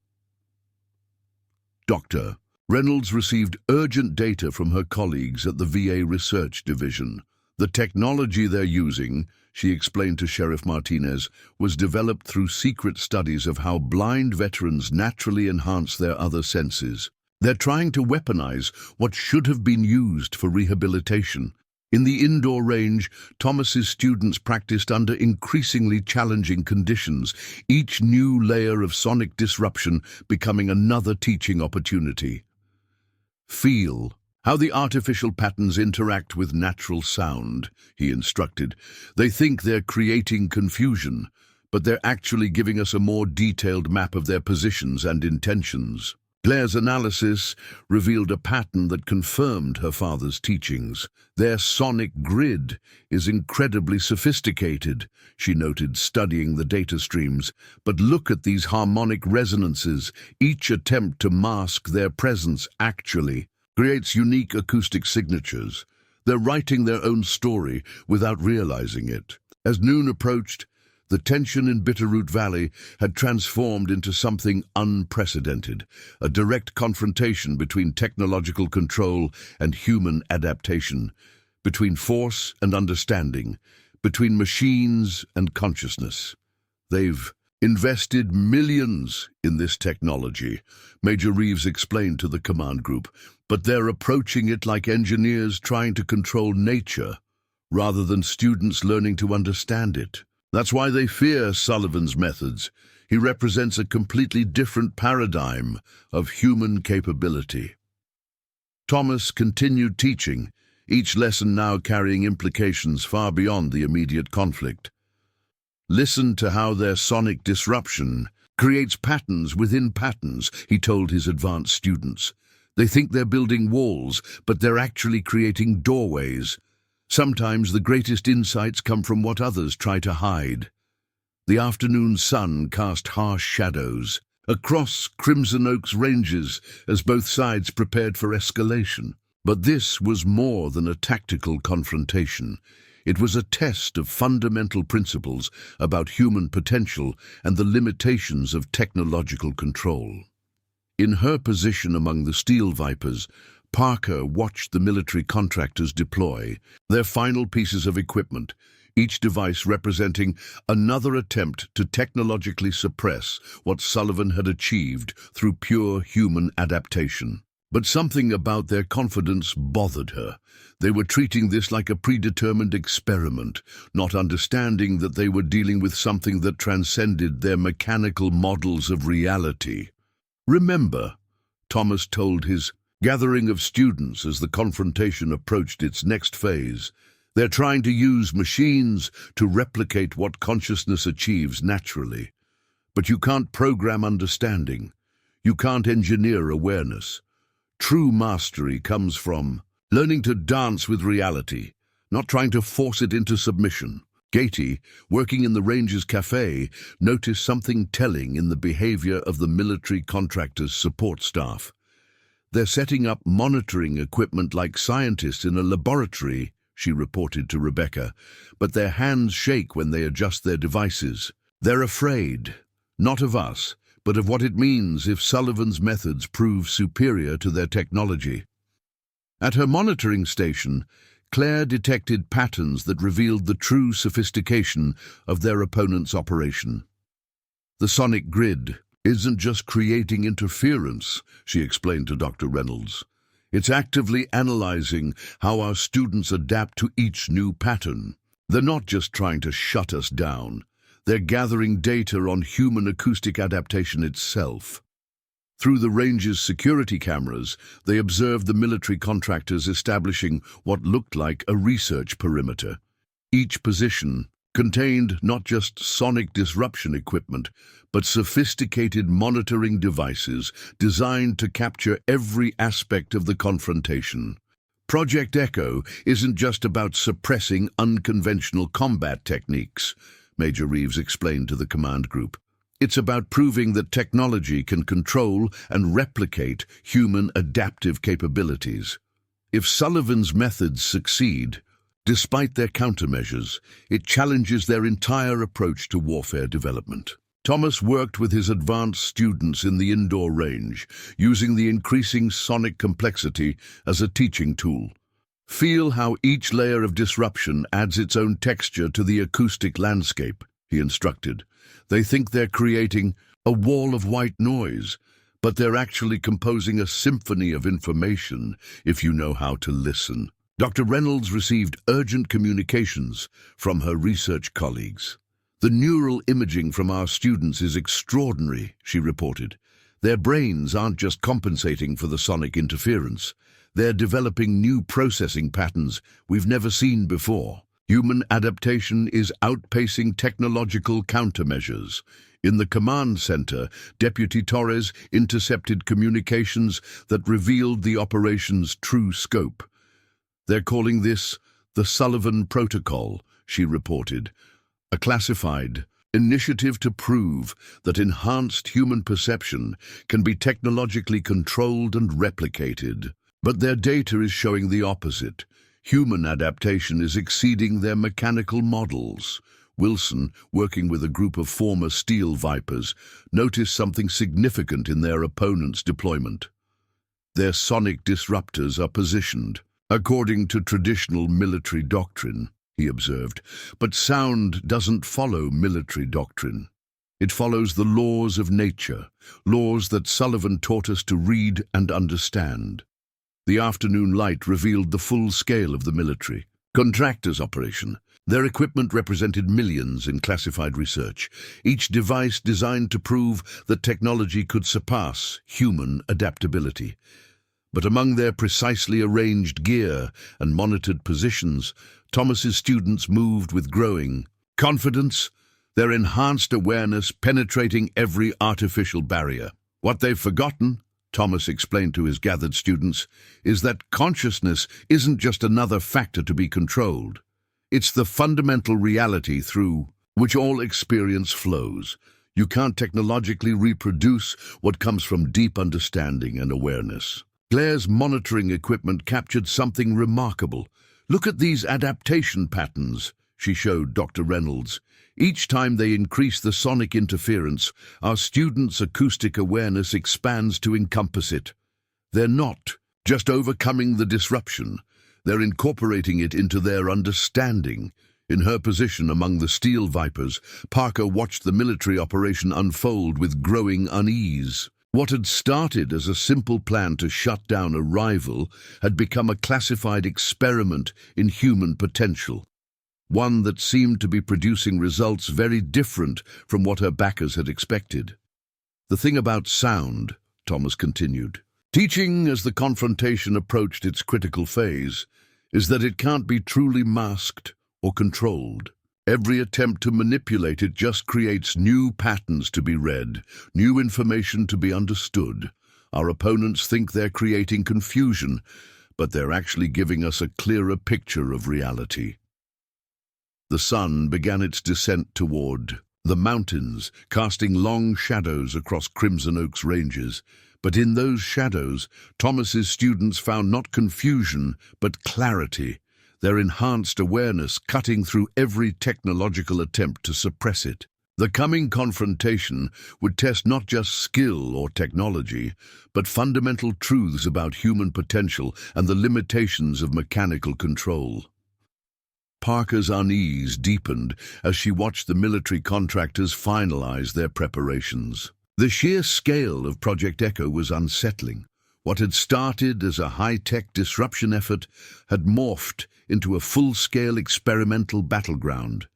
Dr. Reynolds received urgent data from her colleagues at the VA Research Division. "The technology they're using," she explained to Sheriff Martinez, "was developed through secret studies of how blind veterans naturally enhance their other senses. They're trying to weaponize what should have been used for rehabilitation. In the indoor range, Thomas's students practiced under increasingly challenging conditions, each new layer of sonic disruption becoming another teaching opportunity. Feel how the artificial patterns interact with natural sound, he instructed. They think they're creating confusion, but they're actually giving us a more detailed map of their positions and intentions. Claire's analysis revealed a pattern that confirmed her father's teachings. Their sonic grid is incredibly sophisticated, she noted, studying the data streams. But look at these harmonic resonances. Each attempt to mask their presence actually creates unique acoustic signatures. They're writing their own story without realizing it. As noon approached, the tension in Bitterroot Valley had transformed into something unprecedented, a direct confrontation between technological control and human adaptation, between force and understanding, between machines and consciousness. They've invested millions in this technology, Major Reeves explained to the command group, but they're approaching it like engineers trying to control nature, rather than students learning to understand it. That's why they fear Sullivan's methods. He represents a completely different paradigm of human capability. Thomas continued teaching, each lesson now carrying implications far beyond the immediate conflict. Listen to how their sonic disruption creates patterns within patterns, he told his advanced students. They think they're building walls, but they're actually creating doorways. Sometimes the greatest insights come from what others try to hide. The afternoon sun cast harsh shadows across Crimson Oak's ranges as both sides prepared for escalation. But this was more than a tactical confrontation. It was a test of fundamental principles about human potential and the limitations of technological control. In her position among the Steel Vipers, Parker watched the military contractors deploy their final pieces of equipment, each device representing another attempt to technologically suppress what Sullivan had achieved through pure human adaptation. But something about their confidence bothered her. They were treating this like a predetermined experiment, not understanding that they were dealing with something that transcended their mechanical models of reality. Remember, Thomas told his gathering of students as the confrontation approached its next phase. They're trying to use machines to replicate what consciousness achieves naturally. But you can't program understanding. You can't engineer awareness. True mastery comes from learning to dance with reality, not trying to force it into submission. Gaty, working in the Rangers Cafe, noticed something telling in the behavior of the military contractors' support staff. They're setting up monitoring equipment like scientists in a laboratory, she reported to Rebecca, but their hands shake when they adjust their devices. They're afraid, not of us, but of what it means if Sullivan's methods prove superior to their technology. At her monitoring station, Claire detected patterns that revealed the true sophistication of their opponent's operation. The sonic grid isn't just creating interference, she explained to Dr. Reynolds. It's actively analyzing how our students adapt to each new pattern. They're not just trying to shut us down. They're gathering data on human acoustic adaptation itself. Through the range's security cameras, they observed the military contractors establishing what looked like a research perimeter. Each position contained not just sonic disruption equipment, but sophisticated monitoring devices designed to capture every aspect of the confrontation. Project Echo isn't just about suppressing unconventional combat techniques, Major Reeves explained to the command group. It's about proving that technology can control and replicate human adaptive capabilities. If Sullivan's methods succeed, despite their countermeasures, it challenges their entire approach to warfare development. Thomas worked with his advanced students in the indoor range, using the increasing sonic complexity as a teaching tool. Feel how each layer of disruption adds its own texture to the acoustic landscape, he instructed. They think they're creating a wall of white noise, but they're actually composing a symphony of information if you know how to listen. Dr. Reynolds received urgent communications from her research colleagues. "The neural imaging from our students is extraordinary," she reported. "Their brains aren't just compensating for the sonic interference. They're developing new processing patterns we've never seen before. Human adaptation is outpacing technological countermeasures." In the command center, Deputy Torres intercepted communications that revealed the operation's true scope. "They're calling this the Sullivan Protocol," she reported, "a classified initiative to prove that enhanced human perception can be technologically controlled and replicated. But their data is showing the opposite. Human adaptation is exceeding their mechanical models." Wilson, working with a group of former Steel Vipers, noticed something significant in their opponent's deployment. Their sonic disruptors are positioned according to traditional military doctrine, he observed. But sound doesn't follow military doctrine. It follows the laws of nature, laws that Sullivan taught us to read and understand. The afternoon light revealed the full scale of the military contractors' operation. Their equipment represented millions in classified research, each device designed to prove that technology could surpass human adaptability. But among their precisely arranged gear and monitored positions, Thomas's students moved with growing confidence, their enhanced awareness penetrating every artificial barrier. "What they've forgotten," Thomas explained to his gathered students, "is that consciousness isn't just another factor to be controlled. It's the fundamental reality through which all experience flows. You can't technologically reproduce what comes from deep understanding and awareness." Claire's monitoring equipment captured something remarkable. "Look at these adaptation patterns," she showed Dr. Reynolds. "Each time they increase the sonic interference, our students' acoustic awareness expands to encompass it. They're not just overcoming the disruption. They're incorporating it into their understanding." In her position among the Steel Vipers, Parker watched the military operation unfold with growing unease. What had started as a simple plan to shut down a rival had become a classified experiment in human potential, one that seemed to be producing results very different from what her backers had expected. "The thing about sound," Thomas continued, "teaching as the confrontation approached its critical phase, is that it can't be truly masked or controlled. Every attempt to manipulate it just creates new patterns to be read, new information to be understood. Our opponents think they're creating confusion, but they're actually giving us a clearer picture of reality." The sun began its descent toward the mountains, casting long shadows across Crimson Oak's ranges. But in those shadows, Thomas's students found not confusion, but clarity, their enhanced awareness cutting through every technological attempt to suppress it. The coming confrontation would test not just skill or technology, but fundamental truths about human potential and the limitations of mechanical control. Parker's unease deepened as she watched the military contractors finalize their preparations. The sheer scale of Project Echo was unsettling. What had started as a high-tech disruption effort had morphed into a full-scale experimental battleground,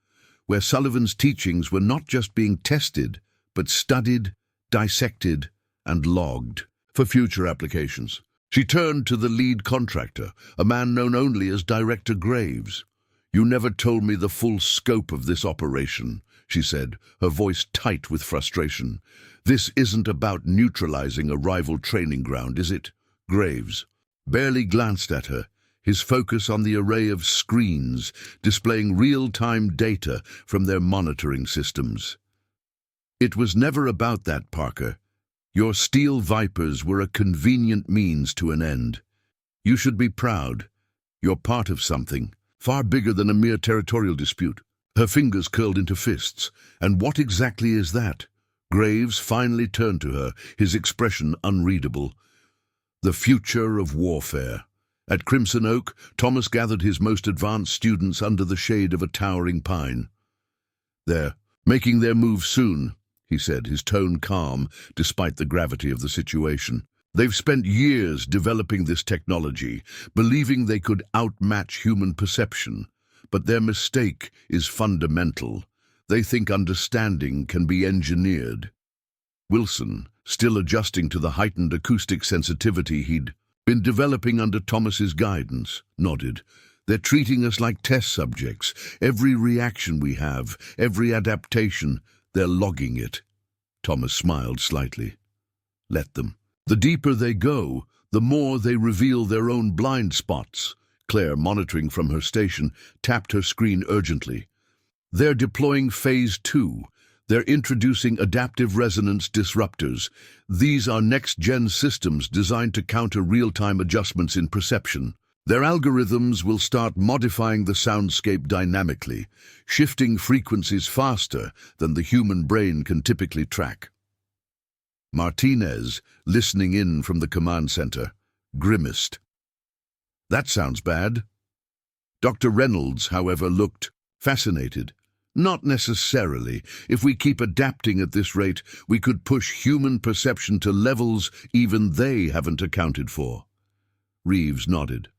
where Sullivan's teachings were not just being tested, but studied, dissected, and logged for future applications. She turned to the lead contractor, a man known only as Director Graves. "You never told me the full scope of this operation," she said, her voice tight with frustration. "This isn't about neutralizing a rival training ground, is it?" Graves barely glanced at her, his focus on the array of screens displaying real-time data from their monitoring systems. "It was never about that, Parker. Your Steel Vipers were a convenient means to an end. You should be proud. You're part of something far bigger than a mere territorial dispute." Her fingers curled into fists. "And what exactly is that?" Graves finally turned to her, his expression unreadable. "The future of warfare." At Crimson Oak, Thomas gathered his most advanced students under the shade of a towering pine. "They're making their move soon," he said, his tone calm despite the gravity of the situation. They've spent years developing this technology, believing they could outmatch human perception. But their mistake is fundamental. They think understanding can be engineered. Wilson, still adjusting to the heightened acoustic sensitivity he'd been developing under Thomas's guidance, nodded. They're treating us like test subjects. Every reaction we have, every adaptation, they're logging it. Thomas smiled slightly. Let them. The deeper they go, the more they reveal their own blind spots. Claire, monitoring from her station, tapped her screen urgently. They're deploying Phase 2. They're introducing adaptive resonance disruptors. These are next-gen systems designed to counter real-time adjustments in perception. Their algorithms will start modifying the soundscape dynamically, shifting frequencies faster than the human brain can typically track. Martinez, listening in from the command center, grimaced. That sounds bad. Dr. Reynolds, however, looked fascinated. Not necessarily. If we keep adapting at this rate, we could push human perception to levels even they haven't accounted for. Reeves nodded.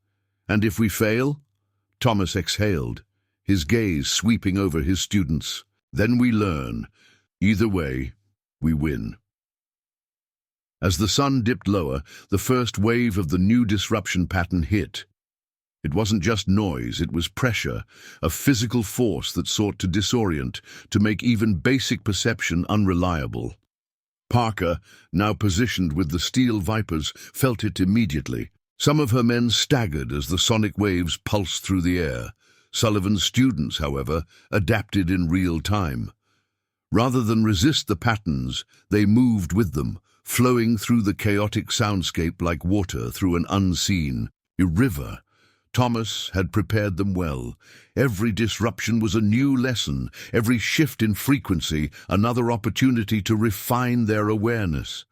And if we fail? Thomas exhaled, his gaze sweeping over his students. Then we learn. Either way, we win. As the sun dipped lower, the first wave of the new disruption pattern hit. It wasn't just noise, it was pressure, a physical force that sought to disorient, to make even basic perception unreliable. Parker, now positioned with the steel vipers, felt it immediately. Some of her men staggered as the sonic waves pulsed through the air. Sullivan's students, however, adapted in real time. Rather than resist the patterns, they moved with them, flowing through the chaotic soundscape like water through an unseen river. Thomas had prepared them well. Every disruption was a new lesson, every shift in frequency another opportunity to refine their awareness.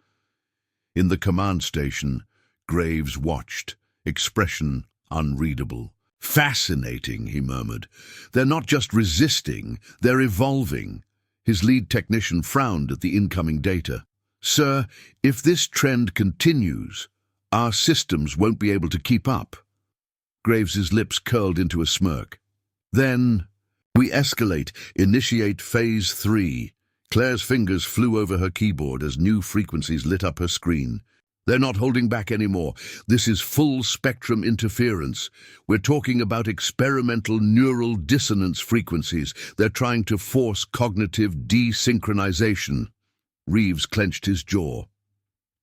In the command station, Graves watched, expression unreadable. Fascinating, he murmured. They're not just resisting, they're evolving. His lead technician frowned at the incoming data. Sir, if this trend continues, our systems won't be able to keep up. Graves's lips curled into a smirk. Then, we escalate, initiate Phase 3. Claire's fingers flew over her keyboard as new frequencies lit up her screen. They're not holding back anymore. This is full-spectrum interference. We're talking about experimental neural dissonance frequencies. They're trying to force cognitive desynchronization. Reeves clenched his jaw.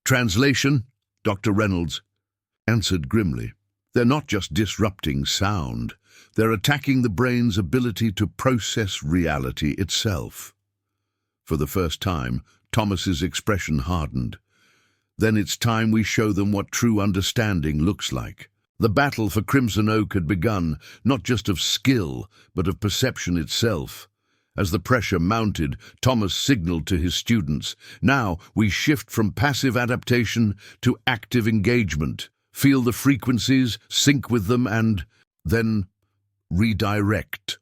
Translation? Dr. Reynolds answered grimly. They're not just disrupting sound. They're attacking the brain's ability to process reality itself. For the first time, Thomas's expression hardened. Then it's time we show them what true understanding looks like. The battle for Crimson Oak had begun, not just of skill, but of perception itself. As the pressure mounted, Thomas signaled to his students, now we shift from passive adaptation to active engagement. Feel the frequencies, sync with them, and then redirect.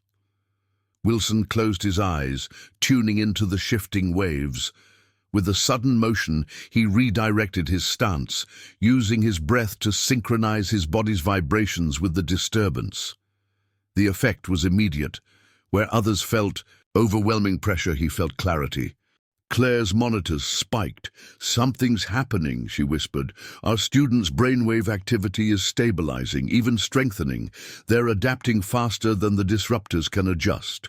Wilson closed his eyes, tuning into the shifting waves. With a sudden motion, he redirected his stance, using his breath to synchronize his body's vibrations with the disturbance. The effect was immediate. Where others felt overwhelming pressure, he felt clarity. Claire's monitors spiked. Something's happening, she whispered. Our students' brainwave activity is stabilizing, even strengthening. They're adapting faster than the disruptors can adjust.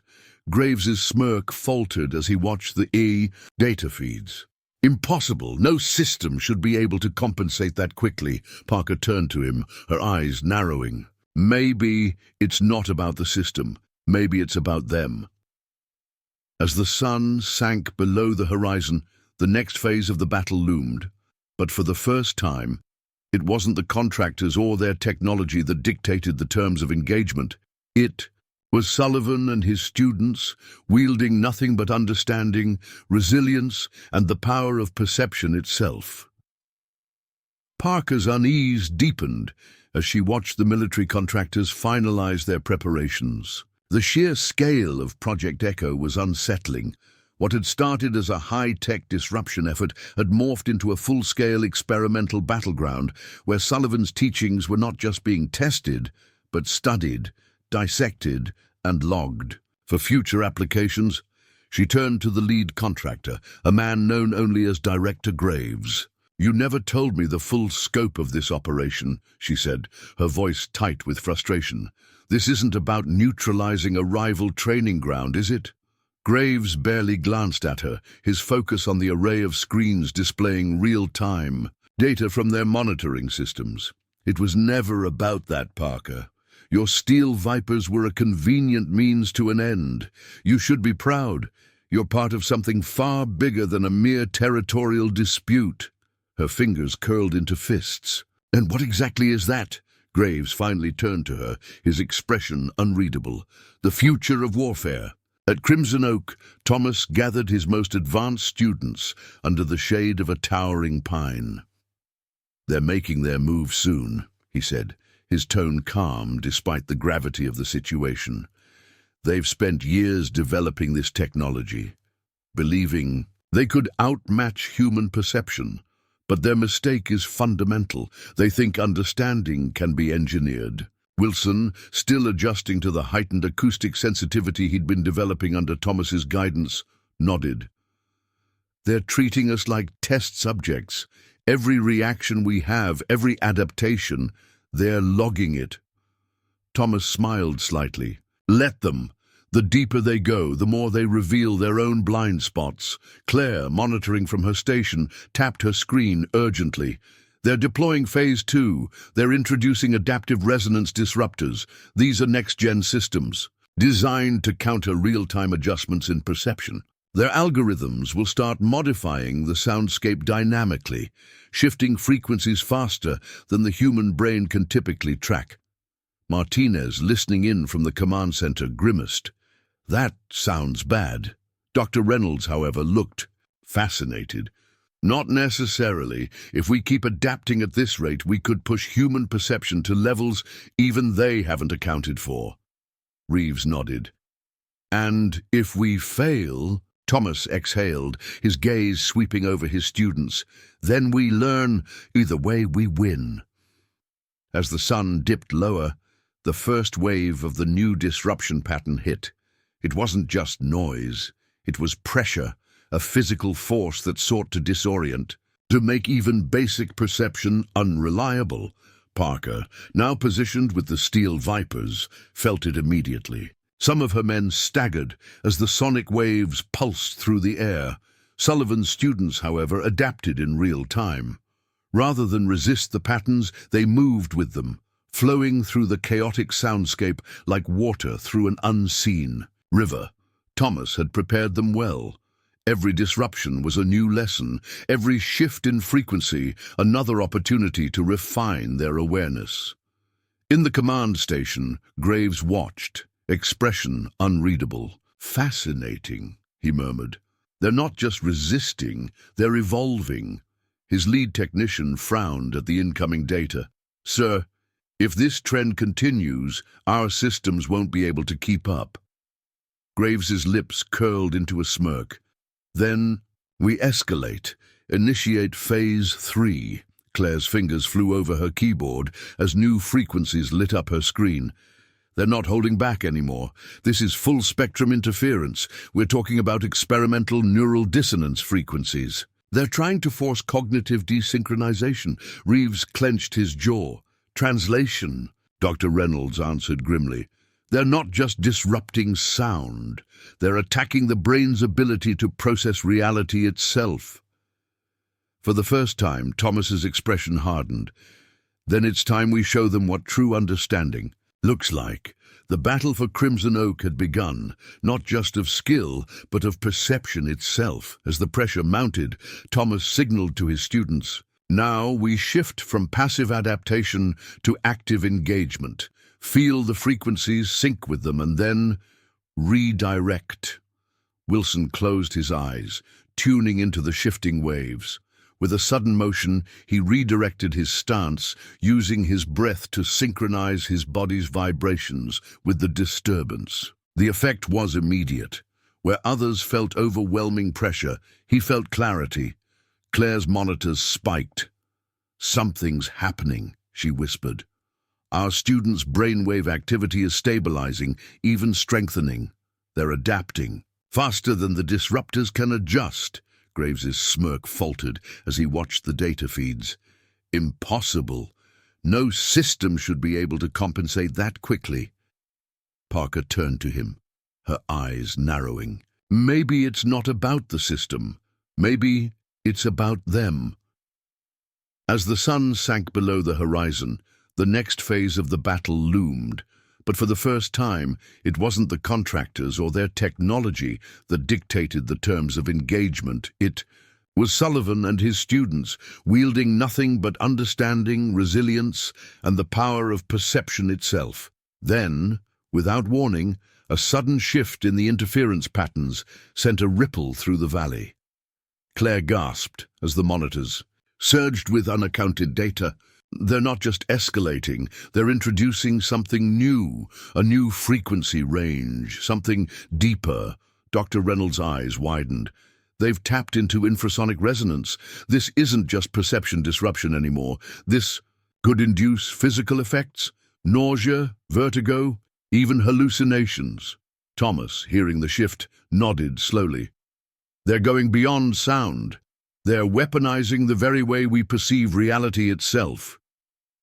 Graves's smirk faltered as he watched the data feeds. Impossible. No system should be able to compensate that quickly. Parker turned to him, her eyes narrowing. Maybe it's not about the system. Maybe it's about them. As the sun sank below the horizon, the next phase of the battle loomed. But for the first time, it wasn't the contractors or their technology that dictated the terms of engagement. It was Sullivan and his students, wielding nothing but understanding, resilience, and the power of perception itself. Parker's unease deepened as she watched the military contractors finalize their preparations. The sheer scale of Project Echo was unsettling. What had started as a high-tech disruption effort had morphed into a full-scale experimental battleground where Sullivan's teachings were not just being tested, but studied, dissected, and logged. For future applications, she turned to the lead contractor, a man known only as Director Graves. "You never told me the full scope of this operation," she said, her voice tight with frustration. "This isn't about neutralizing a rival training ground, is it?" Graves barely glanced at her, his focus on the array of screens displaying real-time data from their monitoring systems. "It was never about that, Parker. Your Steel Vipers were a convenient means to an end. You should be proud. You're part of something far bigger than a mere territorial dispute." Her fingers curled into fists. "And what exactly is that?" Graves finally turned to her, his expression unreadable. "The future of warfare." At Crimson Oak, Thomas gathered his most advanced students under the shade of a towering pine. "They're making their move soon," he said, his tone calm despite the gravity of the situation. "They've spent years developing this technology, believing they could outmatch human perception. But their mistake is fundamental. They think understanding can be engineered." Wilson, still adjusting to the heightened acoustic sensitivity he'd been developing under Thomas's guidance, nodded. "They're treating us like test subjects. Every reaction we have, every adaptation, they're logging it." Thomas smiled slightly. "Let them. The deeper they go, the more they reveal their own blind spots." Claire, monitoring from her station, tapped her screen urgently. "They're deploying Phase 2. They're introducing adaptive resonance disruptors. These are next-gen systems, designed to counter real-time adjustments in perception. Their algorithms will start modifying the soundscape dynamically, shifting frequencies faster than the human brain can typically track." Martinez, listening in from the command center, grimaced. "That sounds bad." Dr. Reynolds, however, looked fascinated. "Not necessarily. If we keep adapting at this rate, we could push human perception to levels even they haven't accounted for." Reeves nodded. "And if we fail," Thomas exhaled, his gaze sweeping over his students, "then we learn. Either way, we win." As the sun dipped lower, the first wave of the new disruption pattern hit. It wasn't just noise. It was pressure, a physical force that sought to disorient, to make even basic perception unreliable. Parker, now positioned with the Steel Vipers, felt it immediately. Some of her men staggered as the sonic waves pulsed through the air. Sullivan's students, however, adapted in real time. Rather than resist the patterns, they moved with them, flowing through the chaotic soundscape like water through an unseen river. Thomas had prepared them well. Every disruption was a new lesson, every shift in frequency another opportunity to refine their awareness. In the command station, Graves watched, expression unreadable. "Fascinating," he murmured. "They're not just resisting, they're evolving." His lead technician frowned at the incoming data. "Sir, if this trend continues, our systems won't be able to keep up." Graves's lips curled into a smirk. "Then we escalate, initiate Phase 3. Claire's fingers flew over her keyboard as new frequencies lit up her screen. "They're not holding back anymore. This is full-spectrum interference. We're talking about experimental neural dissonance frequencies. They're trying to force cognitive desynchronization." Reeves clenched his jaw. "Translation," Dr. Reynolds answered grimly. "They're not just disrupting sound. They're attacking the brain's ability to process reality itself." For the first time, Thomas's expression hardened. "Then it's time we show them what true understanding looks like." The battle for Crimson Oak had begun, not just of skill, but of perception itself. As the pressure mounted, Thomas signaled to his students, "Now we shift from passive adaptation to active engagement. Feel the frequencies, sync with them, and then redirect." Wilson closed his eyes, tuning into the shifting waves. With a sudden motion, he redirected his stance, using his breath to synchronize his body's vibrations with the disturbance. The effect was immediate. Where others felt overwhelming pressure, he felt clarity. Claire's monitors spiked. "Something's happening," she whispered. "Our students' brainwave activity is stabilizing, even strengthening. They're adapting. Faster than the disruptors can adjust." Graves's smirk faltered as he watched the data feeds. "Impossible. No system should be able to compensate that quickly." Parker turned to him, her eyes narrowing. "Maybe it's not about the system. Maybe it's about them." As the sun sank below the horizon, the next phase of the battle loomed. But for the first time, it wasn't the contractors or their technology that dictated the terms of engagement. It was Sullivan and his students, wielding nothing but understanding, resilience, and the power of perception itself. Then, without warning, a sudden shift in the interference patterns sent a ripple through the valley. Claire gasped as the monitors surged with unaccounted data. "They're not just escalating, they're introducing something new, a new frequency range, something deeper." Dr. Reynolds' eyes widened. "They've tapped into infrasonic resonance. This isn't just perception disruption anymore. This could induce physical effects, nausea, vertigo, even hallucinations." Thomas, hearing the shift, nodded slowly. "They're going beyond sound. They're weaponizing the very way we perceive reality itself."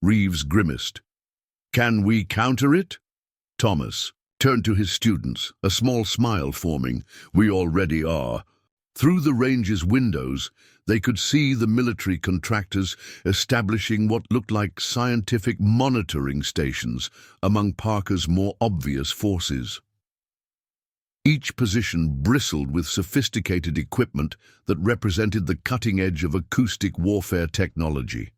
Reeves grimaced. "Can we counter it?" Thomas turned to his students, a small smile forming. "We already are." Through the range's windows, they could see the military contractors establishing what looked like scientific monitoring stations among Parker's more obvious forces. Each position bristled with sophisticated equipment that represented the cutting edge of acoustic warfare technology.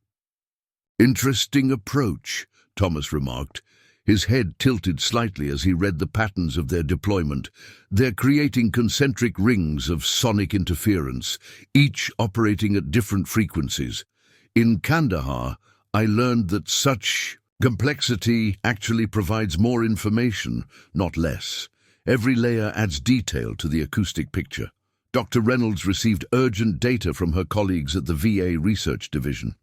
"Interesting approach," Thomas remarked. His head tilted slightly as he read the patterns of their deployment. "They're creating concentric rings of sonic interference, each operating at different frequencies. In Kandahar, I learned that such complexity actually provides more information, not less. Every layer adds detail to the acoustic picture." Dr. Reynolds received urgent data from her colleagues at the VA Research Division.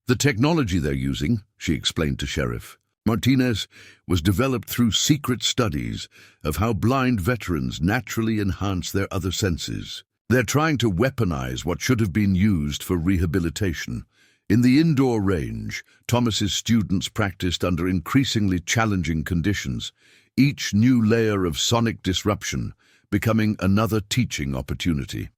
"The technology they're using," she explained to Sheriff Martinez, "was developed through secret studies of how blind veterans naturally enhance their other senses. They're trying to weaponize what should have been used for rehabilitation." In the indoor range, Thomas's students practiced under increasingly challenging conditions, each new layer of sonic disruption becoming another teaching opportunity.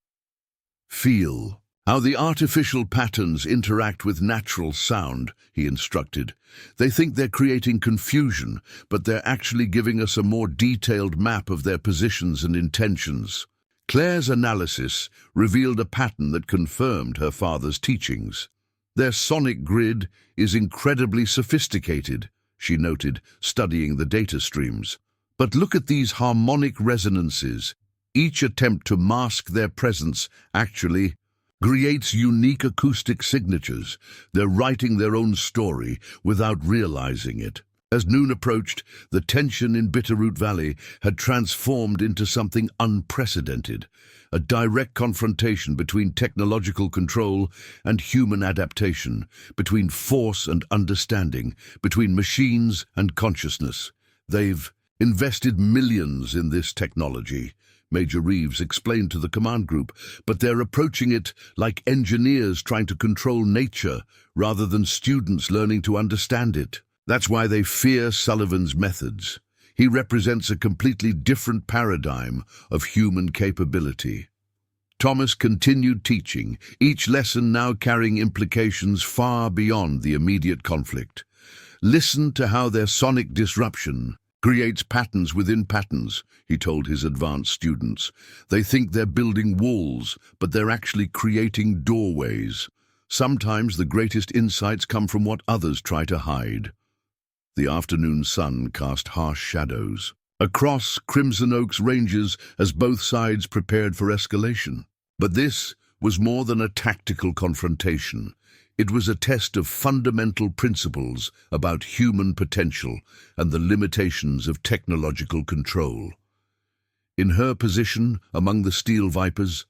"Feel how the artificial patterns interact with natural sound," he instructed. "They think they're creating confusion, but they're actually giving us a more detailed map of their positions and intentions." Claire's analysis revealed a pattern that confirmed her father's teachings. "Their sonic grid is incredibly sophisticated," she noted, studying the data streams. "But look at these harmonic resonances. Each attempt to mask their presence actually creates unique acoustic signatures. They're writing their own story without realizing it." As noon approached, the tension in Bitterroot Valley had transformed into something unprecedented, a direct confrontation between technological control and human adaptation, between force and understanding, between machines and consciousness. "They've invested millions in this technology," Major Reeves explained to the command group, "but they're approaching it like engineers trying to control nature rather than students learning to understand it. That's why they fear Sullivan's methods. He represents a completely different paradigm of human capability." Thomas continued teaching, each lesson now carrying implications far beyond the immediate conflict. "Listen to how their sonic disruption creates patterns within patterns," he told his advanced students. "They think they're building walls, but they're actually creating doorways. Sometimes the greatest insights come from what others try to hide." The afternoon sun cast harsh shadows across Crimson Oak's ranges as both sides prepared for escalation. But this was more than a tactical confrontation. It was a test of fundamental principles about human potential and the limitations of technological control. In her position among the steel vipers,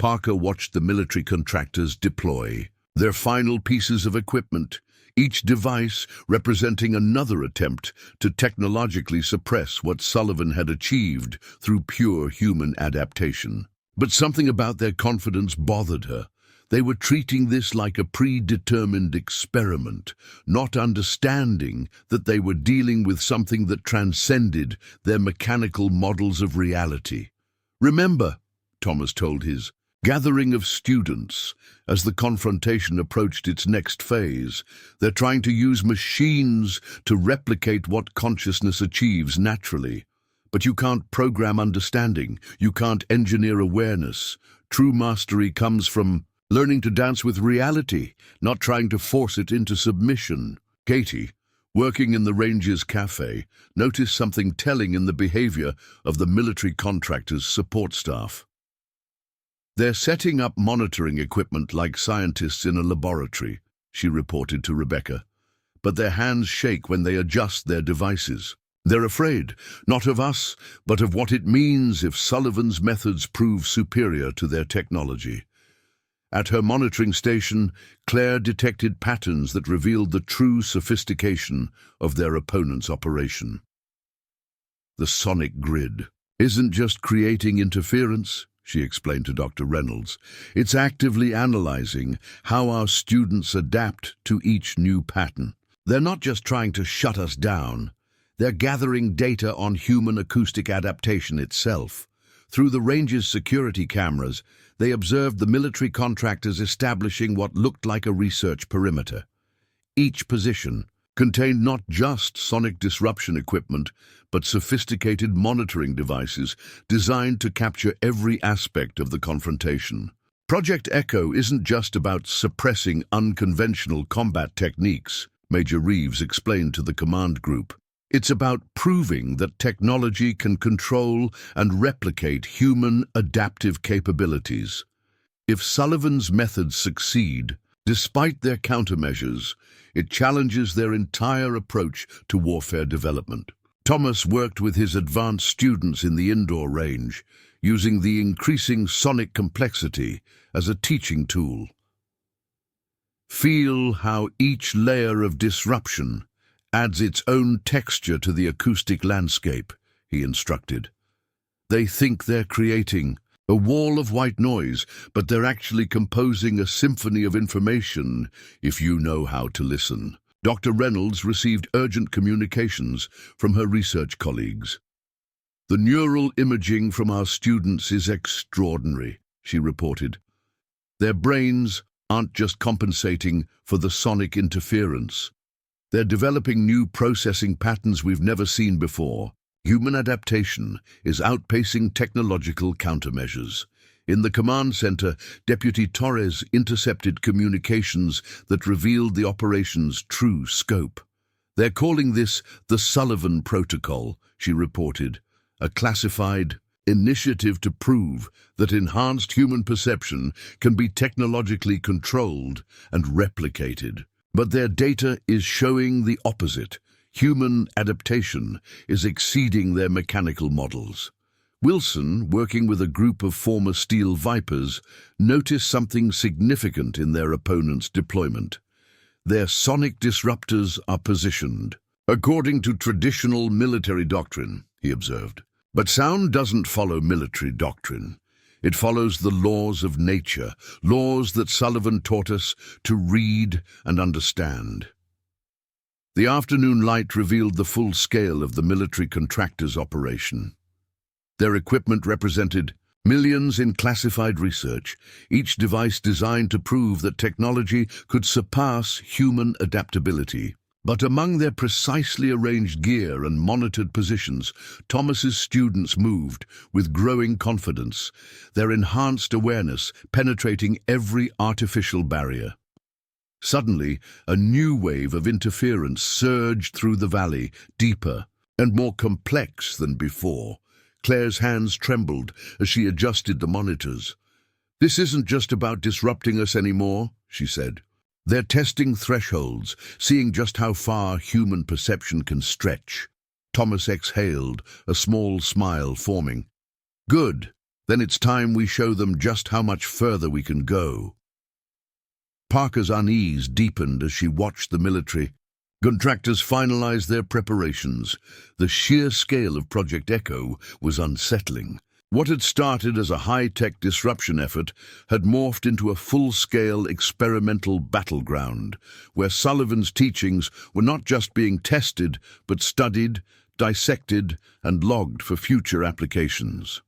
Parker watched the military contractors deploy their final pieces of equipment, each device representing another attempt to technologically suppress what Sullivan had achieved through pure human adaptation. But something about their confidence bothered her. They were treating this like a predetermined experiment, not understanding that they were dealing with something that transcended their mechanical models of reality. "Remember," Thomas told his gathering of students, as the confrontation approached its next phase, "they're trying to use machines to replicate what consciousness achieves naturally. But you can't program understanding, you can't engineer awareness. True mastery comes from learning to dance with reality, not trying to force it into submission." Katie, working in the Ranger's cafe, noticed something telling in the behavior of the military contractors' support staff. "They're setting up monitoring equipment like scientists in a laboratory," she reported to Rebecca. "But their hands shake when they adjust their devices. They're afraid, not of us, but of what it means if Sullivan's methods prove superior to their technology." At her monitoring station, Claire detected patterns that revealed the true sophistication of their opponent's operation. "The sonic grid isn't just creating interference," she explained to Dr. Reynolds. "It's actively analyzing how our students adapt to each new pattern. They're not just trying to shut us down, they're gathering data on human acoustic adaptation itself. Through the Ranger's security cameras, they observed the military contractors establishing what looked like a research perimeter. Each position contained not just sonic disruption equipment, but sophisticated monitoring devices designed to capture every aspect of the confrontation. Project Echo isn't just about suppressing unconventional combat techniques, Major Reeves explained to the command group. It's about proving that technology can control and replicate human adaptive capabilities. If Sullivan's methods succeed, despite their countermeasures, it challenges their entire approach to warfare development. Thomas worked with his advanced students in the indoor range, using the increasing sonic complexity as a teaching tool. "Feel how each layer of disruption adds its own texture to the acoustic landscape," he instructed. "They think they're creating a wall of white noise, but they're actually composing a symphony of information if you know how to listen." Dr. Reynolds received urgent communications from her research colleagues. "The neural imaging from our students is extraordinary," she reported. "Their brains aren't just compensating for the sonic interference. They're developing new processing patterns we've never seen before. Human adaptation is outpacing technological countermeasures." In the command center, Deputy Torres intercepted communications that revealed the operation's true scope. "They're calling this the Sullivan Protocol," she reported, "a classified initiative to prove that enhanced human perception can be technologically controlled and replicated. But their data is showing the opposite. Human adaptation is exceeding their mechanical models." Wilson, working with a group of former Steel Vipers, noticed something significant in their opponent's deployment. Their sonic disruptors are positioned according to traditional military doctrine, he observed. But sound doesn't follow military doctrine. It follows the laws of nature, laws that Sullivan taught us to read and understand. The afternoon light revealed the full scale of the military contractors' operation. Their equipment represented millions in classified research, each device designed to prove that technology could surpass human adaptability. But among their precisely arranged gear and monitored positions, Thomas's students moved with growing confidence, their enhanced awareness penetrating every artificial barrier. Suddenly, a new wave of interference surged through the valley, deeper and more complex than before. Claire's hands trembled as she adjusted the monitors. "This isn't just about disrupting us anymore," she said. "They're testing thresholds, seeing just how far human perception can stretch." Thomas exhaled, a small smile forming. Good. Then it's time we show them just how much further we can go. Parker's unease deepened as she watched the military contractors finalize their preparations. The sheer scale of Project Echo was unsettling. What had started as a high-tech disruption effort had morphed into a full-scale experimental battleground, where Sullivan's teachings were not just being tested, but studied, dissected, and logged for future applications.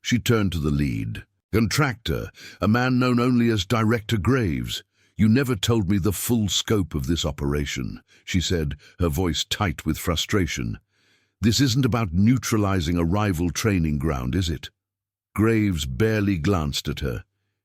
She turned to the lead. Contractor, a man known only as Director Graves. "You never told me the full scope of this operation," she said, her voice tight with frustration. "This isn't about neutralizing a rival training ground, is it?" Graves barely glanced at her.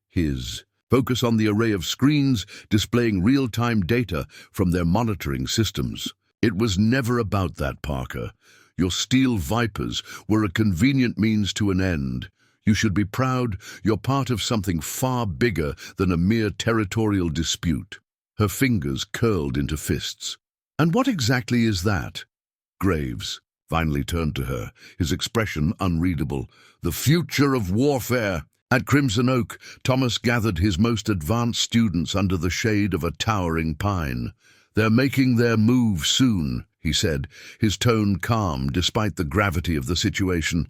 His focus on the array of screens displaying real-time data from their monitoring systems. "It was never about that, Parker. Your Steel Vipers were a convenient means to an end. You should be proud you're part of something far bigger than a mere territorial dispute." Her fingers curled into fists. "And what exactly is that?" Graves finally turned to her, his expression unreadable. "The future of warfare." At Crimson Oak, Thomas gathered his most advanced students under the shade of a towering pine. "They're making their move soon," he said, his tone calm despite the gravity of the situation.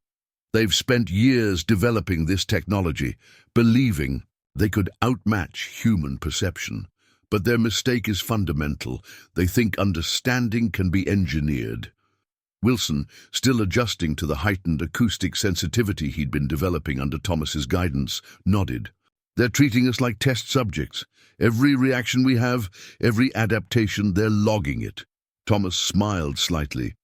"They've spent years developing this technology, believing they could outmatch human perception. But their mistake is fundamental. They think understanding can be engineered." Wilson, still adjusting to the heightened acoustic sensitivity he'd been developing under Thomas's guidance, nodded. "They're treating us like test subjects. Every reaction we have, every adaptation, they're logging it." Thomas smiled slightly.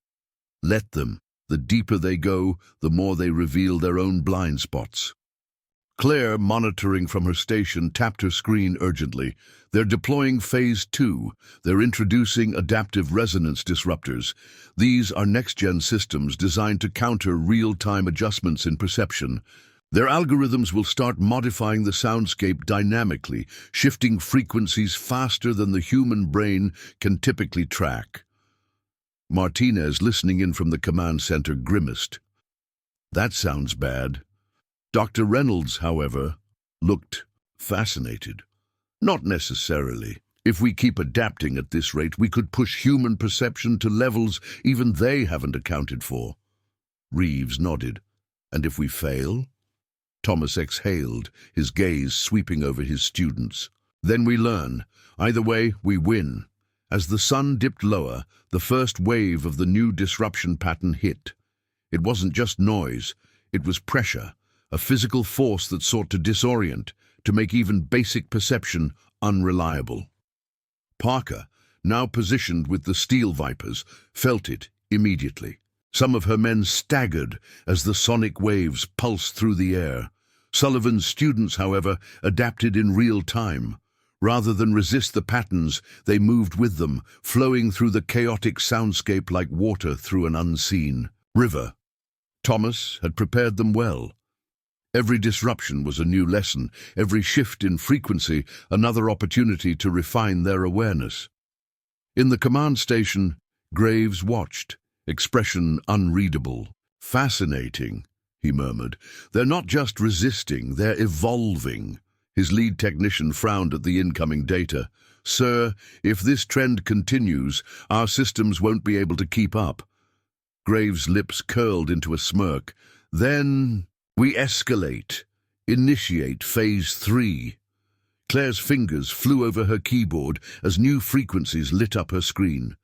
"Let them. The deeper they go, the more they reveal their own blind spots." Claire, monitoring from her station, tapped her screen urgently. "They're deploying Phase 2. They're introducing adaptive resonance disruptors. These are next-gen systems designed to counter real-time adjustments in perception. Their algorithms will start modifying the soundscape dynamically, shifting frequencies faster than the human brain can typically track." Martinez, listening in from the command center, grimaced. "That sounds bad." Dr. Reynolds, however, looked fascinated. "Not necessarily. If we keep adapting at this rate, we could push human perception to levels even they haven't accounted for." Reeves nodded. "And if we fail?" Thomas exhaled, his gaze sweeping over his students. "Then we learn. Either way, we win." As the sun dipped lower, the first wave of the new disruption pattern hit. It wasn't just noise, it was pressure, a physical force that sought to disorient, to make even basic perception unreliable. Parker, now positioned with the Steel Vipers, felt it immediately. Some of her men staggered as the sonic waves pulsed through the air. Sullivan's students, however, adapted in real time. Rather than resist the patterns, they moved with them, flowing through the chaotic soundscape like water through an unseen river. Thomas had prepared them well. Every disruption was a new lesson, every shift in frequency another opportunity to refine their awareness. In the command station, Graves watched, expression unreadable. "Fascinating," he murmured. "They're not just resisting, they're evolving." His lead technician frowned at the incoming data. "Sir, if this trend continues, our systems won't be able to keep up." Graves' lips curled into a smirk. "Then we escalate. Initiate Phase 3. Claire's fingers flew over her keyboard as new frequencies lit up her screen.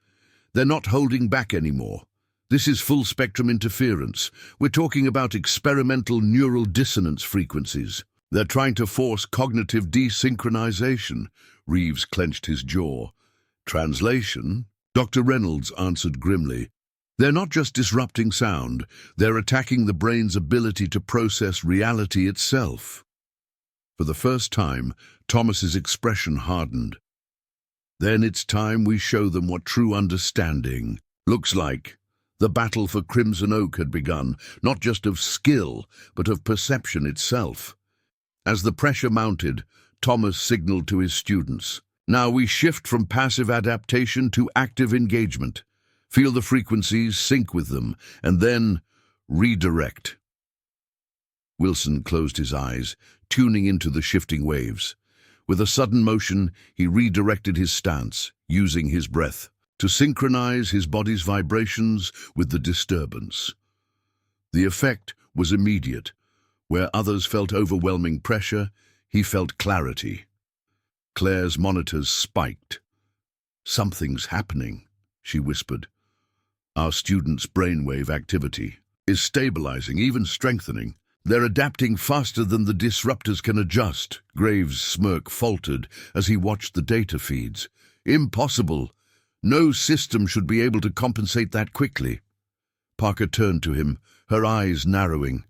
"They're not holding back anymore. This is full-spectrum interference. We're talking about experimental neural dissonance frequencies. They're trying to force cognitive desynchronization." Reeves clenched his jaw. "Translation?" Dr. Reynolds answered grimly. "They're not just disrupting sound, they're attacking the brain's ability to process reality itself." For the first time, Thomas's expression hardened. "Then it's time we show them what true understanding looks like." The battle for Crimson Oak had begun, not just of skill, but of perception itself. As the pressure mounted, Thomas signaled to his students. "Now we shift from passive adaptation to active engagement. Feel the frequencies, sync with them, and then redirect." Wilson closed his eyes, tuning into the shifting waves. With a sudden motion, he redirected his stance, using his breath to synchronize his body's vibrations with the disturbance. The effect was immediate. Where others felt overwhelming pressure, he felt clarity. Claire's monitors spiked. "Something's happening," she whispered. "Our students' brainwave activity is stabilizing, even strengthening. They're adapting faster than the disruptors can adjust." Graves' smirk faltered as he watched the data feeds. "Impossible. No system should be able to compensate that quickly." Parker turned to him, her eyes narrowing.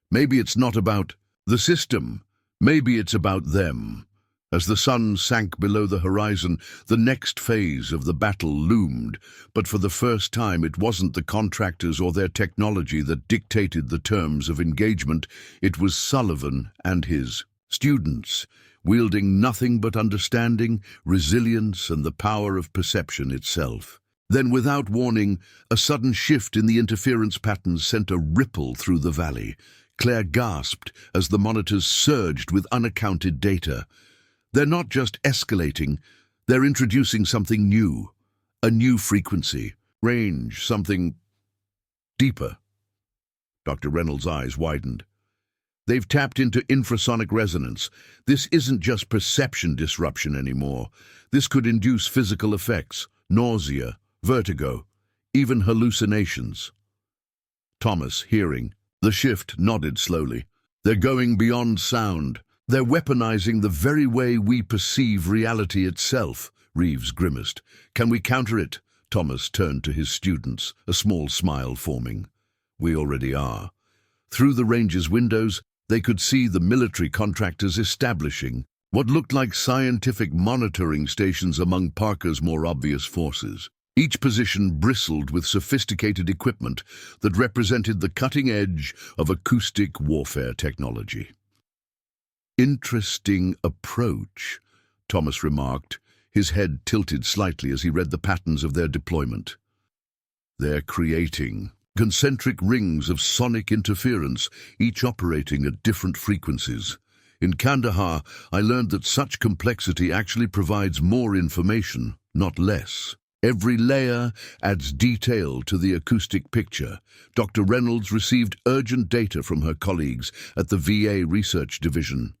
"Maybe it's not about the system. Maybe it's about them." As the sun sank below the horizon, the next phase of the battle loomed, but for the first time it wasn't the contractors or their technology that dictated the terms of engagement. It was Sullivan and his students, wielding nothing but understanding, resilience, and the power of perception itself. Then, without warning, a sudden shift in the interference patterns sent a ripple through the valley. Claire gasped as the monitors surged with unaccounted data. They're not just escalating, they're introducing something new. A new frequency, range, something deeper. Dr. Reynolds' eyes widened. They've tapped into infrasonic resonance. This isn't just perception disruption anymore. This could induce physical effects, nausea, vertigo, even hallucinations. Thomas, hearing the shift, nodded slowly. They're going beyond sound. They're weaponizing the very way we perceive reality itself, Reeves grimaced. "Can we counter it?" Thomas turned to his students, a small smile forming. "We already are." Through the range's windows, they could see the military contractors establishing what looked like scientific monitoring stations among Parker's more obvious forces. Each position bristled with sophisticated equipment that represented the cutting edge of acoustic warfare technology. "Interesting approach," Thomas remarked, his head tilted slightly as he read the patterns of their deployment. "They're creating concentric rings of sonic interference, each operating at different frequencies. In Kandahar, I learned that such complexity actually provides more information, not less. Every layer adds detail to the acoustic picture." Dr. Reynolds received urgent data from her colleagues at the VA Research Division.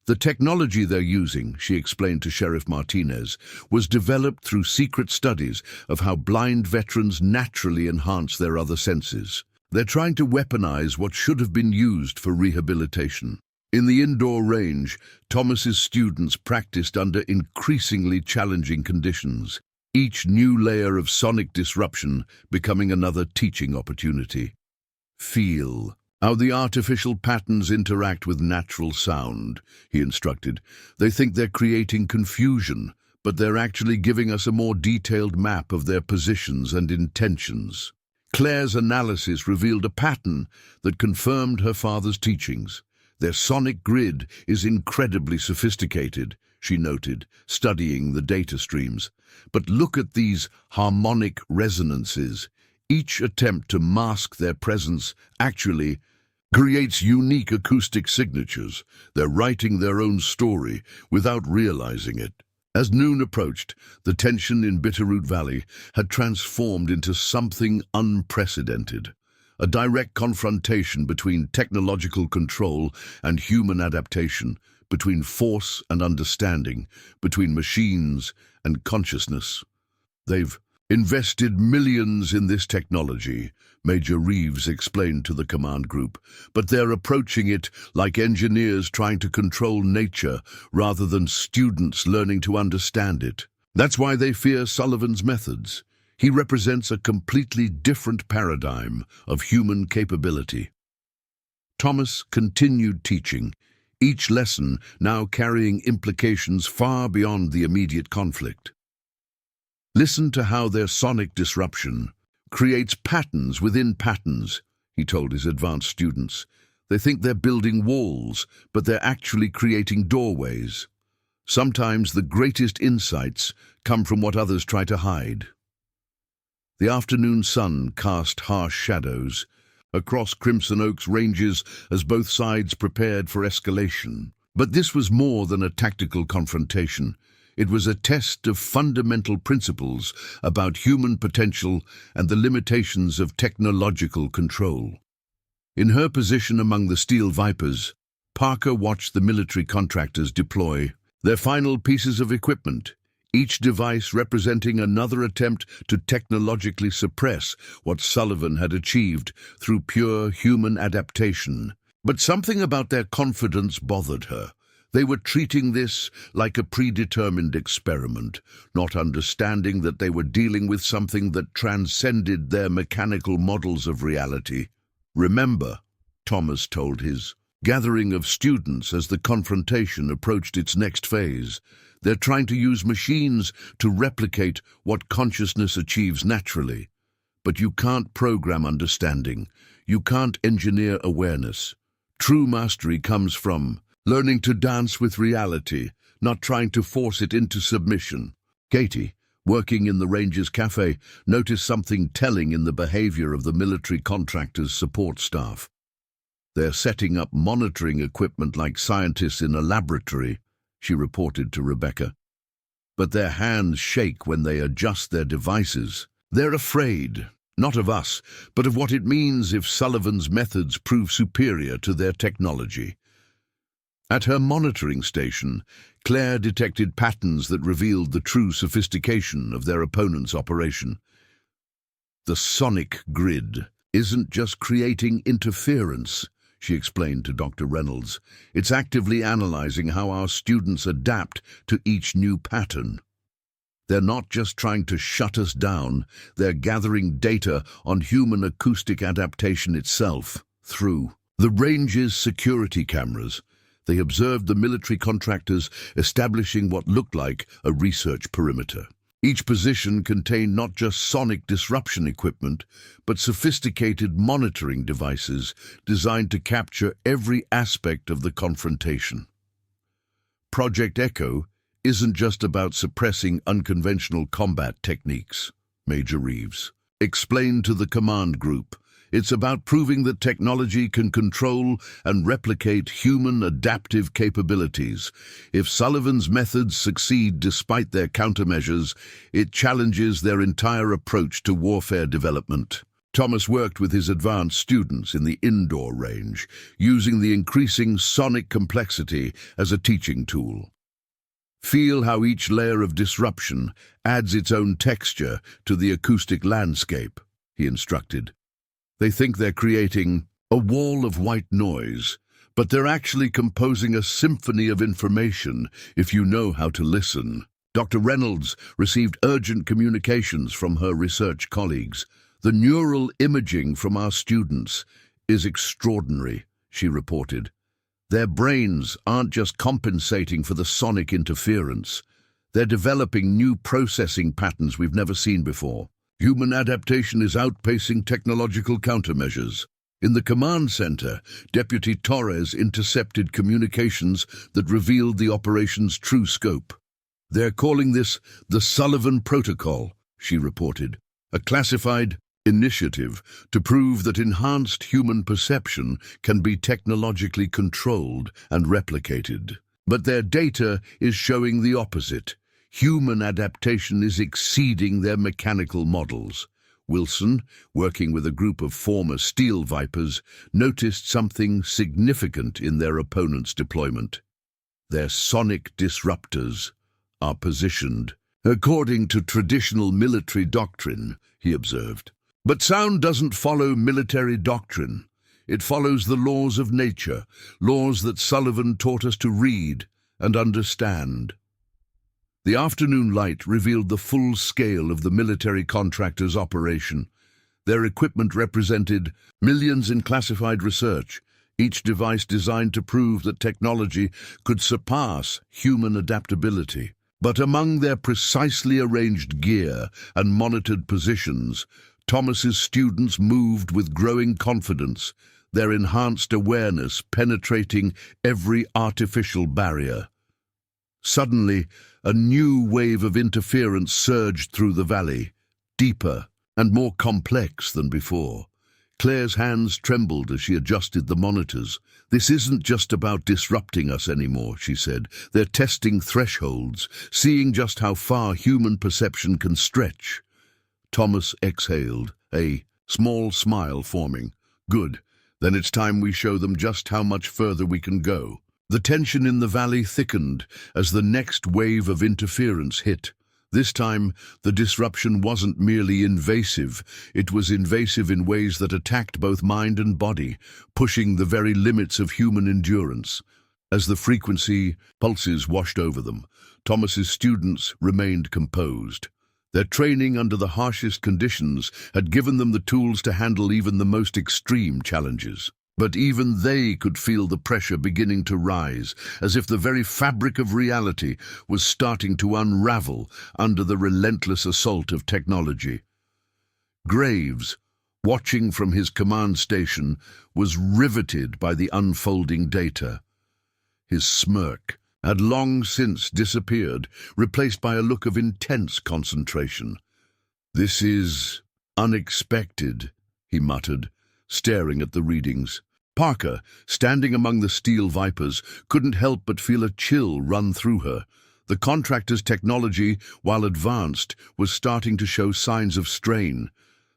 "The technology they're using," she explained to Sheriff Martinez, "was developed through secret studies of how blind veterans naturally enhance their other senses. They're trying to weaponize what should have been used for rehabilitation." In the indoor range, Thomas's students practiced under increasingly challenging conditions, each new layer of sonic disruption becoming another teaching opportunity. "Feel how the artificial patterns interact with natural sound," he instructed. "They think they're creating confusion, but they're actually giving us a more detailed map of their positions and intentions." Claire's analysis revealed a pattern that confirmed her father's teachings. "Their sonic grid is incredibly sophisticated," she noted, studying the data streams. "But look at these harmonic resonances. Each attempt to mask their presence actually creates unique acoustic signatures. They're writing their own story without realizing it." As noon approached, the tension in Bitterroot Valley had transformed into something unprecedented. A direct confrontation between technological control and human adaptation, between force and understanding, between machines and consciousness. "They've invested millions in this technology," Major Reeves explained to the command group, "but they're approaching it like engineers trying to control nature rather than students learning to understand it. That's why they fear Sullivan's methods. He represents a completely different paradigm of human capability." Thomas continued teaching, each lesson now carrying implications far beyond the immediate conflict. "Listen to how their sonic disruption creates patterns within patterns," he told his advanced students. "They think they're building walls, but they're actually creating doorways. Sometimes the greatest insights come from what others try to hide." The afternoon sun cast harsh shadows. across Crimson Oak's ranges as both sides prepared for escalation. But this was more than a tactical confrontation. It was a test of fundamental principles about human potential and the limitations of technological control. In her position among the Steel Vipers, Parker watched the military contractors deploy their final pieces of equipment, each device representing another attempt to technologically suppress what Sullivan had achieved through pure human adaptation. But something about their confidence bothered her. They were treating this like a predetermined experiment, not understanding that they were dealing with something that transcended their mechanical models of reality. "Remember," Thomas told his gathering of students as the confrontation approached its next phase, "they're trying to use machines to replicate what consciousness achieves naturally. But you can't program understanding. You can't engineer awareness. True mastery comes from learning to dance with reality, not trying to force it into submission." Katie, working in the Rangers Cafe, noticed something telling in the behavior of the military contractors' support staff. "They're setting up monitoring equipment like scientists in a laboratory," she reported to Rebecca. "But their hands shake when they adjust their devices. They're afraid, not of us, but of what it means if Sullivan's methods prove superior to their technology." At her monitoring station, Claire detected patterns that revealed the true sophistication of their opponent's operation. "The sonic grid isn't just creating interference," she explained to Dr. Reynolds. "It's actively analyzing how our students adapt to each new pattern. They're not just trying to shut us down, they're gathering data on human acoustic adaptation itself. Through the range's security cameras, they observed the military contractors establishing what looked like a research perimeter. Each position contained not just sonic disruption equipment, but sophisticated monitoring devices designed to capture every aspect of the confrontation. Project Echo isn't just about suppressing unconventional combat techniques, Major Reeves explained to the command group. It's about proving that technology can control and replicate human adaptive capabilities. If Sullivan's methods succeed despite their countermeasures, it challenges their entire approach to warfare development. Thomas worked with his advanced students in the indoor range, using the increasing sonic complexity as a teaching tool. "Feel how each layer of disruption adds its own texture to the acoustic landscape," he instructed. "They think they're creating a wall of white noise, but they're actually composing a symphony of information if you know how to listen." Dr. Reynolds received urgent communications from her research colleagues. "The neural imaging from our students is extraordinary," she reported. "Their brains aren't just compensating for the sonic interference. They're developing new processing patterns we've never seen before. Human adaptation is outpacing technological countermeasures." In the command center, Deputy Torres intercepted communications that revealed the operation's true scope. "They're calling this the Sullivan Protocol," she reported, "a classified initiative to prove that enhanced human perception can be technologically controlled and replicated. But their data is showing the opposite. Human adaptation is exceeding their mechanical models." Wilson, working with a group of former Steel Vipers, noticed something significant in their opponent's deployment. Their sonic disruptors are positioned according to traditional military doctrine, he observed. But sound doesn't follow military doctrine. It follows the laws of nature, laws that Sullivan taught us to read and understand. The afternoon light revealed the full scale of the military contractors' operation. Their equipment represented millions in classified research, each device designed to prove that technology could surpass human adaptability. But among their precisely arranged gear and monitored positions, Thomas's students moved with growing confidence, their enhanced awareness penetrating every artificial barrier. Suddenly, a new wave of interference surged through the valley, deeper and more complex than before. Claire's hands trembled as she adjusted the monitors. "This isn't just about disrupting us anymore," she said. "They're testing thresholds, seeing just how far human perception can stretch." Thomas exhaled, a small smile forming. "Good. Then it's time we show them just how much further we can go." The tension in the valley thickened as the next wave of interference hit. This time, the disruption wasn't merely invasive, it was invasive in ways that attacked both mind and body, pushing the very limits of human endurance. As the frequency pulses washed over them, Thomas's students remained composed. Their training under the harshest conditions had given them the tools to handle even the most extreme challenges. But even they could feel the pressure beginning to rise, as if the very fabric of reality was starting to unravel under the relentless assault of technology. Graves, watching from his command station, was riveted by the unfolding data. His smirk had long since disappeared, replaced by a look of intense concentration. "This is unexpected," he muttered, staring at the readings. Parker, standing among the steel vipers, couldn't help but feel a chill run through her. The contractor's technology, while advanced, was starting to show signs of strain.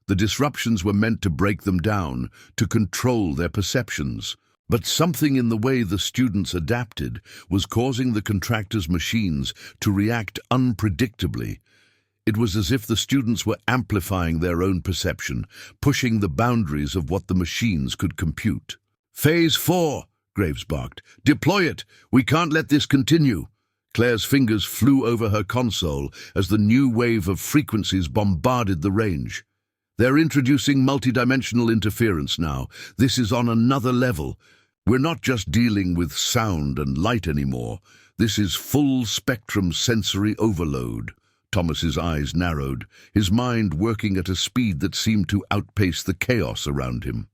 The disruptions were meant to break them down, to control their perceptions. But something in the way the students adapted was causing the contractor's machines to react unpredictably. It was as if the students were amplifying their own perception, pushing the boundaries of what the machines could compute. "Phase 4, Graves barked. "Deploy it! We can't let this continue!" Claire's fingers flew over her console as the new wave of frequencies bombarded the range. "They're introducing multidimensional interference now. This is on another level. We're not just dealing with sound and light anymore. This is full-spectrum sensory overload." Thomas's eyes narrowed, his mind working at a speed that seemed to outpace the chaos around him.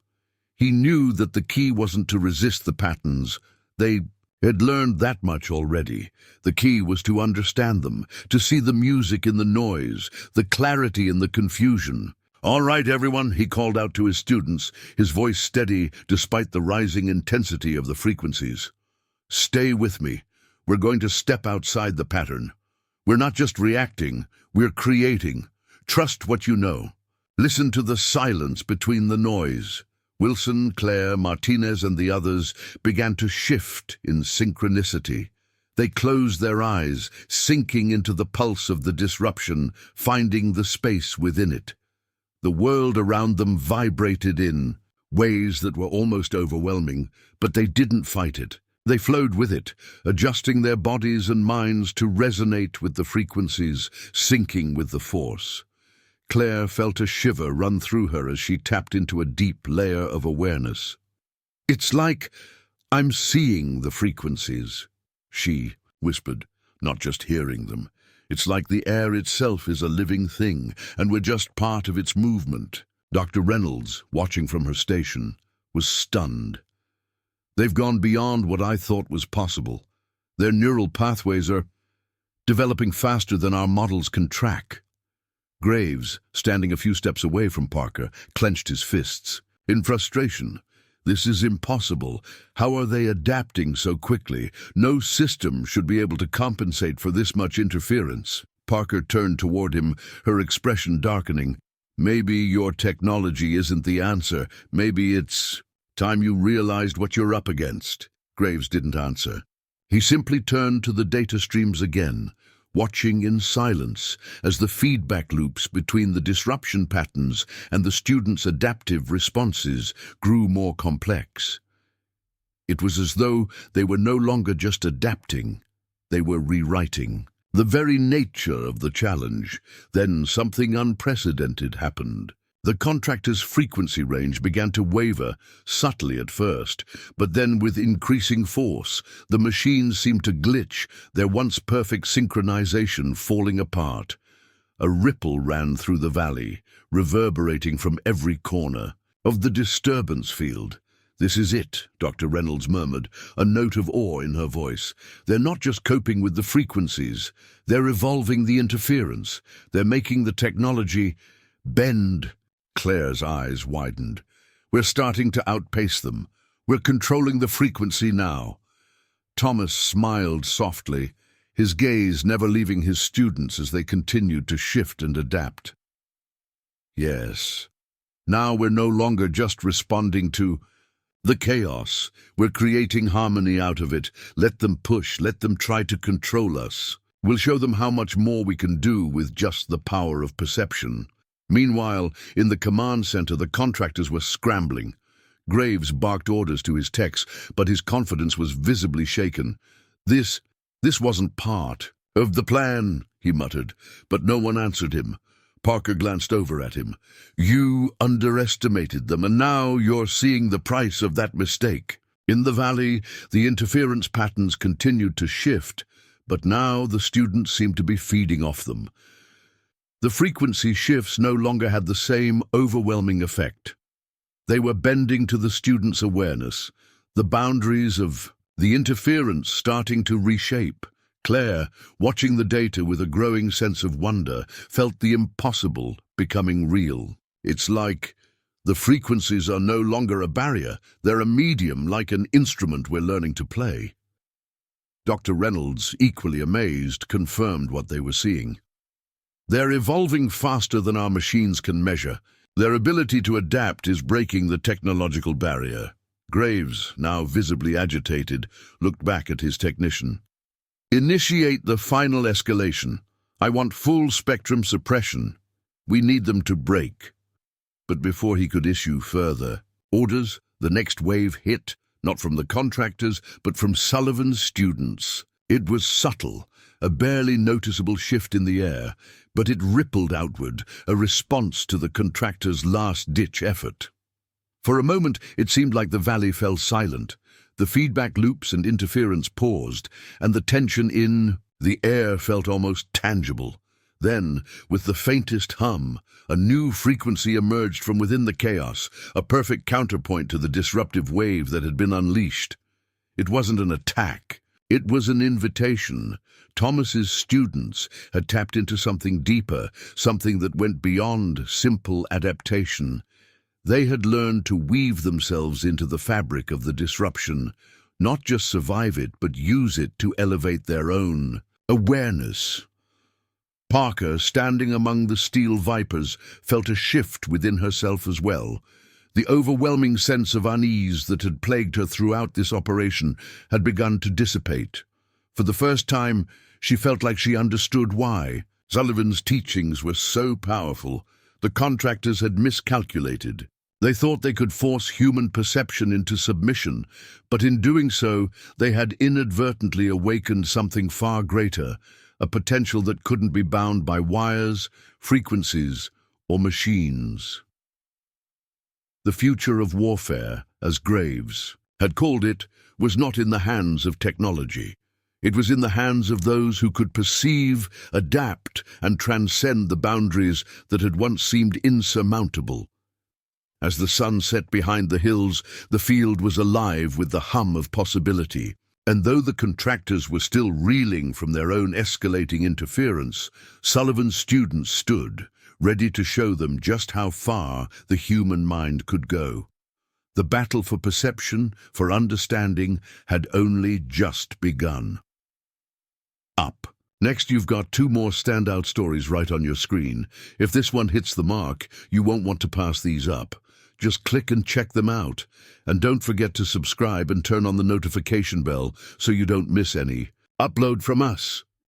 He knew that the key wasn't to resist the patterns. They had learned that much already. The key was to understand them, to see the music in the noise, the clarity in the confusion. "All right, everyone," he called out to his students, his voice steady despite the rising intensity of the frequencies. "Stay with me. We're going to step outside the pattern. We're not just reacting, we're creating. Trust what you know. Listen to the silence between the noise." Wilson, Claire, Martinez, and the others began to shift in synchronicity. They closed their eyes, sinking into the pulse of the disruption, finding the space within it. The world around them vibrated in ways that were almost overwhelming, but they didn't fight it. They flowed with it, adjusting their bodies and minds to resonate with the frequencies, syncing with the force. Claire felt a shiver run through her as she tapped into a deep layer of awareness. "It's like I'm seeing the frequencies," she whispered, not just hearing them. "It's like the air itself is a living thing, and we're just part of its movement." Dr. Reynolds, watching from her station, was stunned. "They've gone beyond what I thought was possible. Their neural pathways are developing faster than our models can track." Graves, standing a few steps away from Parker, clenched his fists. In frustration, "This is impossible. How are they adapting so quickly? No system should be able to compensate for this much interference." Parker turned toward him, her expression darkening. "Maybe your technology isn't the answer. Maybe it's time you realized what you're up against." Graves didn't answer. He simply turned to the data streams again, watching in silence as the feedback loops between the disruption patterns and the students' adaptive responses grew more complex. It was as though they were no longer just adapting, they were rewriting the very nature of the challenge. Then something unprecedented happened. The contractor's frequency range began to waver, subtly at first, but then with increasing force. The machines seemed to glitch, their once perfect synchronization falling apart. A ripple ran through the valley, reverberating from every corner of the disturbance field. "This is it," Dr. Reynolds murmured, a note of awe in her voice. "They're not just coping with the frequencies, they're evolving the interference. They're making the technology bend." Claire's eyes widened. We're starting to outpace them. We're controlling the frequency now." Thomas smiled softly, his gaze never leaving his students as they continued to shift and adapt. "Yes. Now we're no longer just responding to the chaos. We're creating harmony out of it. Let them push, let them try to control us. We'll show them how much more we can do with just the power of perception." Meanwhile, in the command center, the contractors were scrambling. Graves barked orders to his techs, but his confidence was visibly shaken. This wasn't part of the plan," he muttered, but no one answered him. Parker glanced over at him. "You underestimated them, and now you're seeing the price of that mistake." In the valley, the interference patterns continued to shift, but now the students seemed to be feeding off them. The frequency shifts no longer had the same overwhelming effect. They were bending to the students' awareness, the boundaries of the interference starting to reshape. Claire, watching the data with a growing sense of wonder, felt the impossible becoming real. It's like the frequencies are no longer a barrier, they're a medium, like an instrument we're learning to play. Dr. Reynolds, equally amazed, confirmed what they were seeing. "They're evolving faster than our machines can measure. Their ability to adapt is breaking the technological barrier." Graves, now visibly agitated, looked back at his technician. "Initiate the final escalation. I want full spectrum suppression. We need them to break." But before he could issue further orders, the next wave hit, not from the contractors, but from Sullivan's students. It was subtle, a barely noticeable shift in the air, but it rippled outward, a response to the contractors' last-ditch effort. For a moment, it seemed like the valley fell silent. The feedback loops and interference paused, and the tension in the air felt almost tangible. Then, with the faintest hum, a new frequency emerged from within the chaos, a perfect counterpoint to the disruptive wave that had been unleashed. It wasn't an attack. It was an invitation. Thomas's students had tapped into something deeper, something that went beyond simple adaptation. They had learned to weave themselves into the fabric of the disruption, not just survive it, but use it to elevate their own awareness. Parker, standing among the steel vipers, felt a shift within herself as well. The overwhelming sense of unease that had plagued her throughout this operation had begun to dissipate. For the first time, she felt like she understood why. Sullivan's teachings were so powerful. The contractors had miscalculated. They thought they could force human perception into submission, but in doing so, they had inadvertently awakened something far greater, a potential that couldn't be bound by wires, frequencies, or machines. The future of warfare, as Graves had called it, was not in the hands of technology. It was in the hands of those who could perceive, adapt, and transcend the boundaries that had once seemed insurmountable. As the sun set behind the hills, the field was alive with the hum of possibility. And though the contractors were still reeling from their own escalating interference, Sullivan's students stood, ready to show them just how far the human mind could go. The battle for perception, for understanding, had only just begun. Up. Next, you've got 2 more standout stories right on your screen. If this one hits the mark, you won't want to pass these up. Just click and check them out. And don't forget to subscribe and turn on the notification bell so you don't miss any upload from us.